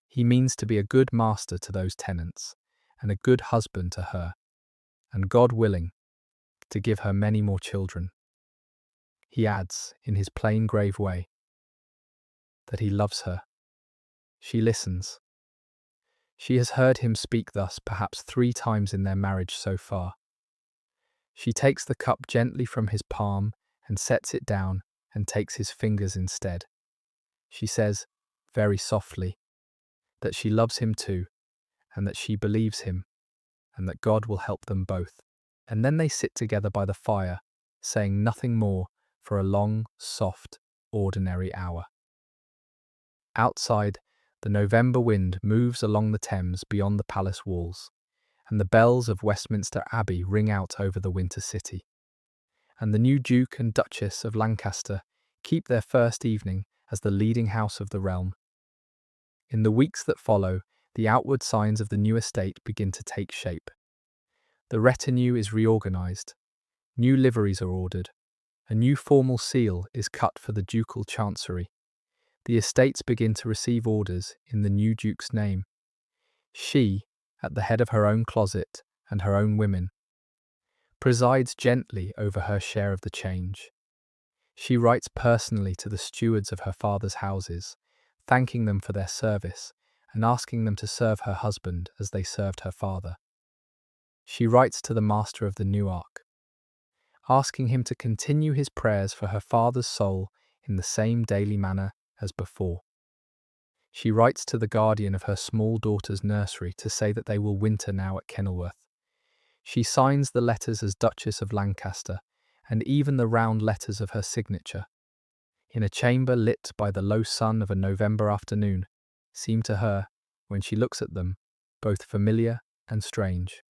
He means to be a good master to those tenants, and a good husband to her, and God willing, to give her many more children. He adds, in his plain grave way, that he loves her. She listens. She has heard him speak thus perhaps 3 times in their marriage so far. She takes the cup gently from his palm and sets it down and takes his fingers instead. She says, very softly, that she loves him too, and that she believes him, and that God will help them both. And then they sit together by the fire, saying nothing more for a long, soft, ordinary hour. Outside, the November wind moves along the Thames beyond the palace walls, and the bells of Westminster Abbey ring out over the winter city. And the new Duke and Duchess of Lancaster keep their first evening as the leading house of the realm. In the weeks that follow, the outward signs of the new estate begin to take shape. The retinue is reorganised, new liveries are ordered, a new formal seal is cut for the ducal chancery. The estates begin to receive orders in the new Duke's name. She, at the head of her own closet and her own women, presides gently over her share of the change. She writes personally to the stewards of her father's houses, thanking them for their service and asking them to serve her husband as they served her father. She writes to the master of the new ark, asking him to continue his prayers for her father's soul in the same daily manner as before. She writes to the guardian of her small daughter's nursery to say that they will winter now at Kenilworth. She signs the letters as Duchess of Lancaster, and even the round letters of her signature, in a chamber lit by the low sun of a November afternoon, seem to her, when she looks at them, both familiar and strange.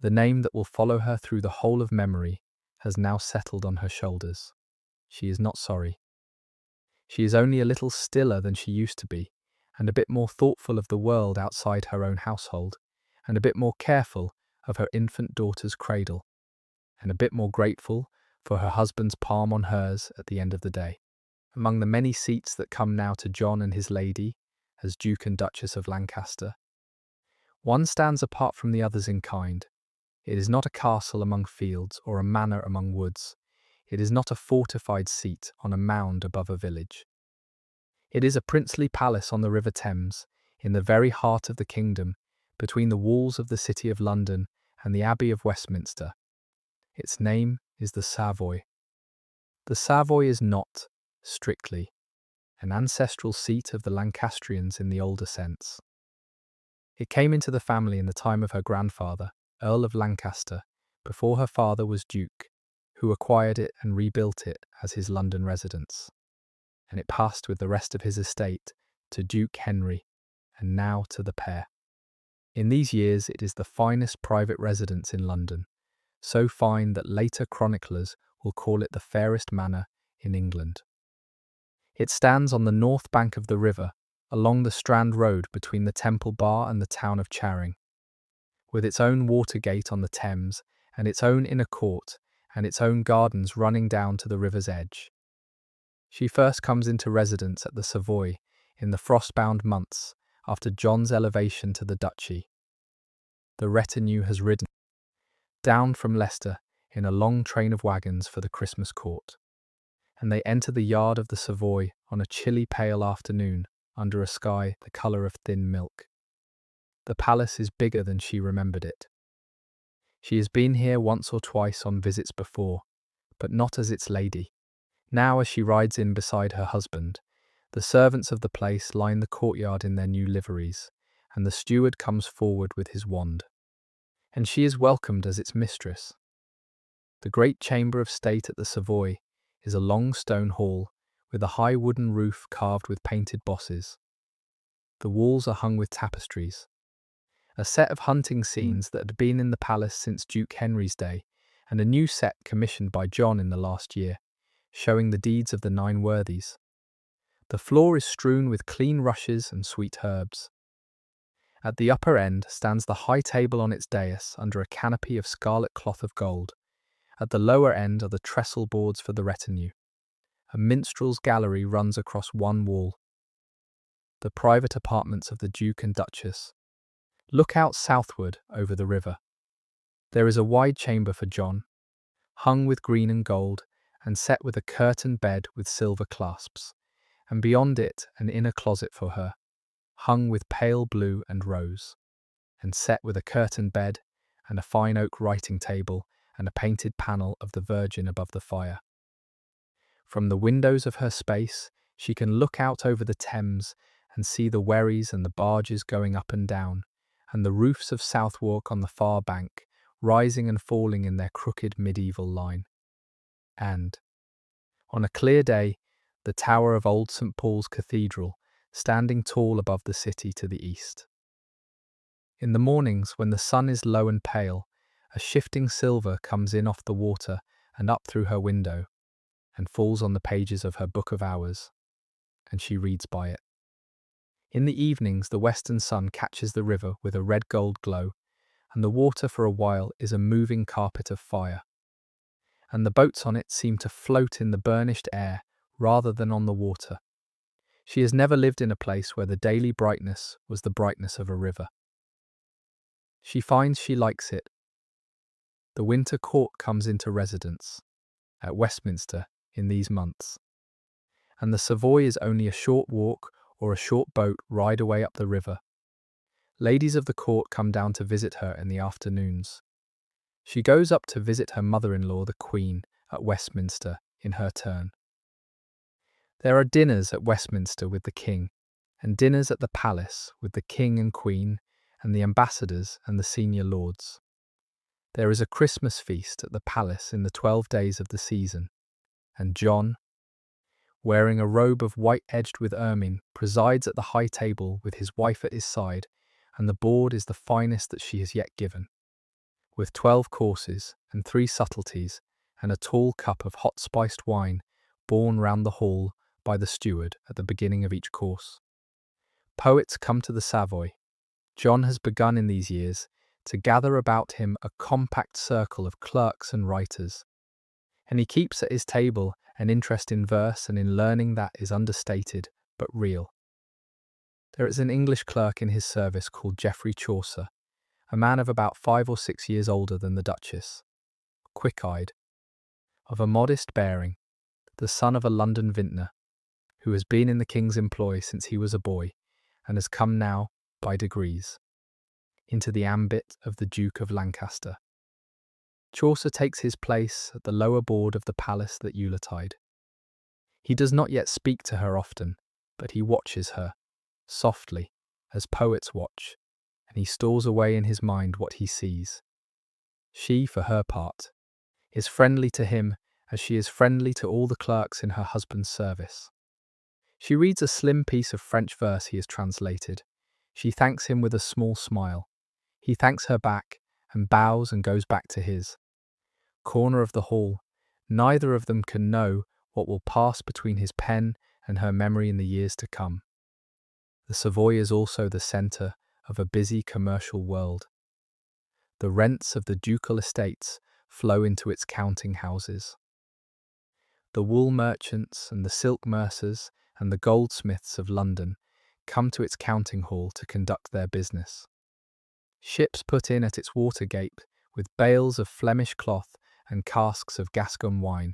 The name that will follow her through the whole of memory has now settled on her shoulders. She is not sorry. She is only a little stiller than she used to be, and a bit more thoughtful of the world outside her own household, and a bit more careful of her infant daughter's cradle, and a bit more grateful for her husband's palm on hers at the end of the day. Among the many seats that come now to John and his lady, as Duke and Duchess of Lancaster, one stands apart from the others in kind. It is not a castle among fields or a manor among woods. It is not a fortified seat on a mound above a village. It is a princely palace on the River Thames, in the very heart of the kingdom, between the walls of the City of London and the Abbey of Westminster. Its name is the Savoy. The Savoy is not, strictly, an ancestral seat of the Lancastrians in the older sense. It came into the family in the time of her grandfather, Earl of Lancaster, before her father was Duke, who acquired it and rebuilt it as his London residence. And it passed with the rest of his estate to Duke Henry, and now to the pair. In these years it is the finest private residence in London, so fine that later chroniclers will call it the fairest manor in England. It stands on the north bank of the river, along the Strand Road between the Temple Bar and the town of Charing, with its own water gate on the Thames and its own inner court and its own gardens running down to the river's edge. She first comes into residence at the Savoy in the frost-bound months after John's elevation to the duchy. The retinue has ridden down from Leicester in a long train of wagons for the Christmas court, and they enter the yard of the Savoy on a chilly pale afternoon under a sky the colour of thin milk. The palace is bigger than she remembered it. She has been here once or twice on visits before, but not as its lady. Now, as she rides in beside her husband, the servants of the place line the courtyard in their new liveries, and the steward comes forward with his wand, and she is welcomed as its mistress. The great chamber of state at the Savoy is a long stone hall with a high wooden roof carved with painted bosses. The walls are hung with tapestries. A set of hunting scenes that had been in the palace since Duke Henry's day, and a new set commissioned by John in the last year, showing the deeds of the 9 worthies. The floor is strewn with clean rushes and sweet herbs. At the upper end stands the high table on its dais under a canopy of scarlet cloth of gold. At the lower end are the trestle boards for the retinue. A minstrel's gallery runs across one wall. The private apartments of the Duke and Duchess look out southward over the river. There is a wide chamber for John, hung with green and gold, and set with a curtained bed with silver clasps, and beyond it an inner closet for her, hung with pale blue and rose, and set with a curtained bed and a fine oak writing table and a painted panel of the Virgin above the fire. From the windows of her space she can look out over the Thames and see the wherries and the barges going up and down, and the roofs of Southwark on the far bank, rising and falling in their crooked medieval line. And, on a clear day, the tower of old St. Paul's Cathedral, standing tall above the city to the east. In the mornings, when the sun is low and pale, a shifting silver comes in off the water and up through her window, and falls on the pages of her Book of Hours, and she reads by it. In the evenings, the western sun catches the river with a red-gold glow, and the water for a while is a moving carpet of fire, and the boats on it seem to float in the burnished air rather than on the water. She has never lived in a place where the daily brightness was the brightness of a river. She finds she likes it. The winter court comes into residence at Westminster in these months, and the Savoy is only a short walk or a short boat ride away up the river. Ladies of the court come down to visit her in the afternoons. She goes up to visit her mother-in-law, the Queen, at Westminster in her turn. There are dinners at Westminster with the King, and dinners at the palace with the King and Queen and the ambassadors and the senior lords. There is a Christmas feast at the palace in the 12 days of the season, and John, wearing a robe of white edged with ermine, presides at the high table with his wife at his side, and the board is the finest that she has yet given, with 12 courses and 3 subtleties, and a tall cup of hot spiced wine borne round the hall by the steward at the beginning of each course. Poets come to the Savoy. John has begun in these years to gather about him a compact circle of clerks and writers, and he keeps at his table an interest in verse and in learning that is understated but real. There is an English clerk in his service called Geoffrey Chaucer, a man of about 5 or 6 years older than the Duchess, quick-eyed, of a modest bearing, the son of a London vintner, who has been in the king's employ since he was a boy, and has come now, by degrees, into the ambit of the Duke of Lancaster. Chaucer takes his place at the lower board of the palace that Yuletide. He does not yet speak to her often, but he watches her, softly, as poets watch, and he stores away in his mind what he sees. She, for her part, is friendly to him as she is friendly to all the clerks in her husband's service. She reads a slim piece of French verse he has translated. She thanks him with a small smile. He thanks her back and bows and goes back to his corner of the hall, Neither of them can know what will pass between his pen and her memory in the years to come. The Savoy is also the centre of a busy commercial world. The rents of the ducal estates flow into its counting houses. The wool merchants and the silk mercers and the goldsmiths of London come to its counting hall to conduct their business. Ships put in at its watergate with bales of Flemish cloth and casks of Gascon wine.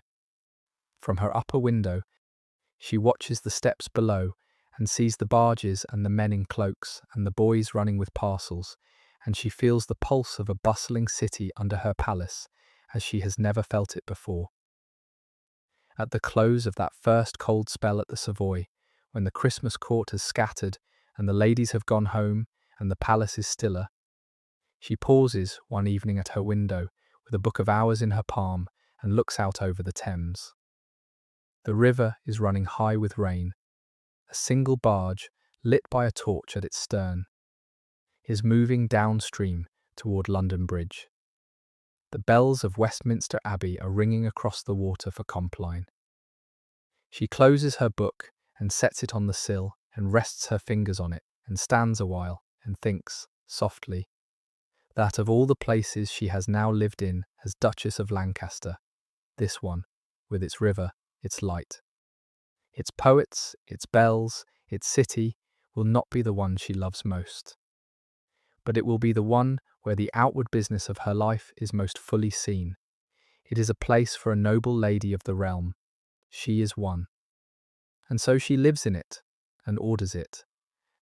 From her upper window, she watches the steps below and sees the barges and the men in cloaks and the boys running with parcels, and she feels the pulse of a bustling city under her palace as she has never felt it before. At the close of that first cold spell at the Savoy, when the Christmas court has scattered and the ladies have gone home and the palace is stiller, she pauses one evening at her window with a book of hours in her palm and looks out over the Thames. The river is running high with rain. A single barge, lit by a torch at its stern, is moving downstream toward London Bridge. The bells of Westminster Abbey are ringing across the water for Compline. She closes her book and sets it on the sill and rests her fingers on it and stands a while and thinks, softly, that of all the places she has now lived in as Duchess of Lancaster, this one, with its river, its light, its poets, its bells, its city, will not be the one she loves most. But it will be the one where the outward business of her life is most fully seen. It is a place for a noble lady of the realm. She is one. And so she lives in it, and orders it,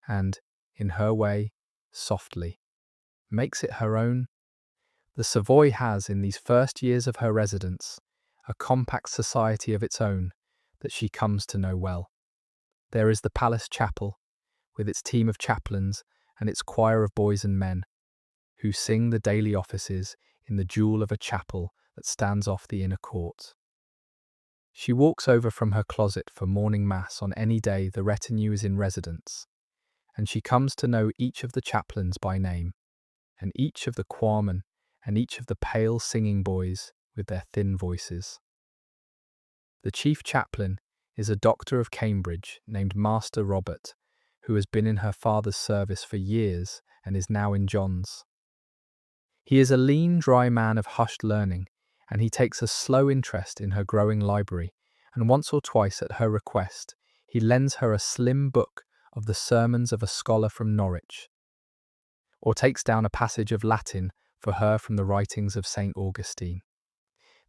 and, in her way, softly, makes it her own. The Savoy has, in these first years of her residence, a compact society of its own that she comes to know well. There is the palace chapel, with its team of chaplains and its choir of boys and men, who sing the daily offices in the jewel of a chapel that stands off the inner court. She walks over from her closet for morning mass on any day the retinue is in residence, and she comes to know each of the chaplains by name, and each of the choirmen, and each of the pale singing boys with their thin voices. The chief chaplain is a doctor of Cambridge named Master Robert, who has been in her father's service for years and is now in John's. He is a lean, dry man of hushed learning, and he takes a slow interest in her growing library, and once or twice at her request, he lends her a slim book of the sermons of a scholar from Norwich, or takes down a passage of Latin for her from the writings of St. Augustine.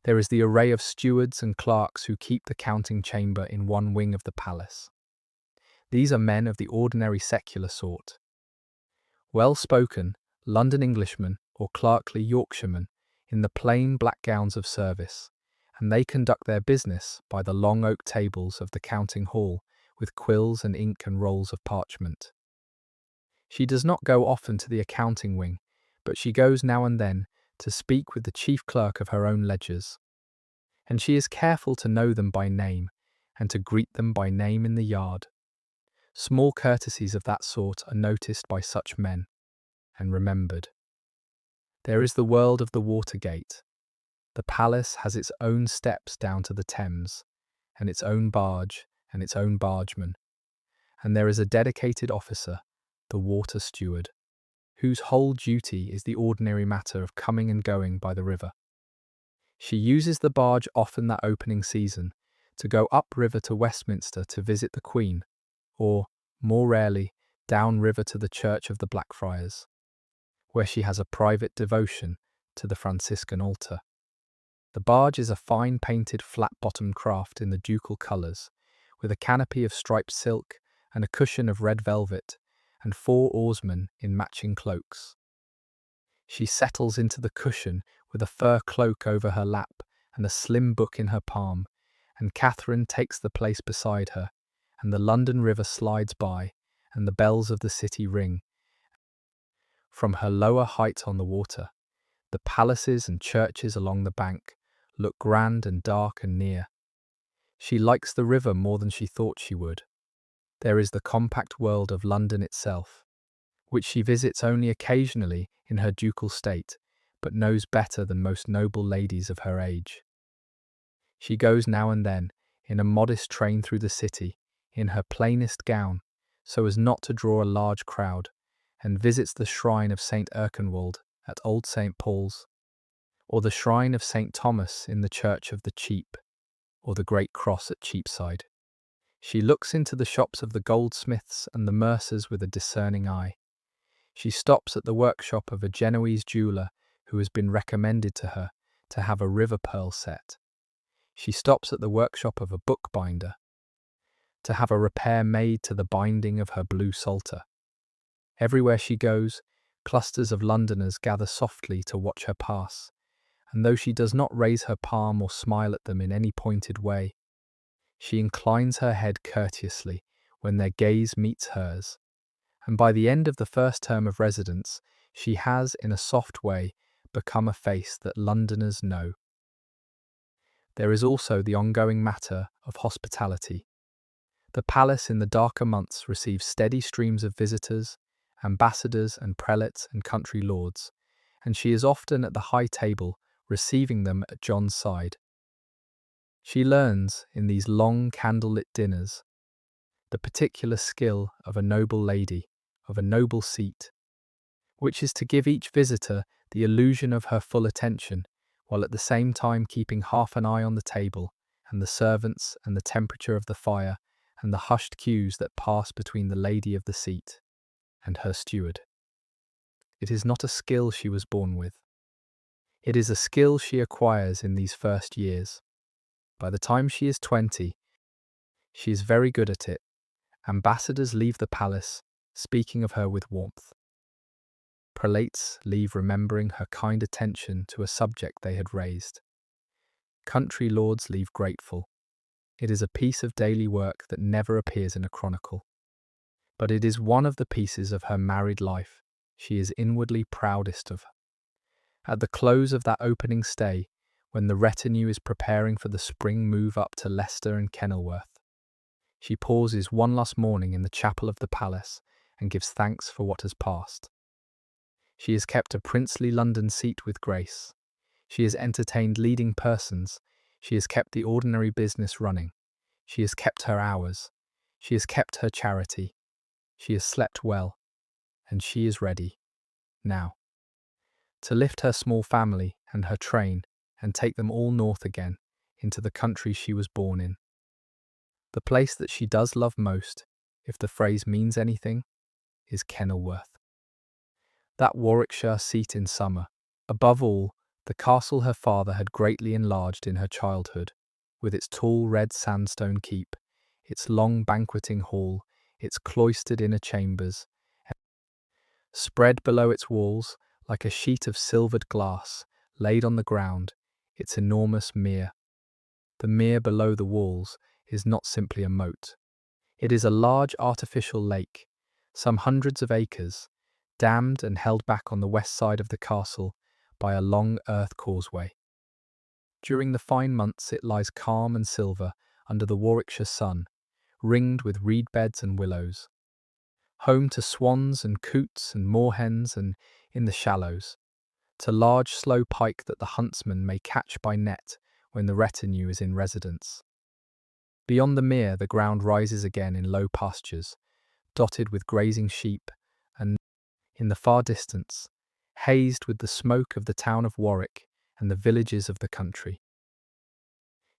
There is the array of stewards and clerks who keep the counting chamber in one wing of the palace. These are men of the ordinary secular sort, well-spoken London Englishmen or clerkly Yorkshiremen in the plain black gowns of service, and they conduct their business by the long oak tables of the counting hall with quills and ink and rolls of parchment. She does not go often to the accounting wing, but she goes now and then to speak with the chief clerk of her own ledgers, and she is careful to know them by name and to greet them by name in the yard. Small courtesies of that sort are noticed by such men and remembered. There is the world of the Watergate. The palace has its own steps down to the Thames, and its own barge and its own bargeman, and there is a dedicated officer, the water steward, whose whole duty is the ordinary matter of coming and going by the river. She uses the barge often that opening season to go upriver to Westminster to visit the Queen, or, more rarely, downriver to the Church of the Blackfriars, where she has a private devotion to the Franciscan altar. The barge is a fine painted flat-bottomed craft in the ducal colours, with a canopy of striped silk and a cushion of red velvet, and 4 oarsmen in matching cloaks. She settles into the cushion with a fur cloak over her lap and a slim book in her palm, and Katherine takes the place beside her, and the London River slides by, and the bells of the city ring. From her lower height on the water, the palaces and churches along the bank look grand and dark and near. She likes the river more than she thought she would. There is the compact world of London itself, which she visits only occasionally in her ducal state, but knows better than most noble ladies of her age. She goes now and then, in a modest train through the city, in her plainest gown, so as not to draw a large crowd, and visits the shrine of St. Erkenwald at Old St. Paul's, or the shrine of St. Thomas in the Church of the Cheap, or the Great Cross at Cheapside. She looks into the shops of the goldsmiths and the mercers with a discerning eye. She stops at the workshop of a Genoese jeweller who has been recommended to her to have a river pearl set. She stops at the workshop of a bookbinder to have a repair made to the binding of her blue psalter. Everywhere she goes, clusters of Londoners gather softly to watch her pass, and though she does not raise her palm or smile at them in any pointed way, she inclines her head courteously when their gaze meets hers, and by the end of the first term of residence, she has, in a soft way, become a face that Londoners know. There is also the ongoing matter of hospitality. The palace in the darker months receives steady streams of visitors, ambassadors and prelates and country lords, and she is often at the high table receiving them at John's side. She learns, in these long candlelit dinners, the particular skill of a noble lady, of a noble seat, which is to give each visitor the illusion of her full attention, while at the same time keeping half an eye on the table, and the servants, and the temperature of the fire, and the hushed cues that pass between the lady of the seat and her steward. It is not a skill she was born with. It is a skill she acquires in these first years. By the time she is 20, she is very good at it. Ambassadors leave the palace, speaking of her with warmth. Prelates leave remembering her kind attention to a subject they had raised. Country lords leave grateful. It is a piece of daily work that never appears in a chronicle. But it is one of the pieces of her married life she is inwardly proudest of. At the close of that opening stay, when the retinue is preparing for the spring move up to Leicester and Kenilworth, she pauses one last morning in the chapel of the palace and gives thanks for what has passed. She has kept a princely London seat with grace. She has entertained leading persons. She has kept the ordinary business running. She has kept her hours. She has kept her charity. She has slept well. And she is ready, now, to lift her small family and her train and take them all north again into the country she was born in. The place that she does love most, if the phrase means anything, is Kenilworth. That Warwickshire seat in summer. Above all, the castle her father had greatly enlarged in her childhood, with its tall red sandstone keep, its long banqueting hall, its cloistered inner chambers, spread below its walls like a sheet of silvered glass laid on the ground, its enormous mere. The mere below the walls is not simply a moat. It is a large artificial lake, some hundreds of acres, dammed and held back on the west side of the castle by a long earth causeway. During the fine months it lies calm and silver under the Warwickshire sun, ringed with reed beds and willows, home to swans and coots and moorhens, and, in the shallows, to large slow pike that the huntsman may catch by net when the retinue is in residence. Beyond the mere the ground rises again in low pastures, dotted with grazing sheep, and, in the far distance, hazed with the smoke of the town of Warwick and the villages of the country.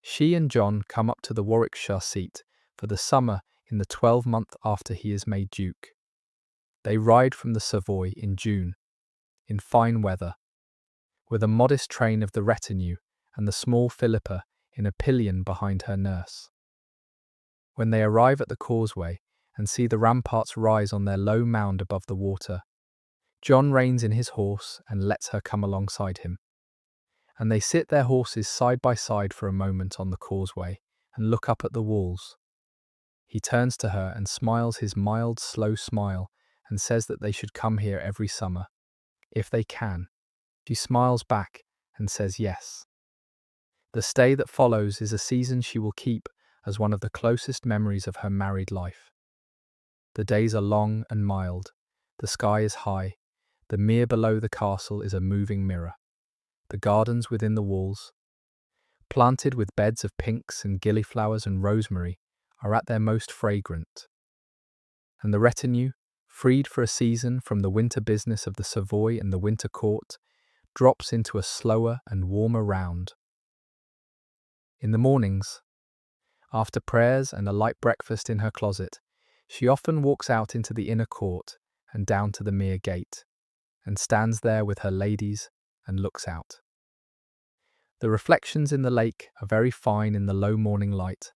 She and John come up to the Warwickshire seat for the summer in the 12-month after he is made duke. They ride from the Savoy in June, in fine weather, with a modest train of the retinue and the small Philippa in a pillion behind her nurse. When they arrive at the causeway and see the ramparts rise on their low mound above the water, John reins in his horse and lets her come alongside him, and they sit their horses side by side for a moment on the causeway and look up at the walls. He turns to her and smiles his mild, slow smile and says that they should come here every summer, if they can. She smiles back and says yes. The stay that follows is a season she will keep as one of the closest memories of her married life. The days are long and mild. The sky is high. The mere below the castle is a moving mirror. The gardens within the walls, planted with beds of pinks and gillyflowers and rosemary, are at their most fragrant. And the retinue, freed for a season from the winter business of the Savoy and the winter court, drops into a slower and warmer round. In the mornings, after prayers and a light breakfast in her closet, she often walks out into the inner court and down to the mere gate, and stands there with her ladies and looks out. The reflections in the lake are very fine in the low morning light,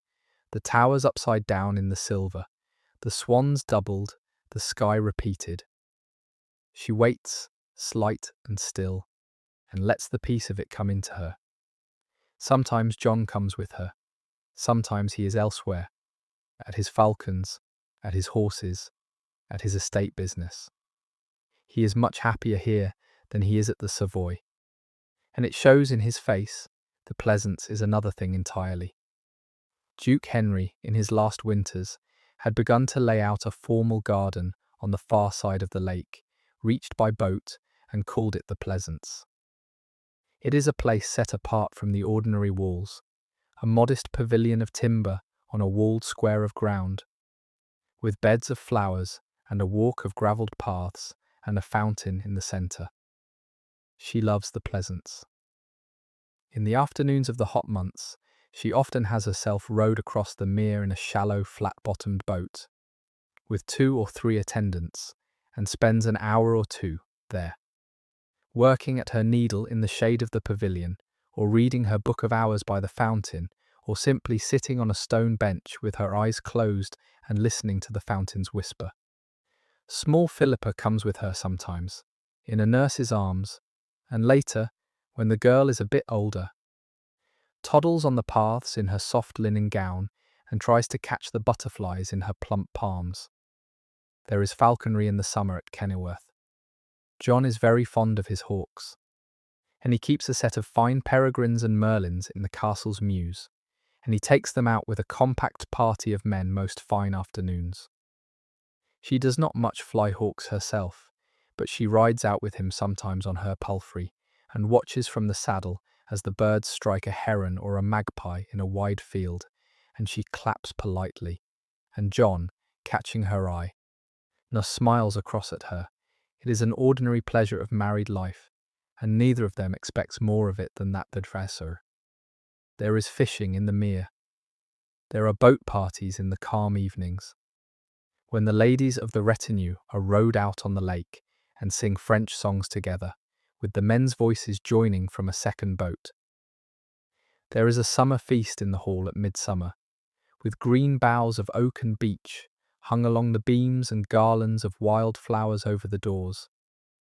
the towers upside down in the silver, the swans doubled, the sky repeated. She waits, slight and still, and lets the peace of it come into her. Sometimes John comes with her. Sometimes he is elsewhere, at his falcons, at his horses, at his estate business. He is much happier here than he is at the Savoy, and it shows in his face. The pleasance is another thing entirely. Duke Henry, in his last winters, had begun to lay out a formal garden on the far side of the lake, reached by boat, and called it the Pleasance. It is a place set apart from the ordinary walls, a modest pavilion of timber on a walled square of ground, with beds of flowers and a walk of gravelled paths and a fountain in the centre. She loves the Pleasance. In the afternoons of the hot months, she often has herself rowed across the mere in a shallow, flat-bottomed boat, with 2 or 3 attendants, and spends an hour or 2 there, working at her needle in the shade of the pavilion, or reading her book of hours by the fountain, or simply sitting on a stone bench with her eyes closed and listening to the fountain's whisper. Small Philippa comes with her sometimes, in a nurse's arms, and later, when the girl is a bit older, toddles on the paths in her soft linen gown and tries to catch the butterflies in her plump palms. There is falconry in the summer at Kenilworth. John is very fond of his hawks, and he keeps a set of fine peregrines and merlins in the castle's mews, and he takes them out with a compact party of men most fine afternoons. She does not much fly hawks herself, but she rides out with him sometimes on her palfrey, and watches from the saddle as the birds strike a heron or a magpie in a wide field, and she claps politely, and John, catching her eye, smiles across at her. It is an ordinary pleasure of married life, and neither of them expects more of it than that the dresser. There is fishing in the mere. There are boat parties in the calm evenings, when the ladies of the retinue are rowed out on the lake and sing French songs together, with the men's voices joining from a second boat. There is a summer feast in the hall at midsummer, with green boughs of oak and beech hung along the beams and garlands of wild flowers over the doors,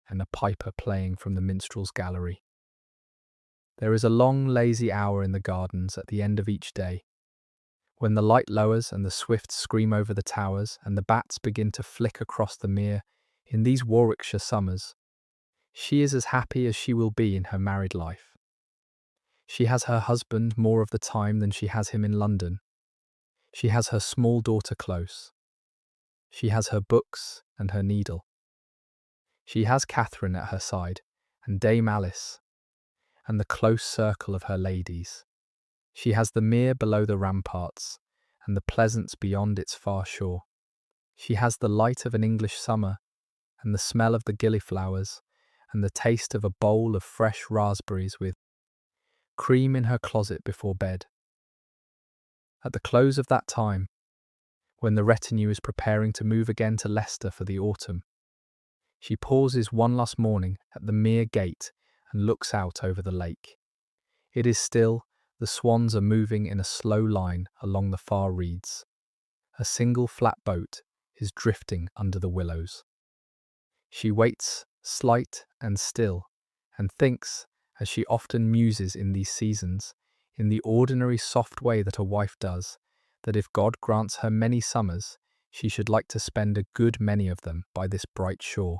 and a piper playing from the minstrel's gallery. There is a long, lazy hour in the gardens at the end of each day, when the light lowers and the swifts scream over the towers and the bats begin to flick across the mere. In these Warwickshire summers, she is as happy as she will be in her married life. She has her husband more of the time than she has him in London. She has her small daughter close. She has her books and her needle. She has Katherine at her side, and Dame Alice, and the close circle of her ladies. She has the mere below the ramparts, and the Pleasance beyond its far shore. She has the light of an English summer, and the smell of the gillyflowers, and the taste of a bowl of fresh raspberries with cream in her closet before bed. At the close of that time, when the retinue is preparing to move again to Leicester for the autumn, she pauses one last morning at the mere gate and looks out over the lake. It is still, the swans are moving in a slow line along the far reeds. A single flat boat is drifting under the willows. She waits, slight and still, and thinks, as she often muses in these seasons, in the ordinary soft way that a wife does, that if God grants her many summers, she should like to spend a good many of them by this bright shore.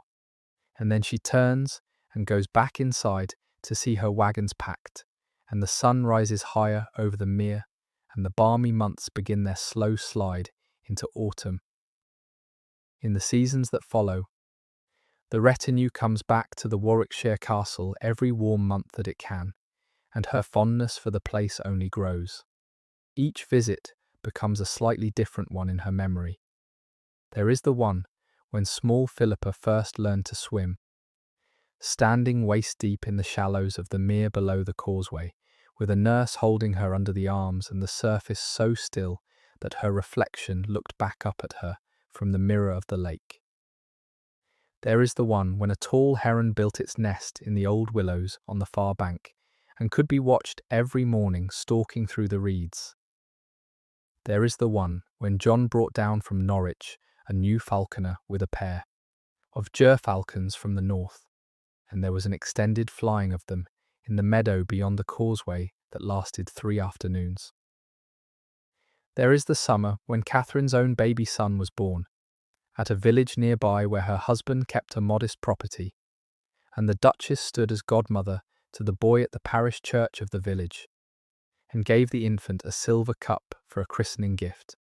And then she turns and goes back inside to see her wagons packed, and the sun rises higher over the mere, and the balmy months begin their slow slide into autumn. In the seasons that follow, the retinue comes back to the Warwickshire castle every warm month that it can, and her fondness for the place only grows. Each visit becomes a slightly different one in her memory. There is the one when small Philippa first learned to swim, standing waist-deep in the shallows of the mere below the causeway, with a nurse holding her under the arms and the surface so still that her reflection looked back up at her from the mirror of the lake. There is the one when a tall heron built its nest in the old willows on the far bank, and could be watched every morning stalking through the reeds. There is the one when John brought down from Norwich a new falconer with a pair of gerfalcons from the north, and there was an extended flying of them in the meadow beyond the causeway that lasted 3 afternoons. There is the summer when Catherine's own baby son was born, at a village nearby where her husband kept a modest property, and the Duchess stood as godmother to the boy at the parish church of the village, and gave the infant a silver cup for a christening gift,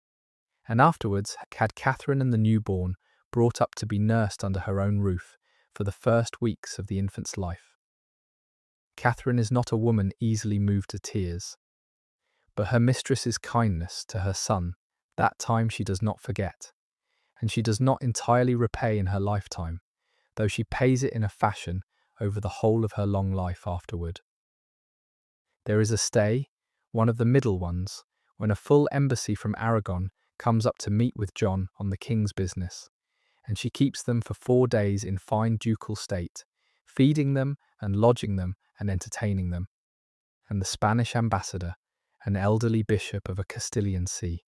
and afterwards had Catherine and the newborn brought up to be nursed under her own roof for the first weeks of the infant's life. Catherine is not a woman easily moved to tears, but her mistress's kindness to her son, that time she does not forget, and she does not entirely repay in her lifetime, though she pays it in a fashion over the whole of her long life afterward. There is a stay, one of the middle ones, when a full embassy from Aragon comes up to meet with John on the king's business, and she keeps them for 4 days in fine ducal state, feeding them and lodging them and entertaining them, and the Spanish ambassador, an elderly bishop of a Castilian see,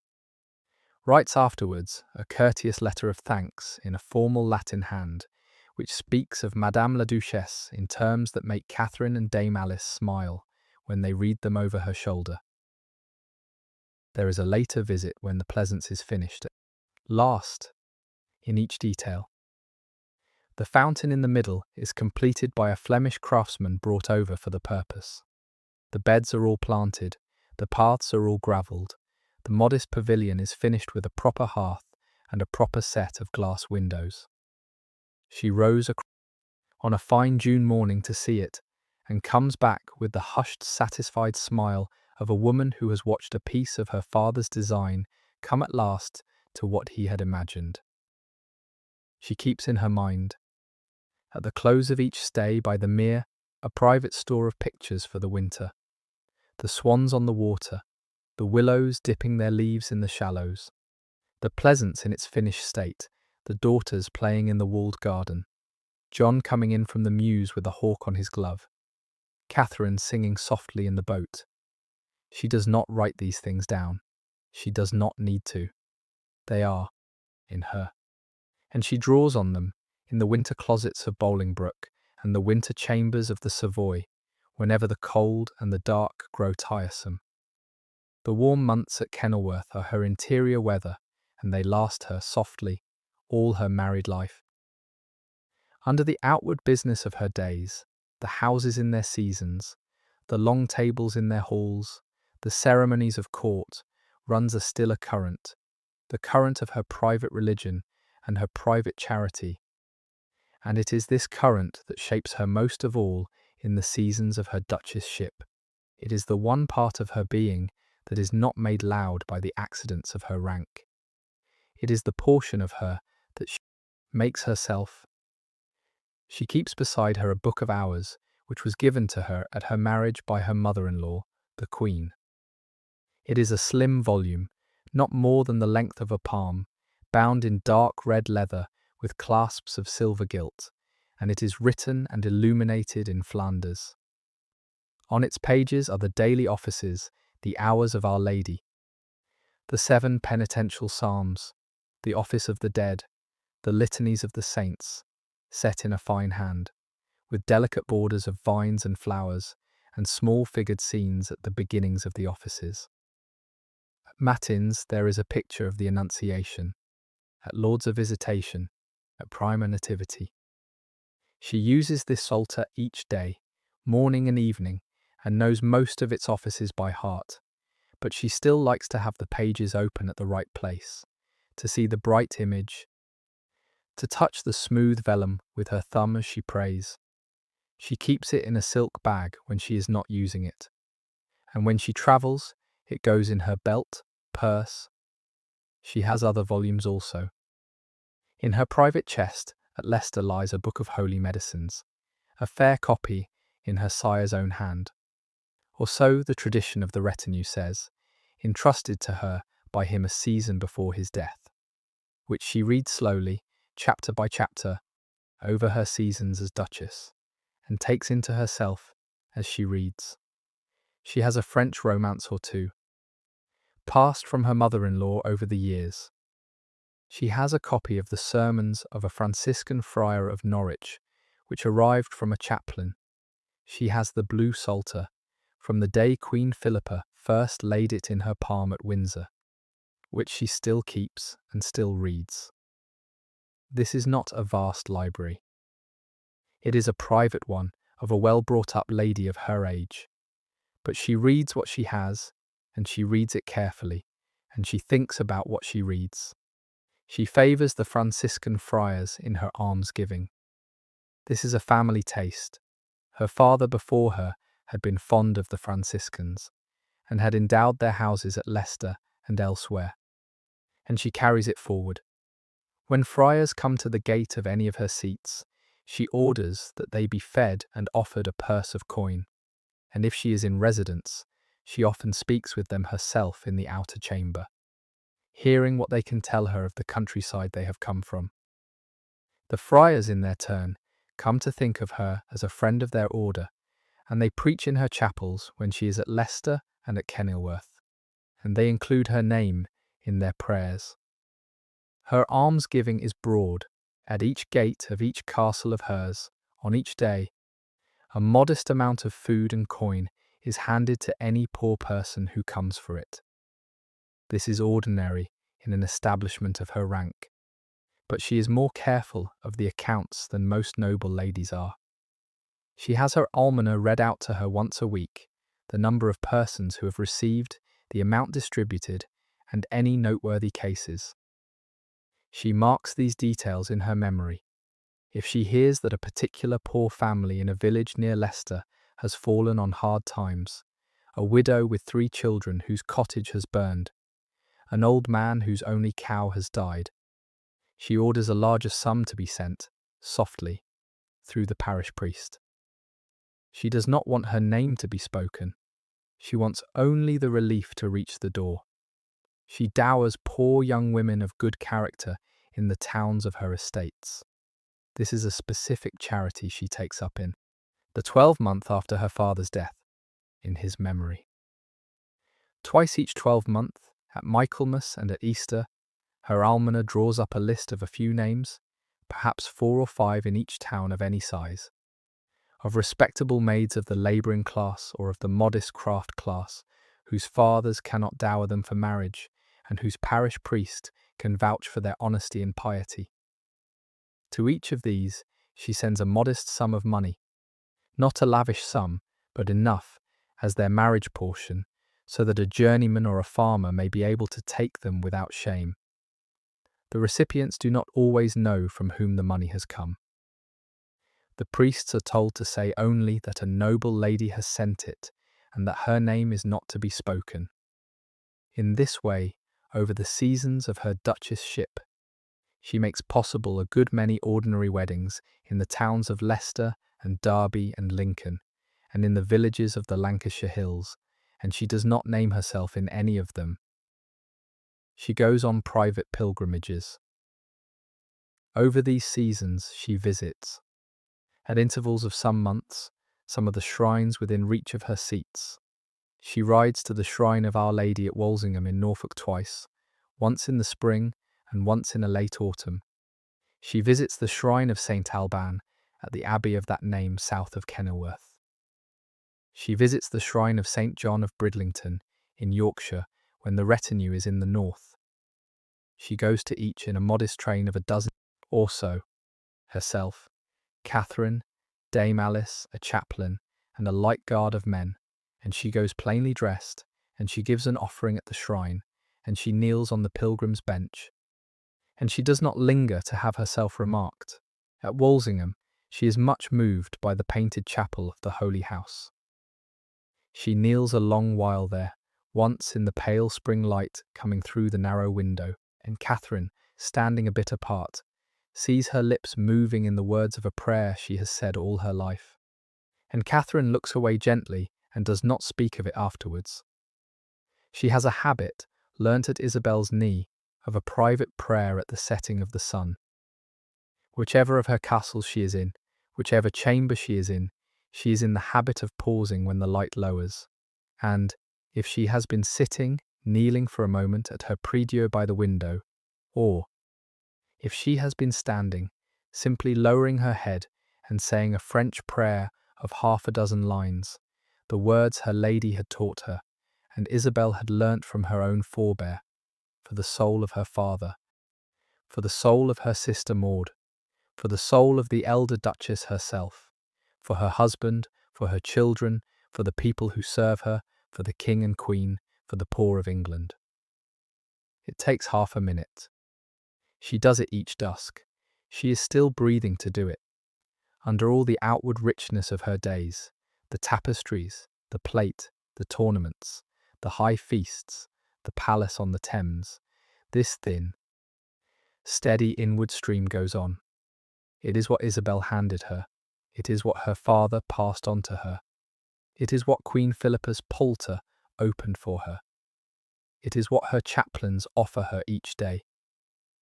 writes afterwards a courteous letter of thanks in a formal Latin hand, which speaks of Madame la Duchess in terms that make Catherine and Dame Alice smile when they read them over her shoulder. There is a later visit when the pleasance is finished, last in each detail. The fountain in the middle is completed by a Flemish craftsman brought over for the purpose. The beds are all planted, the paths are all gravelled, the modest pavilion is finished with a proper hearth and a proper set of glass windows. She rose on a fine June morning to see it, and comes back with the hushed, satisfied smile of a woman who has watched a piece of her father's design come at last to what he had imagined. She keeps in her mind, at the close of each stay by the mere, a private store of pictures for the winter, the swans on the water, the willows dipping their leaves in the shallows, the pleasance in its finished state, the daughters playing in the walled garden, John coming in from the mews with a hawk on his glove, Catherine singing softly in the boat. She does not write these things down. She does not need to. They are in her, and she draws on them in the winter closets of Bolingbroke and the winter chambers of the Savoy, whenever the cold and the dark grow tiresome. The warm months at Kenilworth are her interior weather, and they last her softly all her married life. Under the outward business of her days, the houses in their seasons, the long tables in their halls, the ceremonies of court, runs a stiller current, the current of her private religion and her private charity, and it is this current that shapes her most of all in the seasons of her duchessship. It is the one part of her being that is not made loud by the accidents of her rank. It is the portion of her that she makes herself. She keeps beside her a book of hours, which was given to her at her marriage by her mother-in-law, the Queen. It is a slim volume, not more than the length of a palm, bound in dark red leather with clasps of silver gilt, and it is written and illuminated in Flanders. On its pages are the daily offices, the hours of Our Lady, the 7 penitential psalms, the office of the dead, the litanies of the saints, set in a fine hand, with delicate borders of vines and flowers, and small figured scenes at the beginnings of the offices. At matins there is a picture of the Annunciation, at Lauds of Visitation, at Prima Nativity. She uses this psalter each day, morning and evening, and knows most of its offices by heart, but she still likes to have the pages open at the right place, to see the bright image, to touch the smooth vellum with her thumb as she prays. She keeps it in a silk bag when she is not using it, and when she travels, it goes in her belt, purse. She has other volumes also. In her private chest at Leicester lies a book of holy medicines, a fair copy in her sire's own hand, or so the tradition of the retinue says, entrusted to her by him a season before his death, which she reads slowly, chapter by chapter, over her seasons as Duchess, and takes into herself as she reads. She has a French romance or two, passed from her mother-in-law over the years. She has a copy of the sermons of a Franciscan friar of Norwich, which arrived from a chaplain. She has the blue psalter, from the day Queen Philippa first laid it in her palm at Windsor, which she still keeps and still reads. This is not a vast library. It is a private one of a well-brought-up lady of her age. But she reads what she has, and she reads it carefully, and she thinks about what she reads. She favours the Franciscan friars in her almsgiving. This is a family taste. Her father before her had been fond of the Franciscans, and had endowed their houses at Leicester and elsewhere, and she carries it forward. When friars come to the gate of any of her seats, she orders that they be fed and offered a purse of coin, and if she is in residence, she often speaks with them herself in the outer chamber, hearing what they can tell her of the countryside they have come from. The friars, in their turn, come to think of her as a friend of their order, and they preach in her chapels when she is at Leicester and at Kenilworth, and they include her name in their prayers. Her almsgiving is broad. At each gate of each castle of hers, on each day, a modest amount of food and coin is handed to any poor person who comes for it. This is ordinary in an establishment of her rank, but she is more careful of the accounts than most noble ladies are. She has her almoner read out to her once a week, the number of persons who have received, the amount distributed, and any noteworthy cases. She marks these details in her memory. If she hears that a particular poor family in a village near Leicester has fallen on hard times, a widow with 3 children whose cottage has burned, an old man whose only cow has died, she orders a larger sum to be sent, softly, through the parish priest. She does not want her name to be spoken. She wants only the relief to reach the door. She dowers poor young women of good character in the towns of her estates. This is a specific charity she takes up in the 12th after her father's death, in his memory. Twice each 12th, at Michaelmas and at Easter, her almoner draws up a list of a few names, perhaps 4 or 5 in each town of any size, of respectable maids of the labouring class or of the modest craft class, whose fathers cannot dower them for marriage, and whose parish priest can vouch for their honesty and piety. To each of these she sends a modest sum of money, not a lavish sum, but enough as their marriage portion, so that a journeyman or a farmer may be able to take them without shame. The recipients do not always know from whom the money has come. The priests are told to say only that a noble lady has sent it, and that her name is not to be spoken. In this way, over the seasons of her duchessship, she makes possible a good many ordinary weddings in the towns of Leicester and Derby and Lincoln, and in the villages of the Lancashire hills, and she does not name herself in any of them. She goes on private pilgrimages. Over these seasons she visits, at intervals of some months, some of the shrines within reach of her seats. She rides to the shrine of Our Lady at Walsingham in Norfolk twice, once in the spring and once in a late autumn. She visits the shrine of St. Alban at the abbey of that name south of Kenilworth. She visits the shrine of St. John of Bridlington in Yorkshire when the retinue is in the north. She goes to each in a modest train of a dozen or so, herself, Katherine, Dame Alice, a chaplain, and a light guard of men, and she goes plainly dressed, and she gives an offering at the shrine, and she kneels on the pilgrim's bench, and she does not linger to have herself remarked. At Walsingham, She is much moved by the painted chapel of the Holy House. She kneels a long while there, once in the pale spring light coming through the narrow window, and Katherine, standing a bit apart, sees her lips moving in the words of a prayer she has said all her life. And Katherine looks away gently and does not speak of it afterwards. She has a habit, learnt at Isabel's knee, of a private prayer at the setting of the sun. Whichever of her castles she is in, whichever chamber she is in the habit of pausing when the light lowers, and, if she has been sitting, kneeling for a moment at her prie-dieu by the window, or, if she has been standing, simply lowering her head and saying a French prayer of 6 lines, the words her lady had taught her, and Isabel had learnt from her own forebear, for the soul of her father, for the soul of her sister Maud, for the soul of the elder Duchess herself, for her husband, for her children, for the people who serve her, for the King and Queen, for the poor of England. It takes half a minute. She does it each dusk. She is still breathing to do it. Under all the outward richness of her days, the tapestries, the plate, the tournaments, the high feasts, the palace on the Thames, this thin, steady inward stream goes on. It is what Isabel handed her. It is what her father passed on to her. It is what Queen Philippa's polter opened for her. It is what her chaplains offer her each day.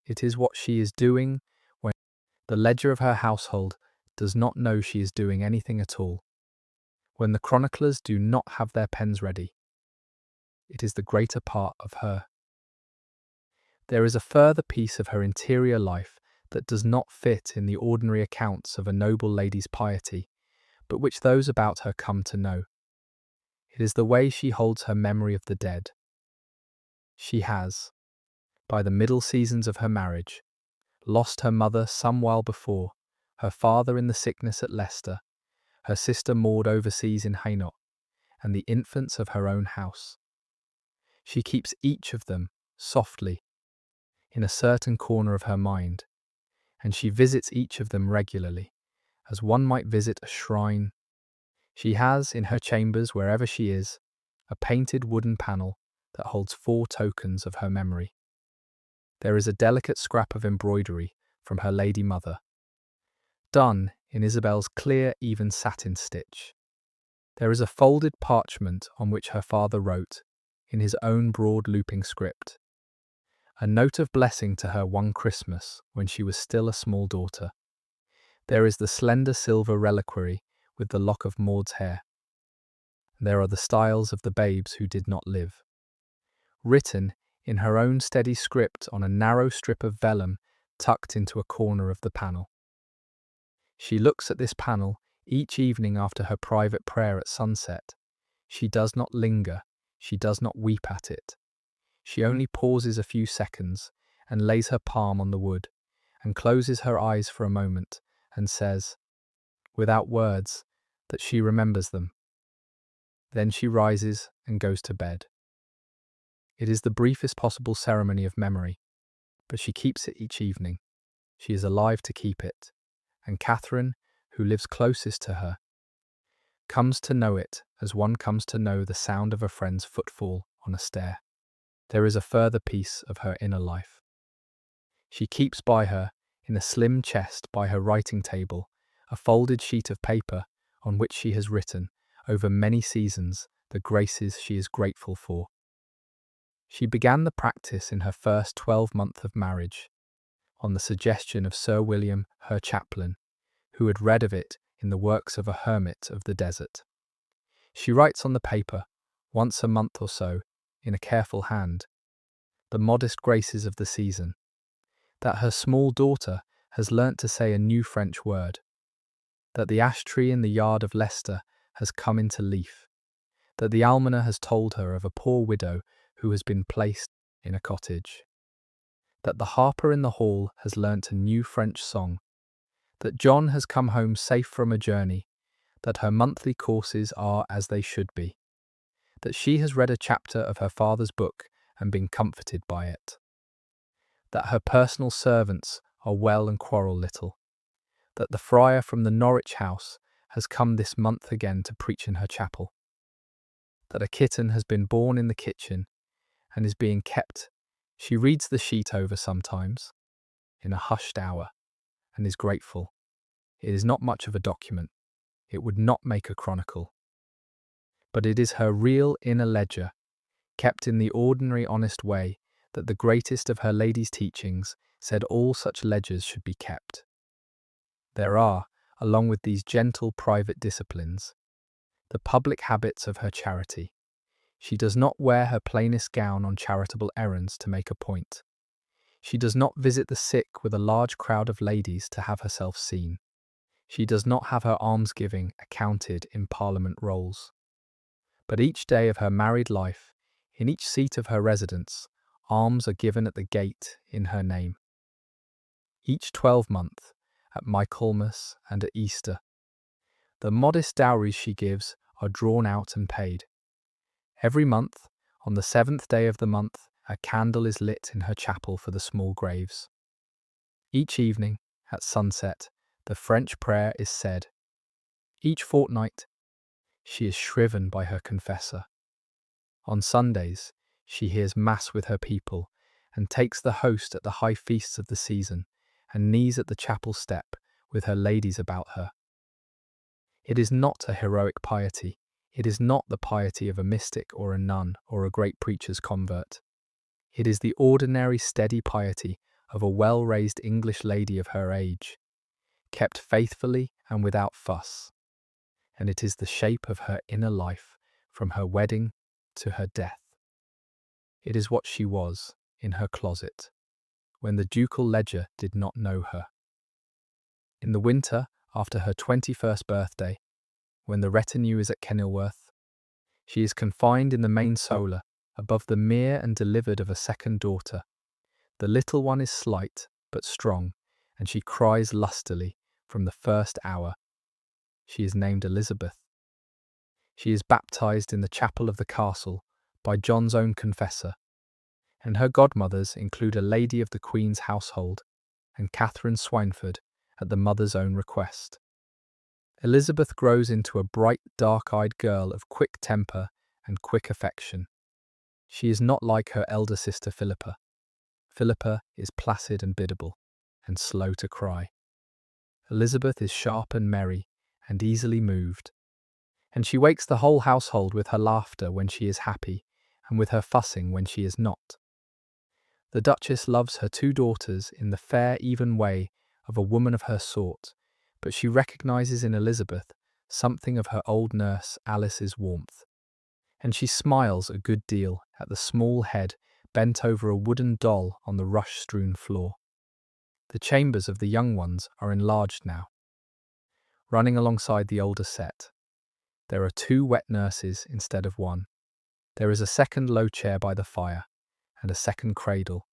It is what she is doing when the ledger of her household does not know she is doing anything at all, when the chroniclers do not have their pens ready. It is the greater part of her. There is a further piece of her interior life that does not fit in the ordinary accounts of a noble lady's piety, but which those about her come to know. It is the way she holds her memory of the dead. She has, by the middle seasons of her marriage, lost her mother some while before, her father in the sickness at Leicester, her sister Maud overseas in Hainaut, and the infants of her own house. She keeps each of them, softly, in a certain corner of her mind, and she visits each of them regularly, as one might visit a shrine. She has, in her chambers wherever she is, a painted wooden panel that holds 4 tokens of her memory. There is a delicate scrap of embroidery from her lady mother, done in Isabel's clear, even satin stitch. There is a folded parchment on which her father wrote, in his own broad looping script, a note of blessing to her one Christmas when she was still a small daughter. There is the slender silver reliquary with the lock of Maud's hair. There are the styles of the babes who did not live, written in her own steady script on a narrow strip of vellum tucked into a corner of the panel. She looks at this panel each evening after her private prayer at sunset. She does not linger, she does not weep at it. She only pauses a few seconds and lays her palm on the wood and closes her eyes for a moment and says, without words, that she remembers them. Then she rises and goes to bed. It is the briefest possible ceremony of memory, but she keeps it each evening. She is alive to keep it, and Katherine, who lives closest to her, comes to know it as one comes to know the sound of a friend's footfall on a stair. There is a further piece of her inner life. She keeps by her, in a slim chest by her writing table, a folded sheet of paper on which she has written, over many seasons, the graces she is grateful for. She began the practice in her first 12-month of marriage, on the suggestion of Sir William, her chaplain, who had read of it in the works of a hermit of the desert. She writes on the paper, once a month or so, in a careful hand, the modest graces of the season, that her small daughter has learnt to say a new French word, that the ash tree in the yard of Leicester has come into leaf, that the almoner has told her of a poor widow who has been placed in a cottage, that the harper in the hall has learnt a new French song, that John has come home safe from a journey, that her monthly courses are as they should be, that she has read a chapter of her father's book and been comforted by it, that her personal servants are well and quarrel little, that the friar from the Norwich house has come this month again to preach in her chapel, that a kitten has been born in the kitchen and is being kept. She reads the sheet over sometimes, in a hushed hour, and is grateful. It is not much of a document. It would not make a chronicle. But it is her real inner ledger, kept in the ordinary honest way that the greatest of her lady's teachings said all such ledgers should be kept. There are, along with these gentle private disciplines, the public habits of her charity. She does not wear her plainest gown on charitable errands to make a point. She does not visit the sick with a large crowd of ladies to have herself seen. She does not have her almsgiving accounted in Parliament rolls. But each day of her married life, in each seat of her residence, alms are given at the gate in her name. Each 12-month, at Michaelmas and at Easter, the modest dowries she gives are drawn out and paid. Every month, on the 7th day of the month, a candle is lit in her chapel for the small graves. Each evening, at sunset, the French prayer is said. Each fortnight, she is shriven by her confessor. On Sundays, she hears Mass with her people and takes the host at the high feasts of the season and kneels at the chapel step with her ladies about her. It is not a heroic piety. It is not the piety of a mystic or a nun or a great preacher's convert. It is the ordinary steady piety of a well-raised English lady of her age, kept faithfully and without fuss. And it is the shape of her inner life from her wedding to her death. It is what she was in her closet, when the ducal ledger did not know her. In the winter, after her 21st birthday, when the retinue is at Kenilworth, she is confined in the main solar, above the mere and delivered of a second daughter. The little one is slight, but strong, and she cries lustily from the first hour. She is named Elizabeth. She is baptized in the chapel of the castle by John's own confessor, and her godmothers include a lady of the Queen's household and Katherine Swynford at the mother's own request. Elizabeth grows into a bright, dark-eyed girl of quick temper and quick affection. She is not like her elder sister Philippa. Philippa is placid and biddable, and slow to cry. Elizabeth is sharp and merry, and easily moved, and she wakes the whole household with her laughter when she is happy, and with her fussing when she is not. The Duchess loves her two daughters in the fair, even way of a woman of her sort, but she recognises in Elizabeth something of her old nurse Alice's warmth, and she smiles a good deal at the small head bent over a wooden doll on the rush-strewn floor. The chambers of the young ones are enlarged now. Running alongside the older set, there are 2 wet nurses instead of 1. There is a second low chair by the fire, and a second cradle,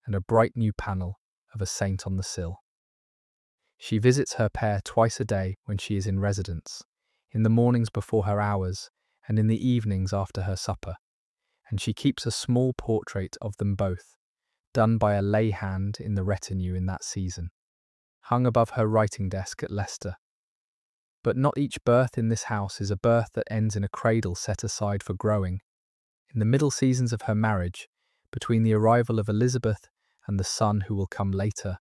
and a bright new panel of a saint on the sill. She visits her pair twice a day when she is in residence, in the mornings before her hours, and in the evenings after her supper, and she keeps a small portrait of them both, done by a lay hand in the retinue in that season, hung above her writing desk at Leicester. But not each birth in this house is a birth that ends in a cradle set aside for growing. In the middle seasons of her marriage, between the arrival of Elizabeth and the son who will come later,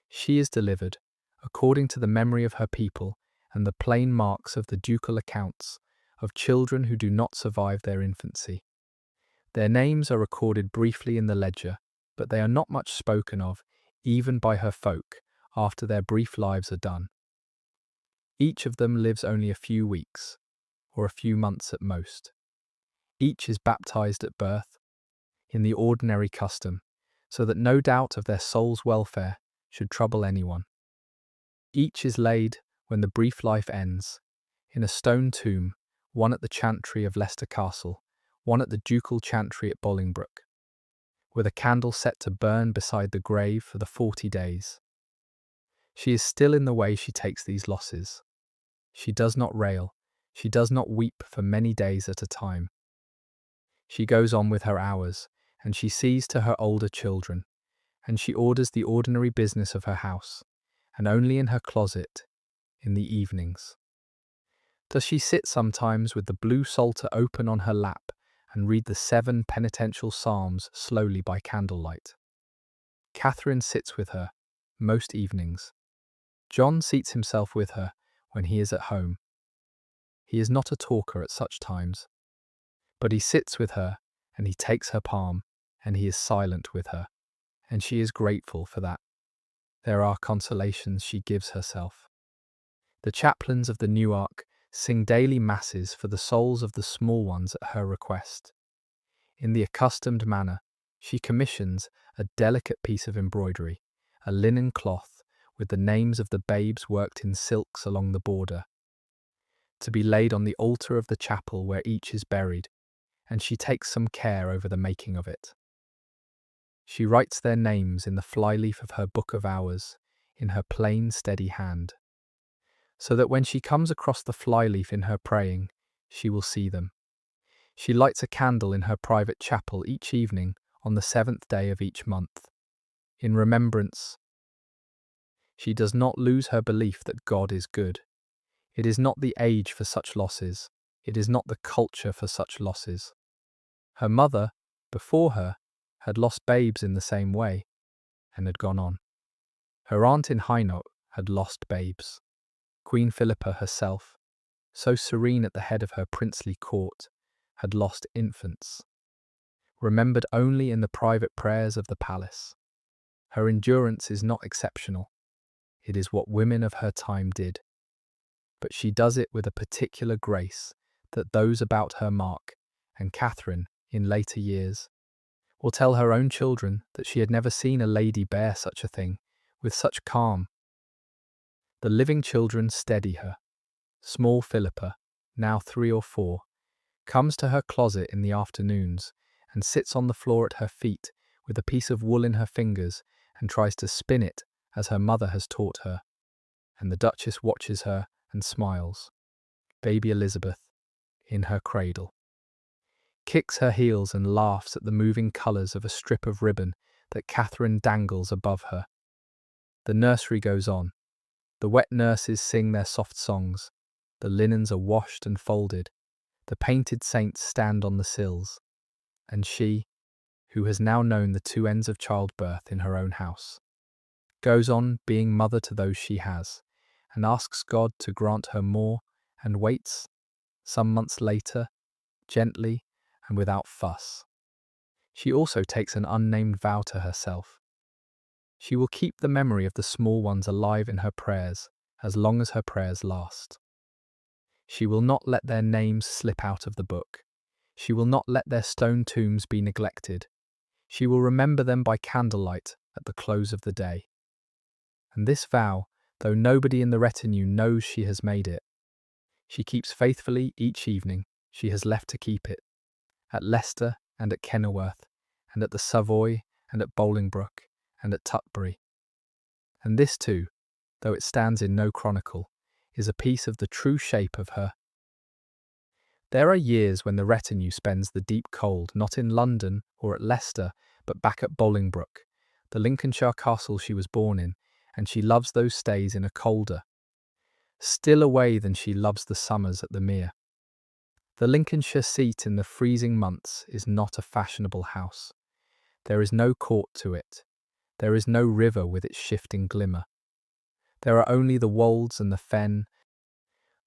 she is delivered, according to the memory of her people and the plain marks of the ducal accounts, of children who do not survive their infancy. Their names are recorded briefly in the ledger, but they are not much spoken of, even by her folk, after their brief lives are done. Each of them lives only a few weeks, or a few months at most. Each is baptized at birth, in the ordinary custom, so that no doubt of their soul's welfare should trouble anyone. Each is laid, when the brief life ends, in a stone tomb, one at the chantry of Leicester Castle, one at the ducal chantry at Bolingbroke, with a candle set to burn beside the grave for the 40 days. She is still in the way she takes these losses. She does not rail, she does not weep for many days at a time. She goes on with her hours, and she sees to her older children, and she orders the ordinary business of her house, and only in her closet in the evenings. Does she sit sometimes with the blue psalter open on her lap and read the 7 penitential psalms slowly by candlelight? Katherine sits with her most evenings. John seats himself with her when he is at home. He is not a talker at such times, but he sits with her and he takes her palm and he is silent with her, and she is grateful for that. There are consolations she gives herself. The chaplains of the New Ark sing daily masses for the souls of the small ones at her request. In the accustomed manner, she commissions a delicate piece of embroidery, a linen cloth with the names of the babes worked in silks along the border, to be laid on the altar of the chapel where each is buried, and she takes some care over the making of it. She writes their names in the flyleaf of her book of hours, in her plain, steady hand, so that when she comes across the flyleaf in her praying, she will see them. She lights a candle in her private chapel each evening on the 7th day of each month, in remembrance. She does not lose her belief that God is good. It is not the age for such losses. It is not the culture for such losses. Her mother, before her, had lost babes in the same way, and had gone on. Her aunt in Hainaut had lost babes. Queen Philippa herself, so serene at the head of her princely court, had lost infants, remembered only in the private prayers of the palace. Her endurance is not exceptional. It is what women of her time did. But she does it with a particular grace that those about her mark, and Katherine, in later years, will tell her own children that she had never seen a lady bear such a thing, with such calm. The living children steady her. Small Philippa, now 3 or 4, comes to her closet in the afternoons and sits on the floor at her feet with a piece of wool in her fingers and tries to spin it as her mother has taught her, and the Duchess watches her and smiles. Baby Elizabeth, in her cradle, kicks her heels and laughs at the moving colours of a strip of ribbon that Katherine dangles above her. The nursery goes on. The wet nurses sing their soft songs. The linens are washed and folded. The painted saints stand on the sills. And she, who has now known the 2 ends of childbirth in her own house, goes on being mother to those she has, and asks God to grant her more, and waits, some months later, gently and without fuss. She also takes an unnamed vow to herself. She will keep the memory of the small ones alive in her prayers as long as her prayers last. She will not let their names slip out of the book. She will not let their stone tombs be neglected. She will remember them by candlelight at the close of the day. And this vow, though nobody in the retinue knows she has made it, she keeps faithfully each evening. She has left to keep it, at Leicester and at Kenilworth, and at the Savoy and at Bolingbroke and at Tutbury. And this too, though it stands in no chronicle, is a piece of the true shape of her. There are years when the retinue spends the deep cold not in London or at Leicester, but back at Bolingbroke, the Lincolnshire castle she was born in, and she loves those stays in a colder, stiller way than she loves the summers at the Mere. The Lincolnshire seat in the freezing months is not a fashionable house. There is no court to it. There is no river with its shifting glimmer. There are only the wolds and the fen,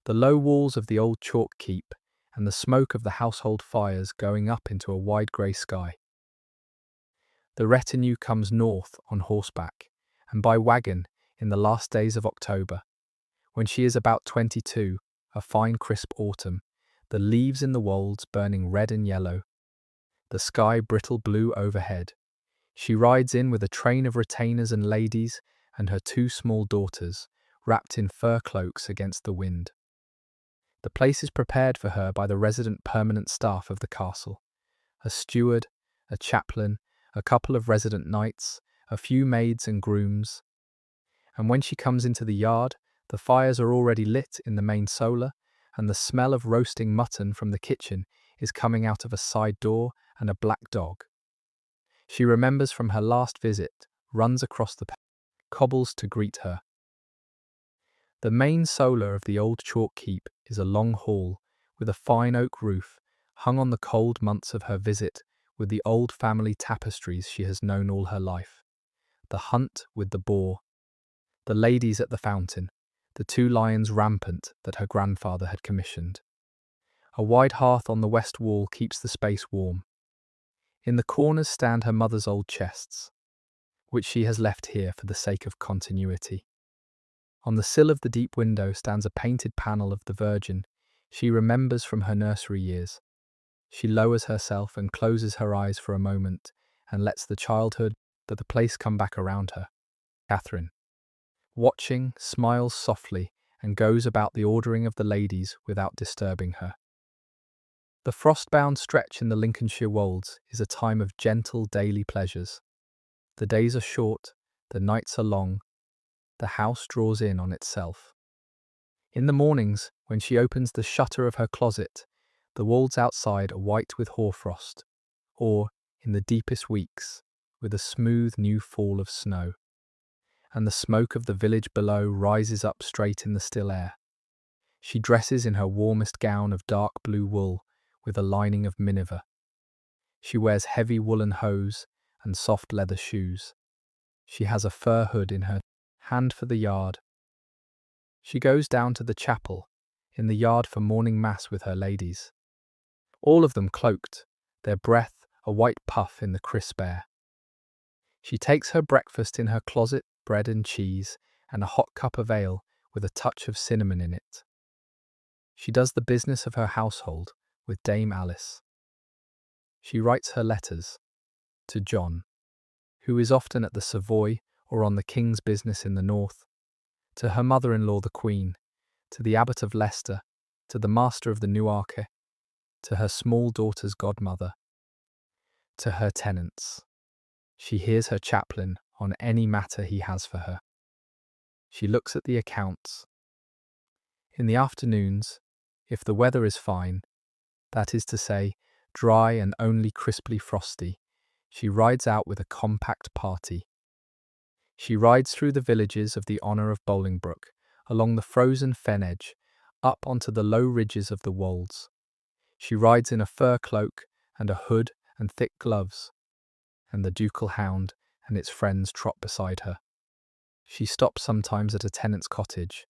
the low walls of the old chalk keep, and the smoke of the household fires going up into a wide grey sky. The retinue comes north on horseback, and by wagon in the last days of October, when she is about 22, a fine crisp autumn, the leaves in the wolds burning red and yellow, the sky brittle blue overhead. She rides in with a train of retainers and ladies and her 2 small daughters, wrapped in fur cloaks against the wind. The place is prepared for her by the resident permanent staff of the castle, a steward, a chaplain, a couple of resident knights, a few maids and grooms. And when she comes into the yard, the fires are already lit in the main solar, and the smell of roasting mutton from the kitchen is coming out of a side door and a black dog. She remembers from her last visit, runs across the cobbles to greet her. The main solar of the old chalk keep is a long hall with a fine oak roof, hung on the cold months of her visit with the old family tapestries she has known all her life. The hunt with the boar, the ladies at the fountain, the 2 lions rampant that her grandfather had commissioned. A wide hearth on the west wall keeps the space warm. In the corners stand her mother's old chests, which she has left here for the sake of continuity. On the sill of the deep window stands a painted panel of the Virgin she remembers from her nursery years. She lowers herself and closes her eyes for a moment and lets the childhood that the place come back around her. Katherine, watching, smiles softly and goes about the ordering of the ladies without disturbing her. The frost-bound stretch in the Lincolnshire wolds is a time of gentle daily pleasures. The days are short, the nights are long, the house draws in on itself. In the mornings, when she opens the shutter of her closet, the walls outside are white with hoarfrost, or, in the deepest weeks, with a smooth new fall of snow. And the smoke of the village below rises up straight in the still air. She dresses in her warmest gown of dark blue wool with a lining of miniver. She wears heavy woolen hose and soft leather shoes. She has a fur hood in her hand for the yard. She goes down to the chapel, in the yard for morning mass with her ladies. All of them cloaked, their breath a white puff in the crisp air. She takes her breakfast in her closet, bread and cheese, and a hot cup of ale with a touch of cinnamon in it. She does the business of her household with Dame Alice. She writes her letters to John, who is often at the Savoy or on the king's business in the north, to her mother-in-law the Queen, to the Abbot of Leicester, to the Master of the Newarke, to her small daughter's godmother, to her tenants. She hears her chaplain on any matter he has for her. She looks at the accounts. In the afternoons, if the weather is fine, that is to say, dry and only crisply frosty, she rides out with a compact party. She rides through the villages of the honour of Bolingbroke, along the frozen fen edge, up onto the low ridges of the wolds. She rides in a fur cloak and a hood and thick gloves, and the ducal hound and its friends trot beside her. She stops sometimes at a tenant's cottage,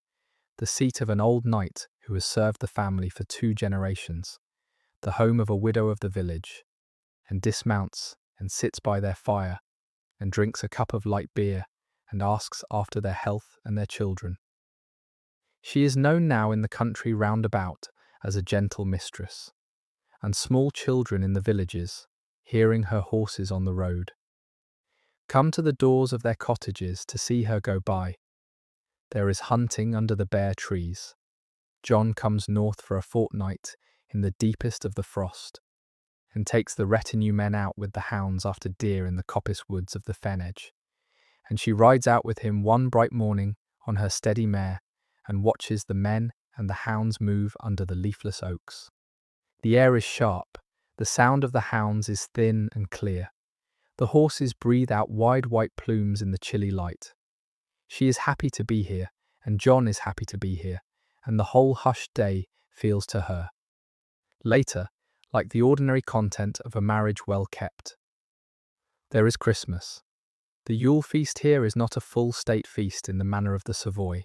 the seat of an old knight who has served the family for 2 generations, the home of a widow of the village, and dismounts and sits by their fire and drinks a cup of light beer and asks after their health and their children. She is known now in the country round about as a gentle mistress, and small children in the villages, hearing her horses on the road, come to the doors of their cottages to see her go by. There is hunting under the bare trees. John comes north for a fortnight in the deepest of the frost, and takes the retinue men out with the hounds after deer in the coppice woods of the fen edge, and she rides out with him one bright morning on her steady mare, and watches the men and the hounds move under the leafless oaks. The air is sharp, the sound of the hounds is thin and clear. The horses breathe out wide white plumes in the chilly light. She is happy to be here, and John is happy to be here, and the whole hushed day feels to her. Later, like the ordinary content of a marriage well kept. There is Christmas. The Yule feast here is not a full state feast in the manner of the Savoy.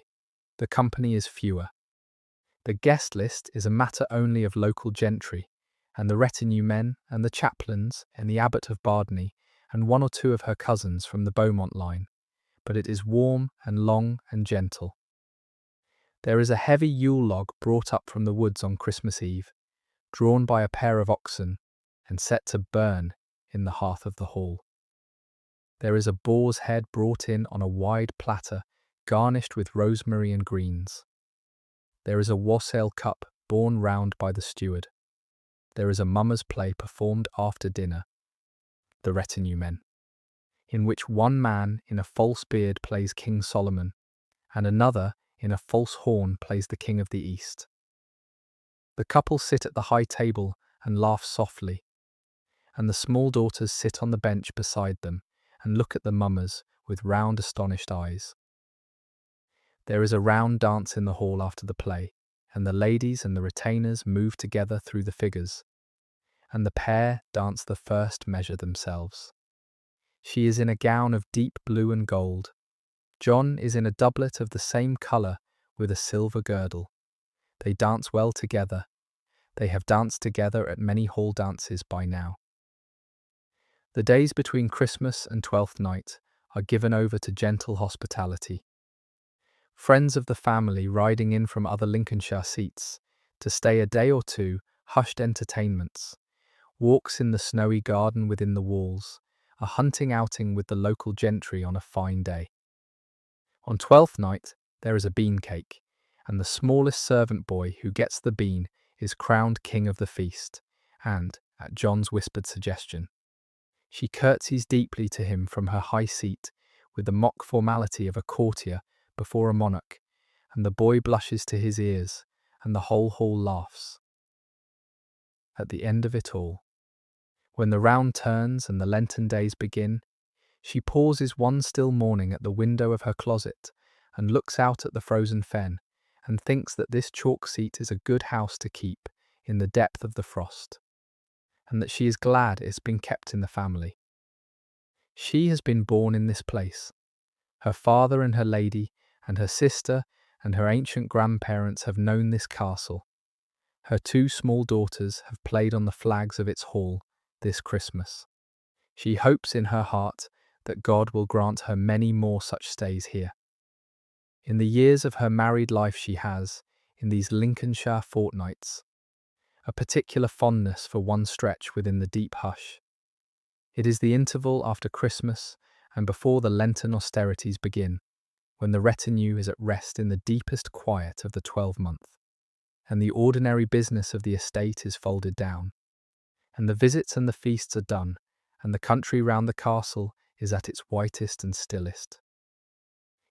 The company is fewer. The guest list is a matter only of local gentry, and the retinue men and the chaplains and the Abbot of Bardney and 1 or 2 of her cousins from the Beaumont line, but it is warm and long and gentle. There is a heavy Yule log brought up from the woods on Christmas Eve, drawn by a pair of oxen and set to burn in the hearth of the hall. There is a boar's head brought in on a wide platter garnished with rosemary and greens. There is a wassail cup borne round by the steward. There is a mummers' play performed after dinner, the retinue men, in which one man in a false beard plays King Solomon, and another in a false horn plays the King of the East. The couple sit at the high table and laugh softly, and the small daughters sit on the bench beside them and look at the mummers with round astonished eyes. There is a round dance in the hall after the play, and the ladies and the retainers move together through the figures, and the pair dance the first measure themselves. She is in a gown of deep blue and gold. John is in a doublet of the same colour with a silver girdle. They dance well together. They have danced together at many hall dances by now. The days between Christmas and Twelfth Night are given over to gentle hospitality. Friends of the family riding in from other Lincolnshire seats to stay a day or two, hushed entertainments, walks in the snowy garden within the walls, a hunting outing with the local gentry on a fine day. On Twelfth Night there is a bean cake, and the smallest servant boy who gets the bean is crowned king of the feast, and, at John's whispered suggestion, she curtsies deeply to him from her high seat with the mock formality of a courtier before a monarch, and the boy blushes to his ears, and the whole hall laughs. At the end of it all, when the round turns and the Lenten days begin, she pauses one still morning at the window of her closet and looks out at the frozen fen, and thinks that this chalk seat is a good house to keep in the depth of the frost, and that she is glad it's been kept in the family. She has been born in this place. Her father and her lady, and her sister and her ancient grandparents have known this castle. Her two small daughters have played on the flags of its hall this Christmas. She hopes in her heart that God will grant her many more such stays here. In the years of her married life she has, in these Lincolnshire fortnights, a particular fondness for one stretch within the deep hush. It is the interval after Christmas and before the Lenten austerities begin, when the retinue is at rest in the deepest quiet of the 12-month, and the ordinary business of the estate is folded down, and the visits and the feasts are done, and the country round the castle is at its whitest and stillest.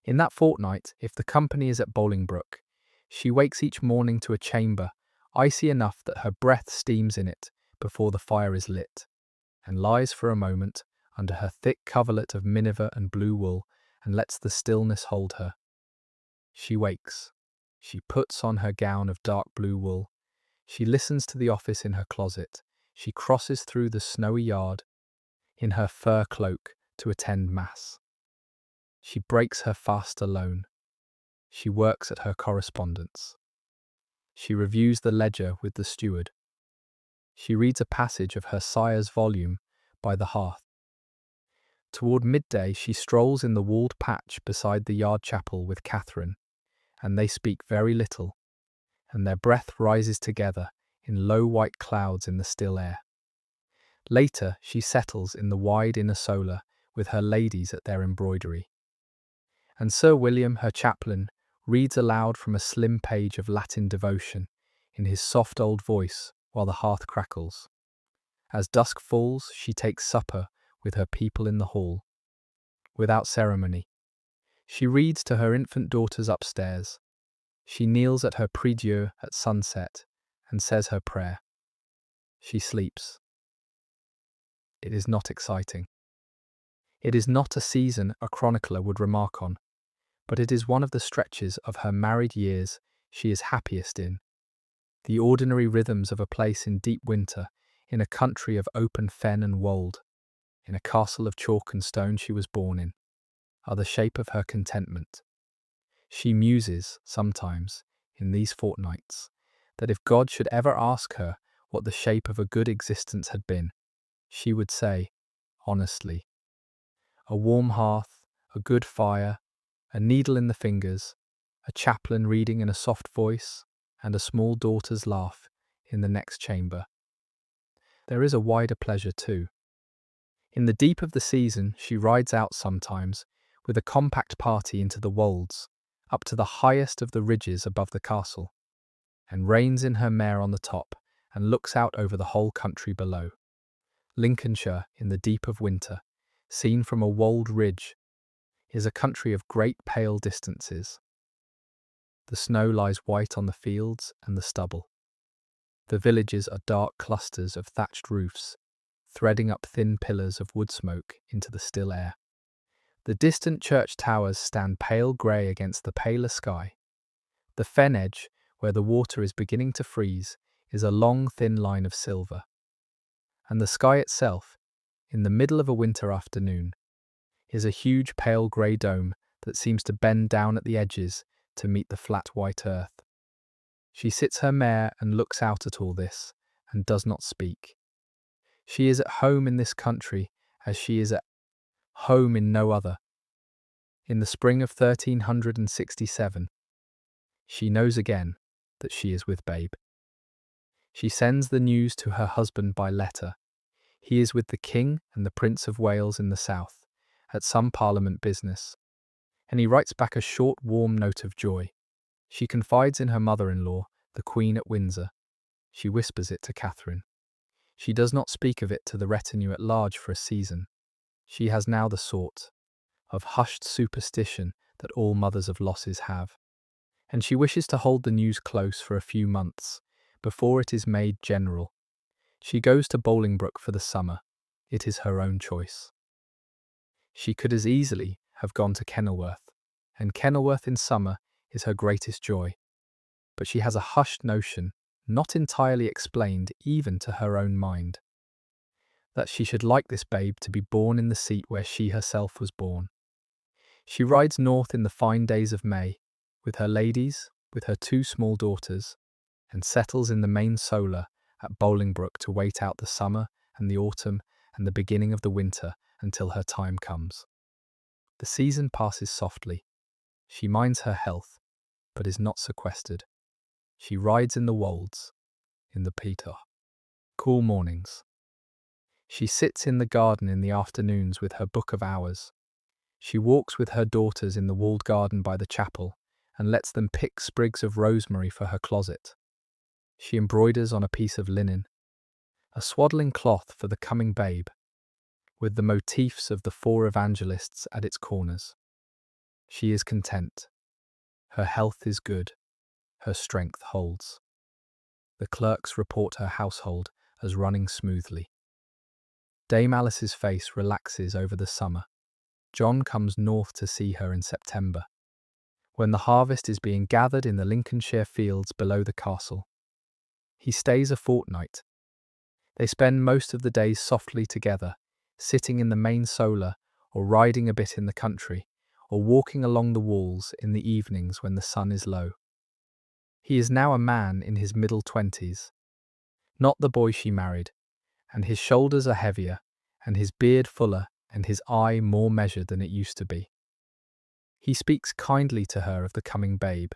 In that fortnight, if the company is at Bolingbroke, she wakes each morning to a chamber, icy enough that her breath steams in it before the fire is lit, and lies for a moment under her thick coverlet of miniver and blue wool, and lets the stillness hold her. She wakes. She puts on her gown of dark blue wool. She listens to the office in her closet. She crosses through the snowy yard in her fur cloak to attend mass. She breaks her fast alone. She works at her correspondence. She reviews the ledger with the steward. She reads a passage of her sire's volume by the hearth. Toward midday she strolls in the walled patch beside the yard chapel with Katherine, and they speak very little, and their breath rises together in low white clouds in the still air. Later she settles in the wide inner solar with her ladies at their embroidery. And Sir William, her chaplain, reads aloud from a slim page of Latin devotion in his soft old voice while the hearth crackles. As dusk falls, she takes supper with her people in the hall. Without ceremony, she reads to her infant daughters upstairs. She kneels at her prie-dieu at sunset and says her prayer. She sleeps. It is not exciting. It is not a season a chronicler would remark on, but it is one of the stretches of her married years she is happiest in. The ordinary rhythms of a place in deep winter, in a country of open fen and wold, in a castle of chalk and stone she was born in, are the shape of her contentment. She muses, sometimes, in these fortnights, that if God should ever ask her what the shape of a good existence had been, she would say, honestly, a warm hearth, a good fire, a needle in the fingers, a chaplain reading in a soft voice, and a small daughter's laugh in the next chamber. There is a wider pleasure too. In the deep of the season she rides out sometimes with a compact party into the wolds, up to the highest of the ridges above the castle, and reins in her mare on the top, and looks out over the whole country below. Lincolnshire, in the deep of winter, seen from a wold ridge, is a country of great pale distances. The snow lies white on the fields and the stubble. The villages are dark clusters of thatched roofs, threading up thin pillars of wood smoke into the still air. The distant church towers stand pale grey against the paler sky. The fen edge, where the water is beginning to freeze, is a long, thin line of silver. And the sky itself, in the middle of a winter afternoon, is a huge pale grey dome that seems to bend down at the edges to meet the flat white earth. She sits her mare and looks out at all this, and does not speak. She is at home in this country as she is at home in no other. In the spring of 1367, she knows again that she is with Babe. She sends the news to her husband by letter. He is with the King and the Prince of Wales in the south, at some Parliament business, and he writes back a short, warm note of joy. She confides in her mother-in-law, the Queen at Windsor. She whispers it to Katherine. She does not speak of it to the retinue at large for a season. She has now the sort of hushed superstition that all mothers of losses have, and she wishes to hold the news close for a few months, before it is made general. She goes to Bolingbroke for the summer. It is her own choice. She could as easily have gone to Kenilworth, and Kenilworth in summer is her greatest joy. But she has a hushed notion, not entirely explained even to her own mind, that she should like this Babe to be born in the seat where she herself was born. She rides north in the fine days of May, with her ladies, with her 2 small daughters, and settles in the main solar at Bolingbroke to wait out the summer and the autumn and the beginning of the winter until her time comes. The season passes softly. She minds her health, but is not sequestered. She rides in the wolds, in the peter. Cool mornings. She sits in the garden in the afternoons with her book of hours. She walks with her daughters in the walled garden by the chapel, and lets them pick sprigs of rosemary for her closet. She embroiders on a piece of linen, a swaddling cloth for the coming Babe, with the motifs of the 4 evangelists at its corners. She is content. Her health is good. Her strength holds. The clerks report her household as running smoothly. Dame Alice's face relaxes over the summer. John comes north to see her in September, when the harvest is being gathered in the Lincolnshire fields below the castle. He stays a fortnight. They spend most of the days softly together, sitting in the main solar, or riding a bit in the country, or walking along the walls in the evenings when the sun is low. He is now a man in his middle 20s, not the boy she married, and his shoulders are heavier, and his beard fuller, and his eye more measured than it used to be. He speaks kindly to her of the coming Babe.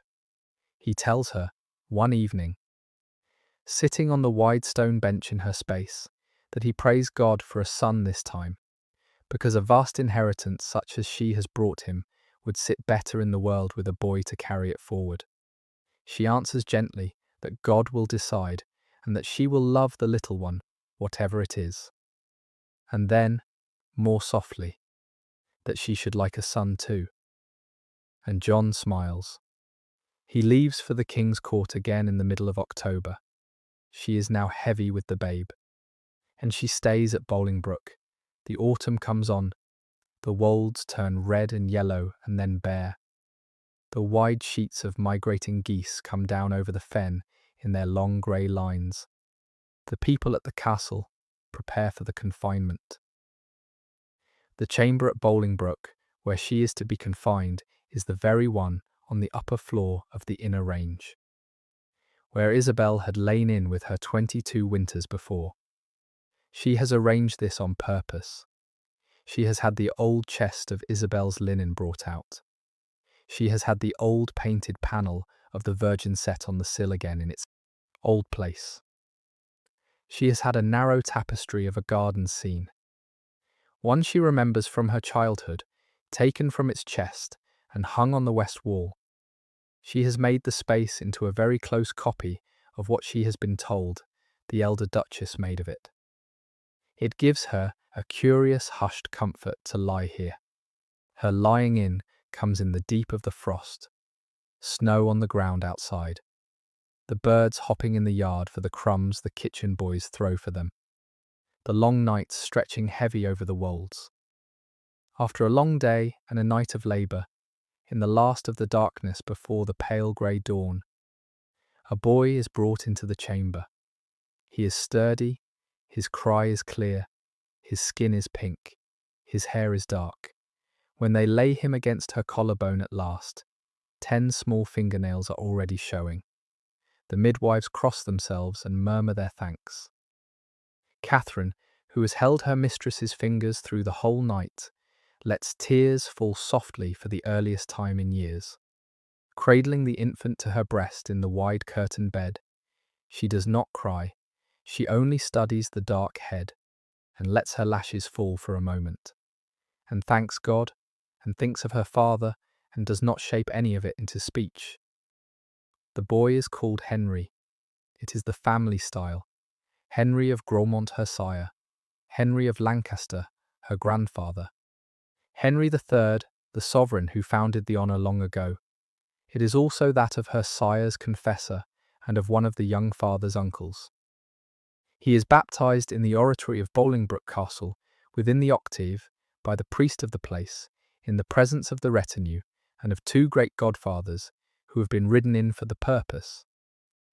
He tells her, one evening, sitting on the wide stone bench in her space, that he prays God for a son this time, because a vast inheritance such as she has brought him would sit better in the world with a boy to carry it forward. She answers gently that God will decide, and that she will love the little one, whatever it is. And then, more softly, that she should like a son too. And John smiles. He leaves for the King's Court again in the middle of October. She is now heavy with the Babe, and she stays at Bolingbroke. The autumn comes on. The wolds turn red and yellow and then bare. The wide sheets of migrating geese come down over the fen in their long grey lines. The people at the castle prepare for the confinement. The chamber at Bolingbroke, where she is to be confined, is the very one on the upper floor of the inner range, where Isabel had lain in with her 22 winters before. She has arranged this on purpose. She has had the old chest of Isabel's linen brought out. She has had the old painted panel of the Virgin set on the sill again in its old place. She has had a narrow tapestry of a garden scene, one she remembers from her childhood, taken from its chest and hung on the west wall. She has made the space into a very close copy of what she has been told the elder Duchess made of it. It gives her a curious hushed comfort to lie here. Her lying in comes in the deep of the frost, snow on the ground outside, the birds hopping in the yard for the crumbs the kitchen boys throw for them, the long nights stretching heavy over the wolds. After a long day and a night of labour, in the last of the darkness before the pale grey dawn, a boy is brought into the chamber. He is sturdy, his cry is clear, his skin is pink, his hair is dark. When they lay him against her collarbone at last, 10 small fingernails are already showing. The midwives cross themselves and murmur their thanks. Katherine, who has held her mistress's fingers through the whole night, lets tears fall softly for the earliest time in years. Cradling the infant to her breast in the wide curtained bed, she does not cry, she only studies the dark head, and lets her lashes fall for a moment, and thanks God, and thinks of her father, and does not shape any of it into speech. The boy is called Henry. It is the family style. Henry of Grosmont, her sire. Henry of Lancaster, her grandfather. Henry III, the sovereign who founded the honour long ago. It is also that of her sire's confessor and of one of the young father's uncles. He is baptized in the oratory of Bolingbroke Castle, within the octave, by the priest of the place, in the presence of the retinue, and of 2 great godfathers, who have been ridden in for the purpose,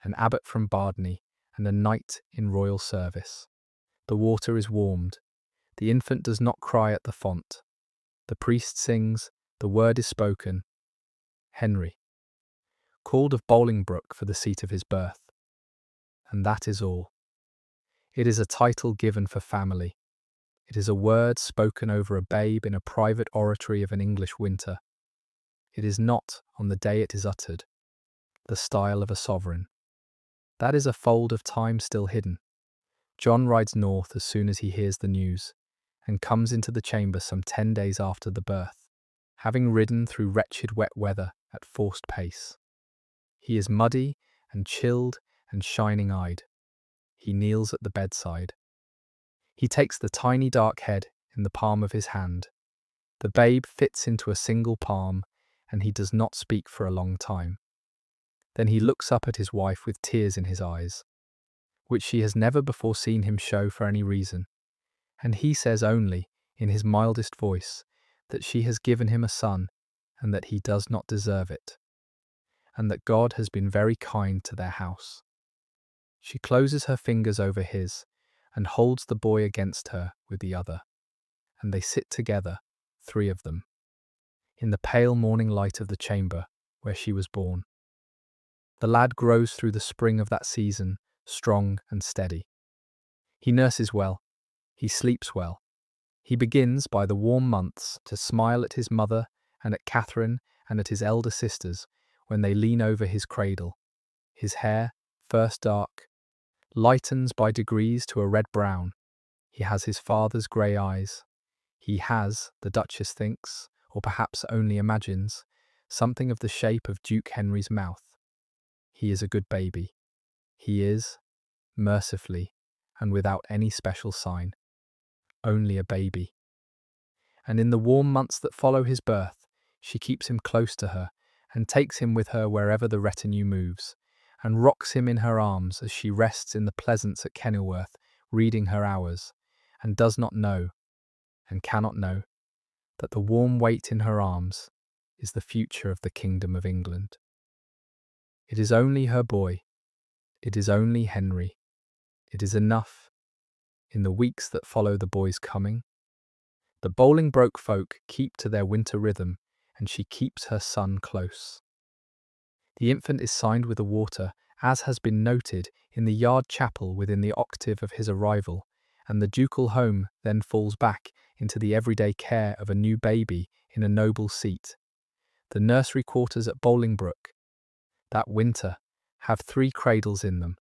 an abbot from Bardney, and a knight in royal service. The water is warmed. The infant does not cry at the font. The priest sings, the word is spoken. Henry, called of Bolingbroke for the seat of his birth. And that is all. It is a title given for family. It is a word spoken over a babe in a private oratory of an English winter. It is not, on the day it is uttered, the style of a sovereign. That is a fold of time still hidden. John rides north as soon as he hears the news, and comes into the chamber some 10 days after the birth, having ridden through wretched wet weather at forced pace. He is muddy and chilled and shining-eyed. He kneels at the bedside. He takes the tiny dark head in the palm of his hand. The babe fits into a single palm, and he does not speak for a long time. Then he looks up at his wife with tears in his eyes, which she has never before seen him show for any reason, and he says only, in his mildest voice, that she has given him a son, and that he does not deserve it, and that God has been very kind to their house. She closes her fingers over his, and holds the boy against her with the other, and they sit together, 3 of them, in the pale morning light of the chamber where she was born. The lad grows through the spring of that season, strong and steady. He nurses well, he sleeps well. He begins, by the warm months, to smile at his mother and at Katherine and at his elder sisters when they lean over his cradle. His hair, first dark, lightens by degrees to a red brown. He has his father's grey eyes. He has, the Duchess thinks, or perhaps only imagines, something of the shape of Duke Henry's mouth. He is a good baby. He is, mercifully, and without any special sign, only a baby. And in the warm months that follow his birth, she keeps him close to her, and takes him with her wherever the retinue moves, and rocks him in her arms as she rests in the pleasance at Kenilworth, reading her hours, and does not know, and cannot know, that the warm weight in her arms is the future of the kingdom of England. It is only her boy. It is only Henry. It is enough. In the weeks that follow the boy's coming, the Bolingbroke folk keep to their winter rhythm, and she keeps her son close. The infant is signed with a water, as has been noted, in the yard chapel within the octave of his arrival, and the ducal home then falls back into the everyday care of a new baby in a noble seat. The nursery quarters at Bolingbroke, that winter, have 3 cradles in them.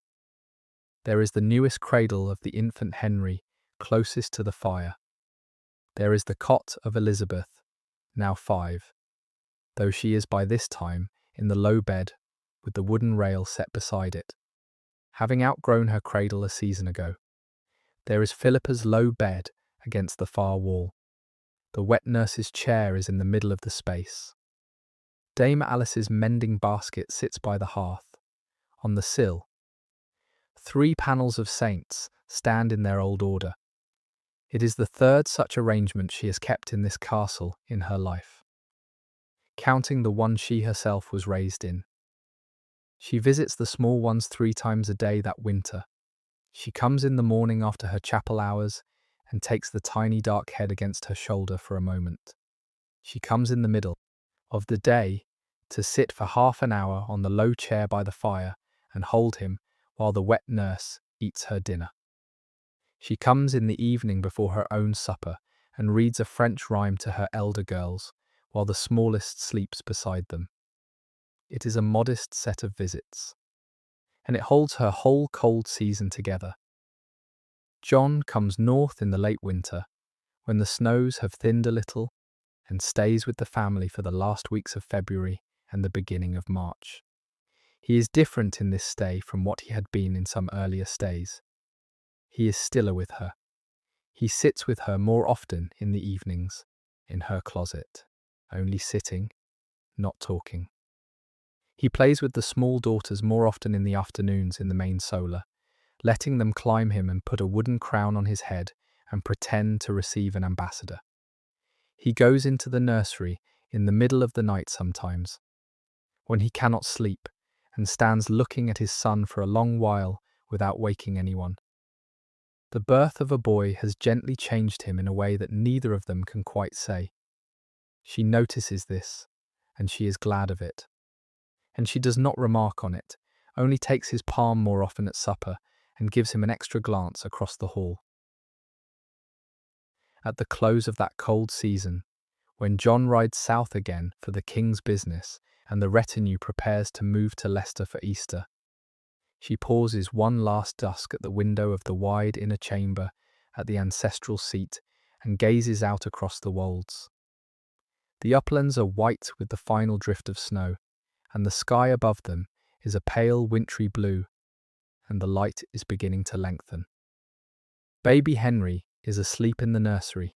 There is the newest cradle of the infant Henry, closest to the fire. There is the cot of Elizabeth, now 5, though she is by this time in the low bed with the wooden rail set beside it, having outgrown her cradle a season ago. There is Philippa's low bed against the far wall. The wet nurse's chair is in the middle of the space. Dame Alice's mending basket sits by the hearth. On the sill, 3 panels of saints stand in their old order. It is the third such arrangement she has kept in this castle in her life, counting the one she herself was raised in. She visits the small ones 3 times a day that winter. She comes in the morning after her chapel hours and takes the tiny dark head against her shoulder for a moment. She comes in the middle of the day to sit for half an hour on the low chair by the fire and hold him while the wet nurse eats her dinner. She comes in the evening before her own supper and reads a French rhyme to her elder girls while the smallest sleeps beside them. It is a modest set of visits, and it holds her whole cold season together. John comes north in the late winter, when the snows have thinned a little, and stays with the family for the last weeks of February and the beginning of March. He is different in this stay from what he had been in some earlier stays. He is stiller with her. He sits with her more often in the evenings, in her closet, only sitting, not talking. He plays with the small daughters more often in the afternoons in the main solar, letting them climb him and put a wooden crown on his head and pretend to receive an ambassador. He goes into the nursery in the middle of the night sometimes, when he cannot sleep, and stands looking at his son for a long while without waking anyone. The birth of a boy has gently changed him in a way that neither of them can quite say. She notices this, and she is glad of it. And she does not remark on it, only takes his palm more often at supper and gives him an extra glance across the hall. At the close of that cold season, when John rides south again for the king's business and the retinue prepares to move to Leicester for Easter, she pauses one last dusk at the window of the wide inner chamber at the ancestral seat and gazes out across the wolds. The uplands are white with the final drift of snow, and the sky above them is a pale wintry blue, and the light is beginning to lengthen. Baby Henry is asleep in the nursery.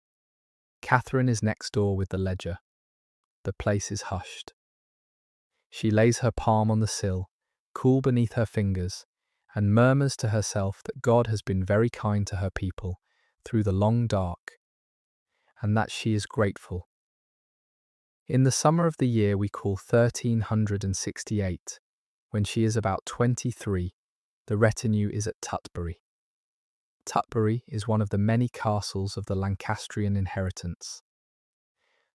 Katherine is next door with the ledger. The place is hushed. She lays her palm on the sill, cool beneath her fingers, and murmurs to herself that God has been very kind to her people through the long dark, and that she is grateful. In the summer of the year we call 1368, when she is about 23, the retinue is at Tutbury. Tutbury is one of the many castles of the Lancastrian inheritance,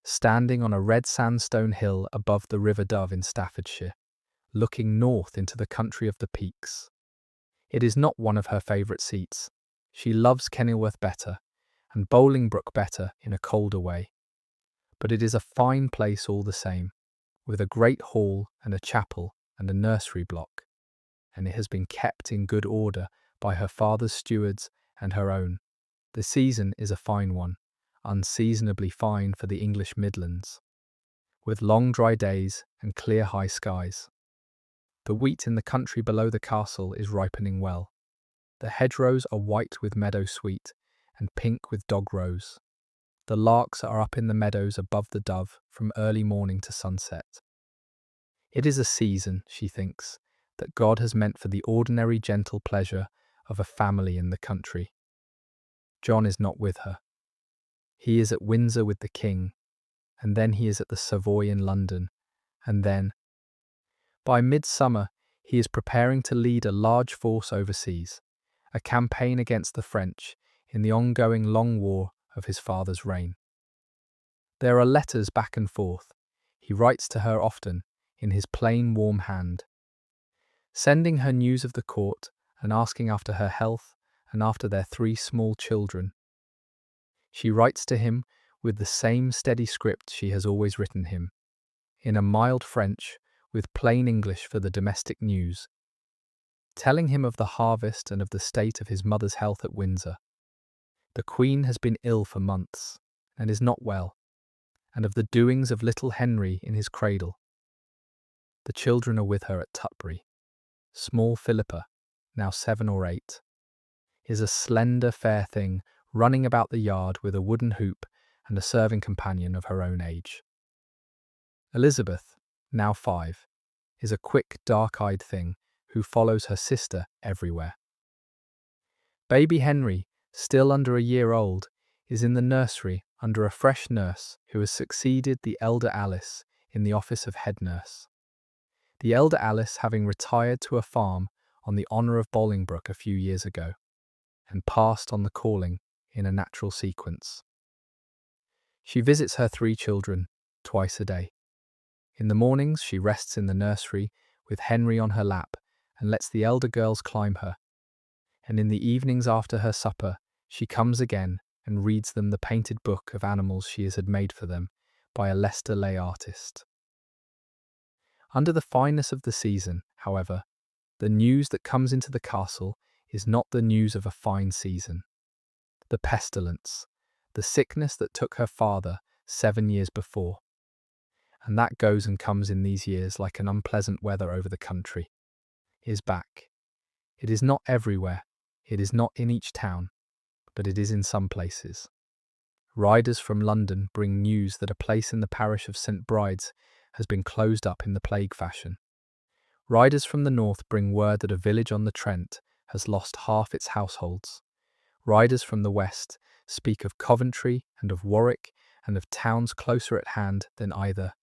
standing on a red sandstone hill above the River Dove in Staffordshire, looking north into the country of the peaks. It is not one of her favourite seats. She loves Kenilworth better, and Bolingbroke better in a colder way. But it is a fine place all the same, with a great hall and a chapel and a nursery block, and it has been kept in good order by her father's stewards and her own. The season is a fine one, unseasonably fine for the English Midlands, with long dry days and clear high skies. The wheat in the country below the castle is ripening well. The hedgerows are white with meadow sweet and pink with dog rose. The larks are up in the meadows above the Dove from early morning to sunset. It is a season, she thinks, that God has meant for the ordinary gentle pleasure of a family in the country. John is not with her. He is at Windsor with the king, and then he is at the Savoy in London, and then, by midsummer, he is preparing to lead a large force overseas, a campaign against the French in the ongoing long war of his father's reign. There are letters back and forth. He writes to her often, in his plain, warm hand, sending her news of the court and asking after her health and after their 3 small children. She writes to him with the same steady script she has always written him, in a mild French with plain English for the domestic news, telling him of the harvest and of the state of his mother's health at Windsor. The Queen has been ill for months and is not well, and of the doings of little Henry in his cradle. The children are with her at Tutbury. Small Philippa, now 7 or 8, is a slender, fair thing running about the yard with a wooden hoop and a serving companion of her own age. Elizabeth, now 5, is a quick, dark-eyed thing who follows her sister everywhere. Baby Henry, still under a year old, is in the nursery under a fresh nurse who has succeeded the elder Alice in the office of head nurse. The elder Alice having retired to a farm on the honour of Bolingbroke a few years ago, and passed on the calling in a natural sequence. She visits her 3 children twice a day. In the mornings she rests in the nursery with Henry on her lap and lets the elder girls climb her, and in the evenings after her supper she comes again and reads them the painted book of animals she has had made for them by a Leicester lay artist. Under the fineness of the season, however, the news that comes into the castle is not the news of a fine season. The pestilence, the sickness that took her father 7 years before, and that goes and comes in these years like an unpleasant weather over the country, is back. It is not everywhere, it is not in each town, but it is in some places. Riders from London bring news that a place in the parish of St. Bride's has been closed up in the plague fashion. Riders from the north bring word that a village on the Trent has lost half its households. Riders from the west speak of Coventry and of Warwick and of towns closer at hand than either.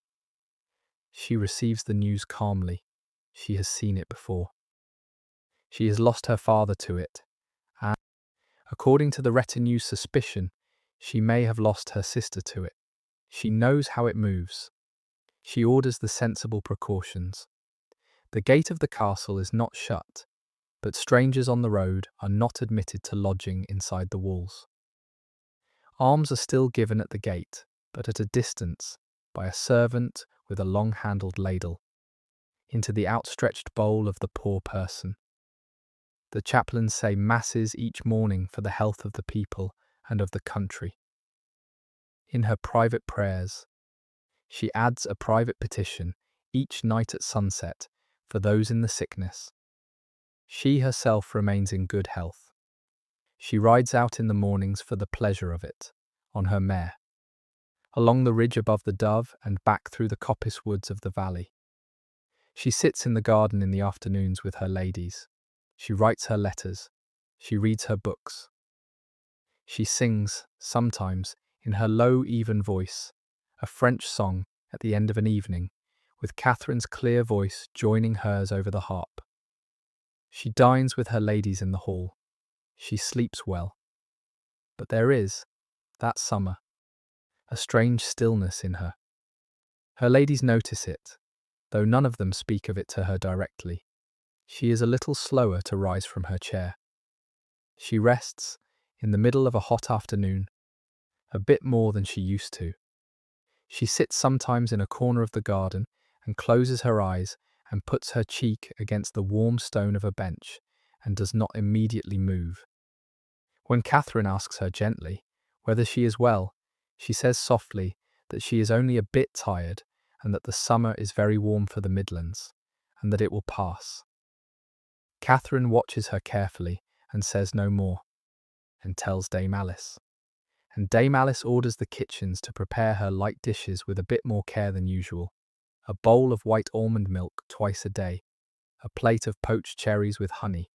She receives the news calmly. She has seen it before. She has lost her father to it, and, according to the retinue's suspicion, she may have lost her sister to it. She knows how it moves. She orders the sensible precautions. The gate of the castle is not shut, but strangers on the road are not admitted to lodging inside the walls. Alms are still given at the gate, but at a distance, by a servant with a long-handled ladle, into the outstretched bowl of the poor person. The chaplains say masses each morning for the health of the people and of the country. In her private prayers, she adds a private petition each night at sunset for those in the sickness. She herself remains in good health. She rides out in the mornings for the pleasure of it, on her mare, along the ridge above the Dove and back through the coppice woods of the valley. She sits in the garden in the afternoons with her ladies. She writes her letters. She reads her books. She sings, sometimes, in her low, even voice, a French song at the end of an evening, with Catherine's clear voice joining hers over the harp. She dines with her ladies in the hall. She sleeps well. But there is, that summer, a strange stillness in her. Her ladies notice it, though none of them speak of it to her directly. She is a little slower to rise from her chair. She rests, in the middle of a hot afternoon, a bit more than she used to. She sits sometimes in a corner of the garden and closes her eyes and puts her cheek against the warm stone of a bench and does not immediately move. When Catherine asks her gently whether she is well, she says softly that she is only a bit tired and that the summer is very warm for the Midlands, and that it will pass. Catherine watches her carefully and says no more, and tells Dame Alice. And Dame Alice orders the kitchens to prepare her light dishes with a bit more care than usual. A bowl of white almond milk twice a day, a plate of poached cherries with honey,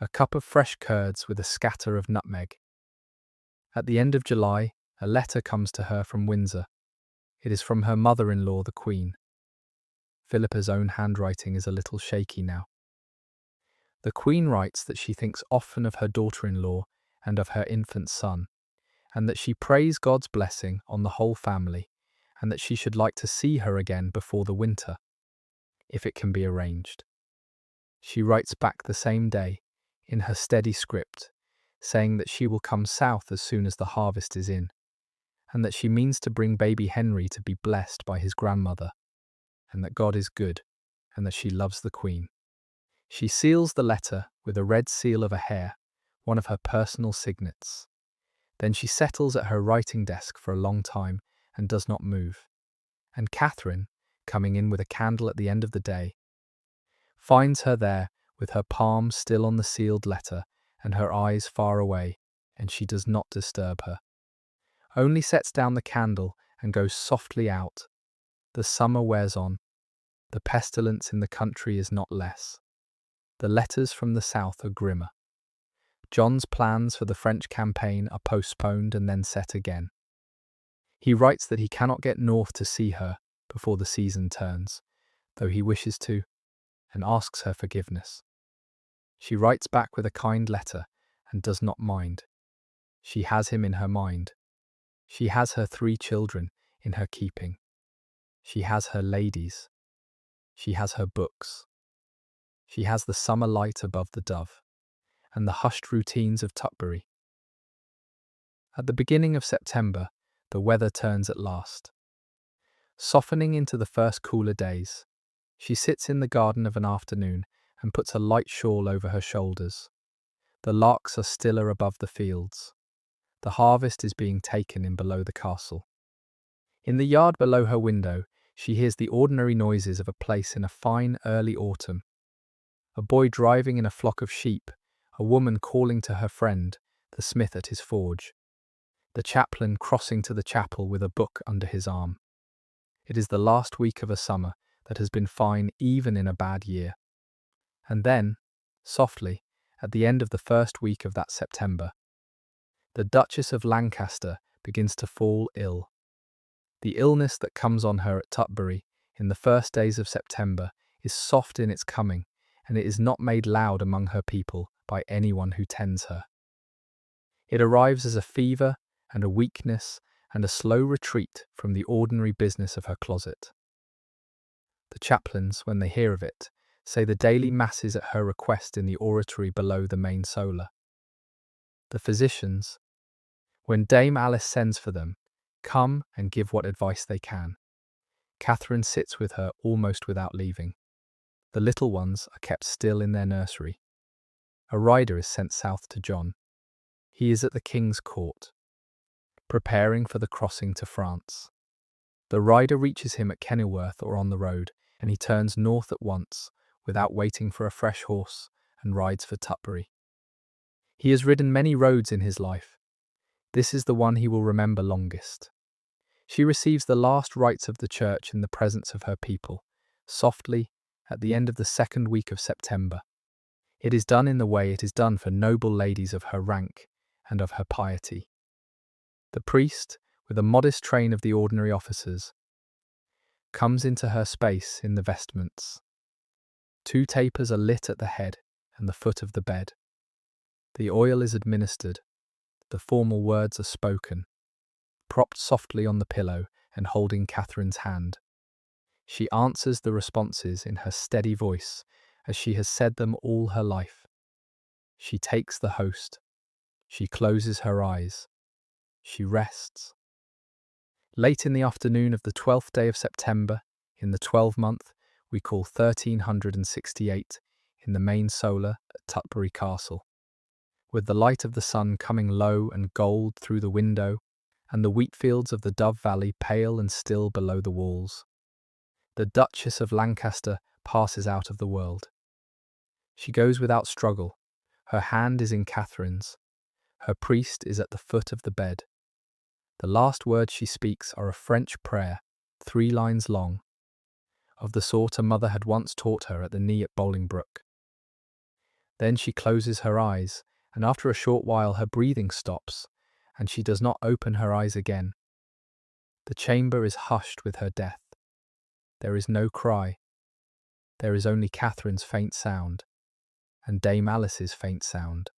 a cup of fresh curds with a scatter of nutmeg. At the end of July, a letter comes to her from Windsor. It is from her mother-in-law, the Queen. Philippa's own handwriting is a little shaky now. The Queen writes that she thinks often of her daughter-in-law and of her infant son, and that she prays God's blessing on the whole family, and that she should like to see her again before the winter, if it can be arranged. She writes back the same day, in her steady script, saying that she will come south as soon as the harvest is in, and that she means to bring baby Henry to be blessed by his grandmother, and that God is good, and that she loves the Queen. She seals the letter with a red seal of a hare, one of her personal signets. Then she settles at her writing desk for a long time and does not move. And Catherine, coming in with a candle at the end of the day, finds her there with her palm still on the sealed letter and her eyes far away, and she does not disturb her. Only sets down the candle and goes softly out. The summer wears on. The pestilence in the country is not less. The letters from the south are grimmer. John's plans for the French campaign are postponed and then set again. He writes that he cannot get north to see her before the season turns, though he wishes to, and asks her forgiveness. She writes back with a kind letter and does not mind. She has him in her mind. She has her 3 children in her keeping. She has her ladies. She has her books. She has the summer light above the Dove, and the hushed routines of Tutbury. At the beginning of September, the weather turns at last. Softening into the first cooler days, she sits in the garden of an afternoon and puts a light shawl over her shoulders. The larks are stiller above the fields. The harvest is being taken in below the castle. In the yard below her window, she hears the ordinary noises of a place in a fine early autumn. A boy driving in a flock of sheep, a woman calling to her friend, the smith at his forge, the chaplain crossing to the chapel with a book under his arm. It is the last week of a summer that has been fine even in a bad year. And then, softly, at the end of the first week of that September, the Duchess of Lancaster begins to fall ill. The illness that comes on her at Tutbury in the first days of September is soft in its coming, and it is not made loud among her people by anyone who tends her. It arrives as a fever and a weakness and a slow retreat from the ordinary business of her closet. The chaplains, when they hear of it, say the daily masses at her request in the oratory below the main solar. The physicians, when Dame Alice sends for them, come and give what advice they can. Katherine sits with her almost without leaving. The little ones are kept still in their nursery. A rider is sent south to John. He is at the king's court, preparing for the crossing to France. The rider reaches him at Kenilworth or on the road, and he turns north at once, without waiting for a fresh horse, and rides for Tutbury. He has ridden many roads in his life. This is the one he will remember longest. She receives the last rites of the church in the presence of her people, softly, at the end of the second week of September. It is done in the way it is done for noble ladies of her rank and of her piety. The priest, with a modest train of the ordinary officers, comes into her space in the vestments. 2 tapers are lit at the head and the foot of the bed. The oil is administered. The formal words are spoken, propped softly on the pillow and holding Katherine's hand. She answers the responses in her steady voice, as she has said them all her life. She takes the host. She closes her eyes. She rests. Late in the afternoon of the 12th day of September, in the 12th we call 1368, in the main solar at Tutbury Castle, with the light of the sun coming low and gold through the window, and the wheat fields of the Dove Valley pale and still below the walls, the Duchess of Lancaster passes out of the world. She goes without struggle. Her hand is in Katherine's. Her priest is at the foot of the bed. The last words she speaks are a French prayer, 3 lines long, of the sort a mother had once taught her at the knee at Bolingbroke. Then she closes her eyes, and after a short while her breathing stops, and she does not open her eyes again. The chamber is hushed with her death. There is no cry. There is only Katherine's faint sound, and Dame Alice's faint sound,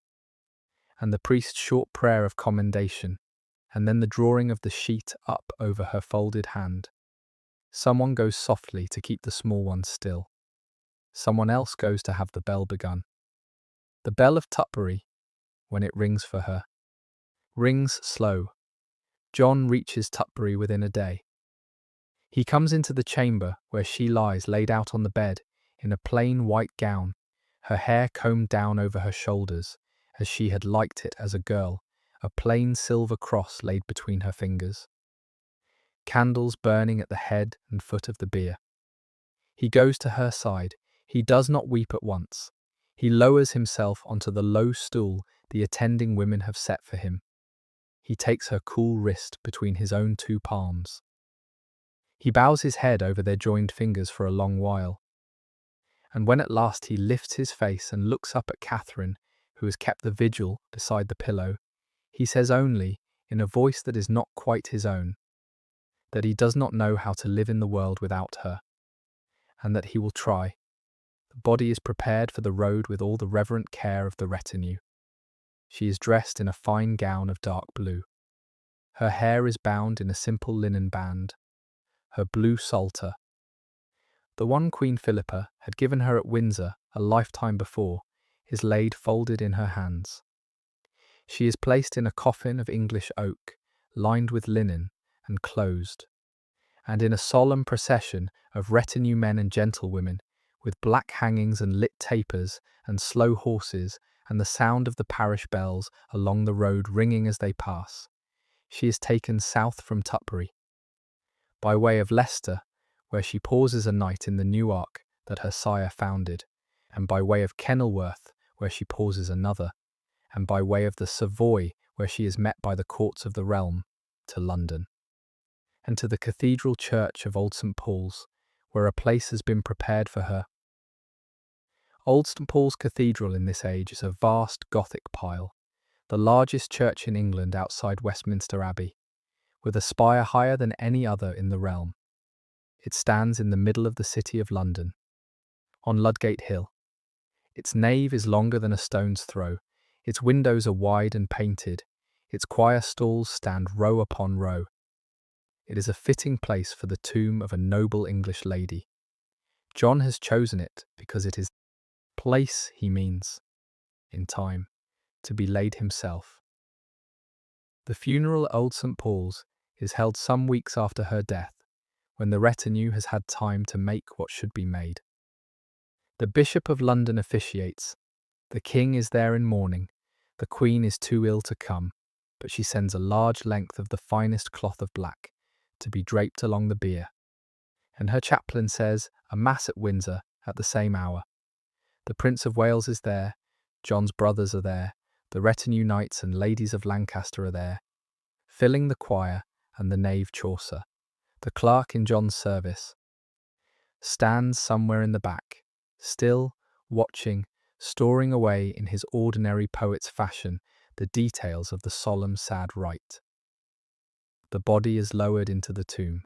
and the priest's short prayer of commendation, and then the drawing of the sheet up over her folded hand. Someone goes softly to keep the small one still. Someone else goes to have the bell begun. The bell of Tutbury, when it rings for her, rings slow. John reaches Tutbury within a day. He comes into the chamber where she lies laid out on the bed in a plain white gown, her hair combed down over her shoulders, as she had liked it as a girl, a plain silver cross laid between her fingers. Candles burning at the head and foot of the bier. He goes to her side. He does not weep at once. He lowers himself onto the low stool the attending women have set for him. He takes her cool wrist between his own 2 palms. He bows his head over their joined fingers for a long while, and when at last he lifts his face and looks up at Katherine, who has kept the vigil beside the pillow, he says only, in a voice that is not quite his own, that he does not know how to live in the world without her, and that he will try. The body is prepared for the road with all the reverent care of the retinue. She is dressed in a fine gown of dark blue. Her hair is bound in a simple linen band. Her blue psalter, the one Queen Philippa had given her at Windsor a lifetime before, is laid folded in her hands. She is placed in a coffin of English oak, lined with linen, and closed, and in a solemn procession of retinue men and gentlewomen, with black hangings and lit tapers and slow horses and the sound of the parish bells along the road ringing as they pass, she is taken south from Tutbury, by way of Leicester, where she pauses a night in the new ark that her sire founded, and by way of Kenilworth, where she pauses another, and by way of the Savoy, where she is met by the courts of the realm, to London, and to the Cathedral Church of Old St. Paul's, where a place has been prepared for her. Old St. Paul's Cathedral in this age is a vast Gothic pile, the largest church in England outside Westminster Abbey, with a spire higher than any other in the realm. It stands in the middle of the city of London, on Ludgate Hill. Its nave is longer than a stone's throw, its windows are wide and painted, its choir stalls stand row upon row. It is a fitting place for the tomb of a noble English lady. John has chosen it because it is place, he means, in time, to be laid himself. The funeral at Old St. Paul's is held some weeks after her death, when the retinue has had time to make what should be made. The Bishop of London officiates. The King is there in mourning. The Queen is too ill to come, but she sends a large length of the finest cloth of black to be draped along the bier. And her chaplain says a mass at Windsor at the same hour. The Prince of Wales is there, John's brothers are there, the retinue knights and ladies of Lancaster are there, filling the choir and the nave Chaucer. The clerk in John's service stands somewhere in the back, still, watching, storing away in his ordinary poet's fashion the details of the solemn sad rite. The body is lowered into the tomb.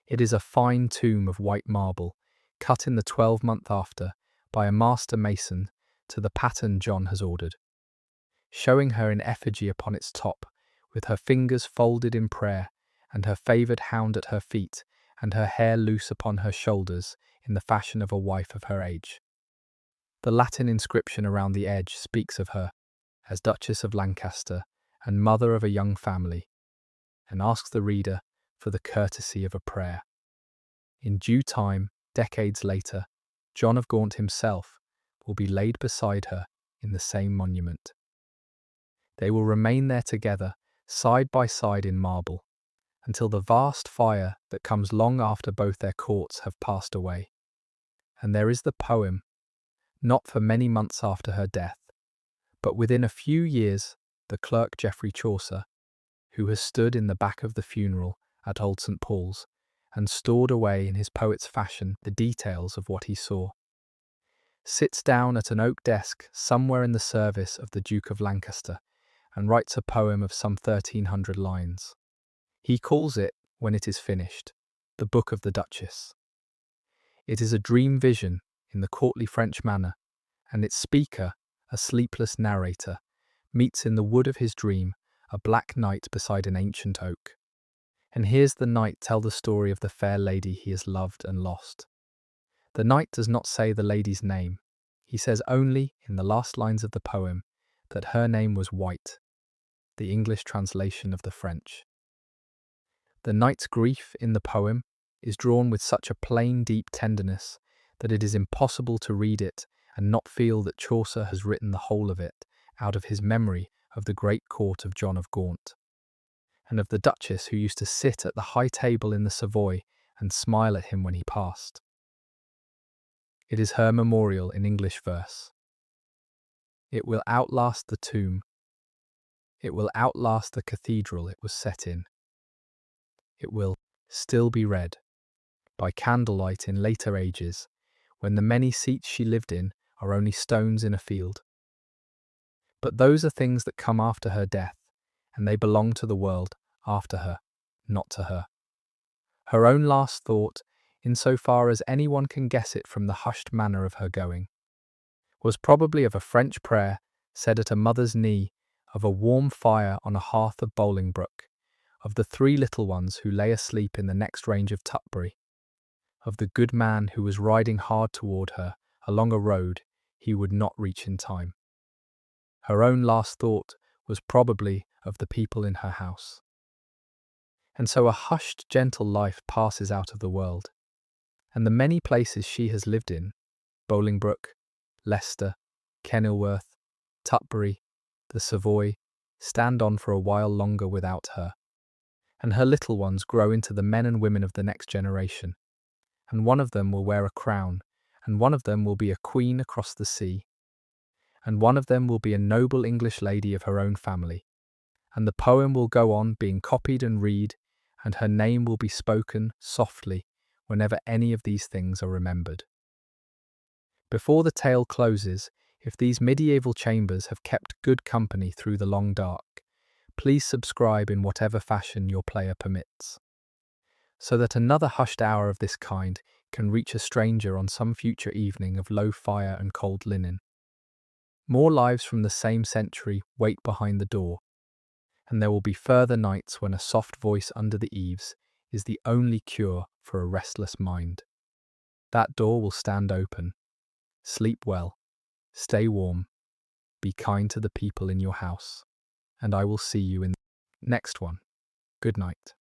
It is a fine tomb of white marble, cut in the 12th after by a master mason to the pattern John has ordered, showing her in effigy upon its top, with her fingers folded in prayer, and her favoured hound at her feet, and her hair loose upon her shoulders, in the fashion of a wife of her age. The Latin inscription around the edge speaks of her as Duchess of Lancaster and mother of a young family, and asks the reader for the courtesy of a prayer. In due time, decades later, John of Gaunt himself will be laid beside her in the same monument. They will remain there together, side by side in marble, until the vast fire that comes long after both their courts have passed away. And there is the poem, not for many months after her death, but within a few years, the clerk Geoffrey Chaucer, who has stood in the back of the funeral at Old St. Paul's and stored away in his poet's fashion the details of what he saw, sits down at an oak desk somewhere in the service of the Duke of Lancaster and writes a poem of some 1,300 lines. He calls it, when it is finished, the Book of the Duchess. It is a dream vision in the courtly French manner, and its speaker, a sleepless narrator, meets in the wood of his dream a black knight beside an ancient oak, and hears the knight tell the story of the fair lady he has loved and lost. The knight does not say the lady's name. He says only, in the last lines of the poem, that her name was White, the English translation of the French. The knight's grief in the poem is drawn with such a plain, deep tenderness that it is impossible to read it and not feel that Chaucer has written the whole of it out of his memory of the great court of John of Gaunt, and of the Duchess who used to sit at the high table in the Savoy and smile at him when he passed. It is her memorial in English verse. It will outlast the tomb. It will outlast the cathedral it was set in. It will still be read by candlelight in later ages, when the many seats she lived in are only stones in a field. But those are things that come after her death, and they belong to the world after her, not to her. Her own last thought, insofar as anyone can guess it from the hushed manner of her going, was probably of a French prayer said at a mother's knee, of a warm fire on a hearth of Bolingbroke, of the three little ones who lay asleep in the next range of Tutbury, of the good man who was riding hard toward her along a road he would not reach in time. Her own last thought was probably of the people in her house. And so a hushed, gentle life passes out of the world, and the many places she has lived in, Bolingbroke, Leicester, Kenilworth, Tutbury, the Savoy, stand on for a while longer without her, and her little ones grow into the men and women of the next generation, and one of them will wear a crown, and one of them will be a queen across the sea, and one of them will be a noble English lady of her own family, and the poem will go on being copied and read, and her name will be spoken softly whenever any of these things are remembered. Before the tale closes, if these medieval chambers have kept good company through the long dark, please subscribe in whatever fashion your player permits, so that another hushed hour of this kind can reach a stranger on some future evening of low fire and cold linen. More lives from the same century wait behind the door, and there will be further nights when a soft voice under the eaves is the only cure for a restless mind. That door will stand open. Sleep well, stay warm, be kind to the people in your house, and I will see you in the next one. Good night.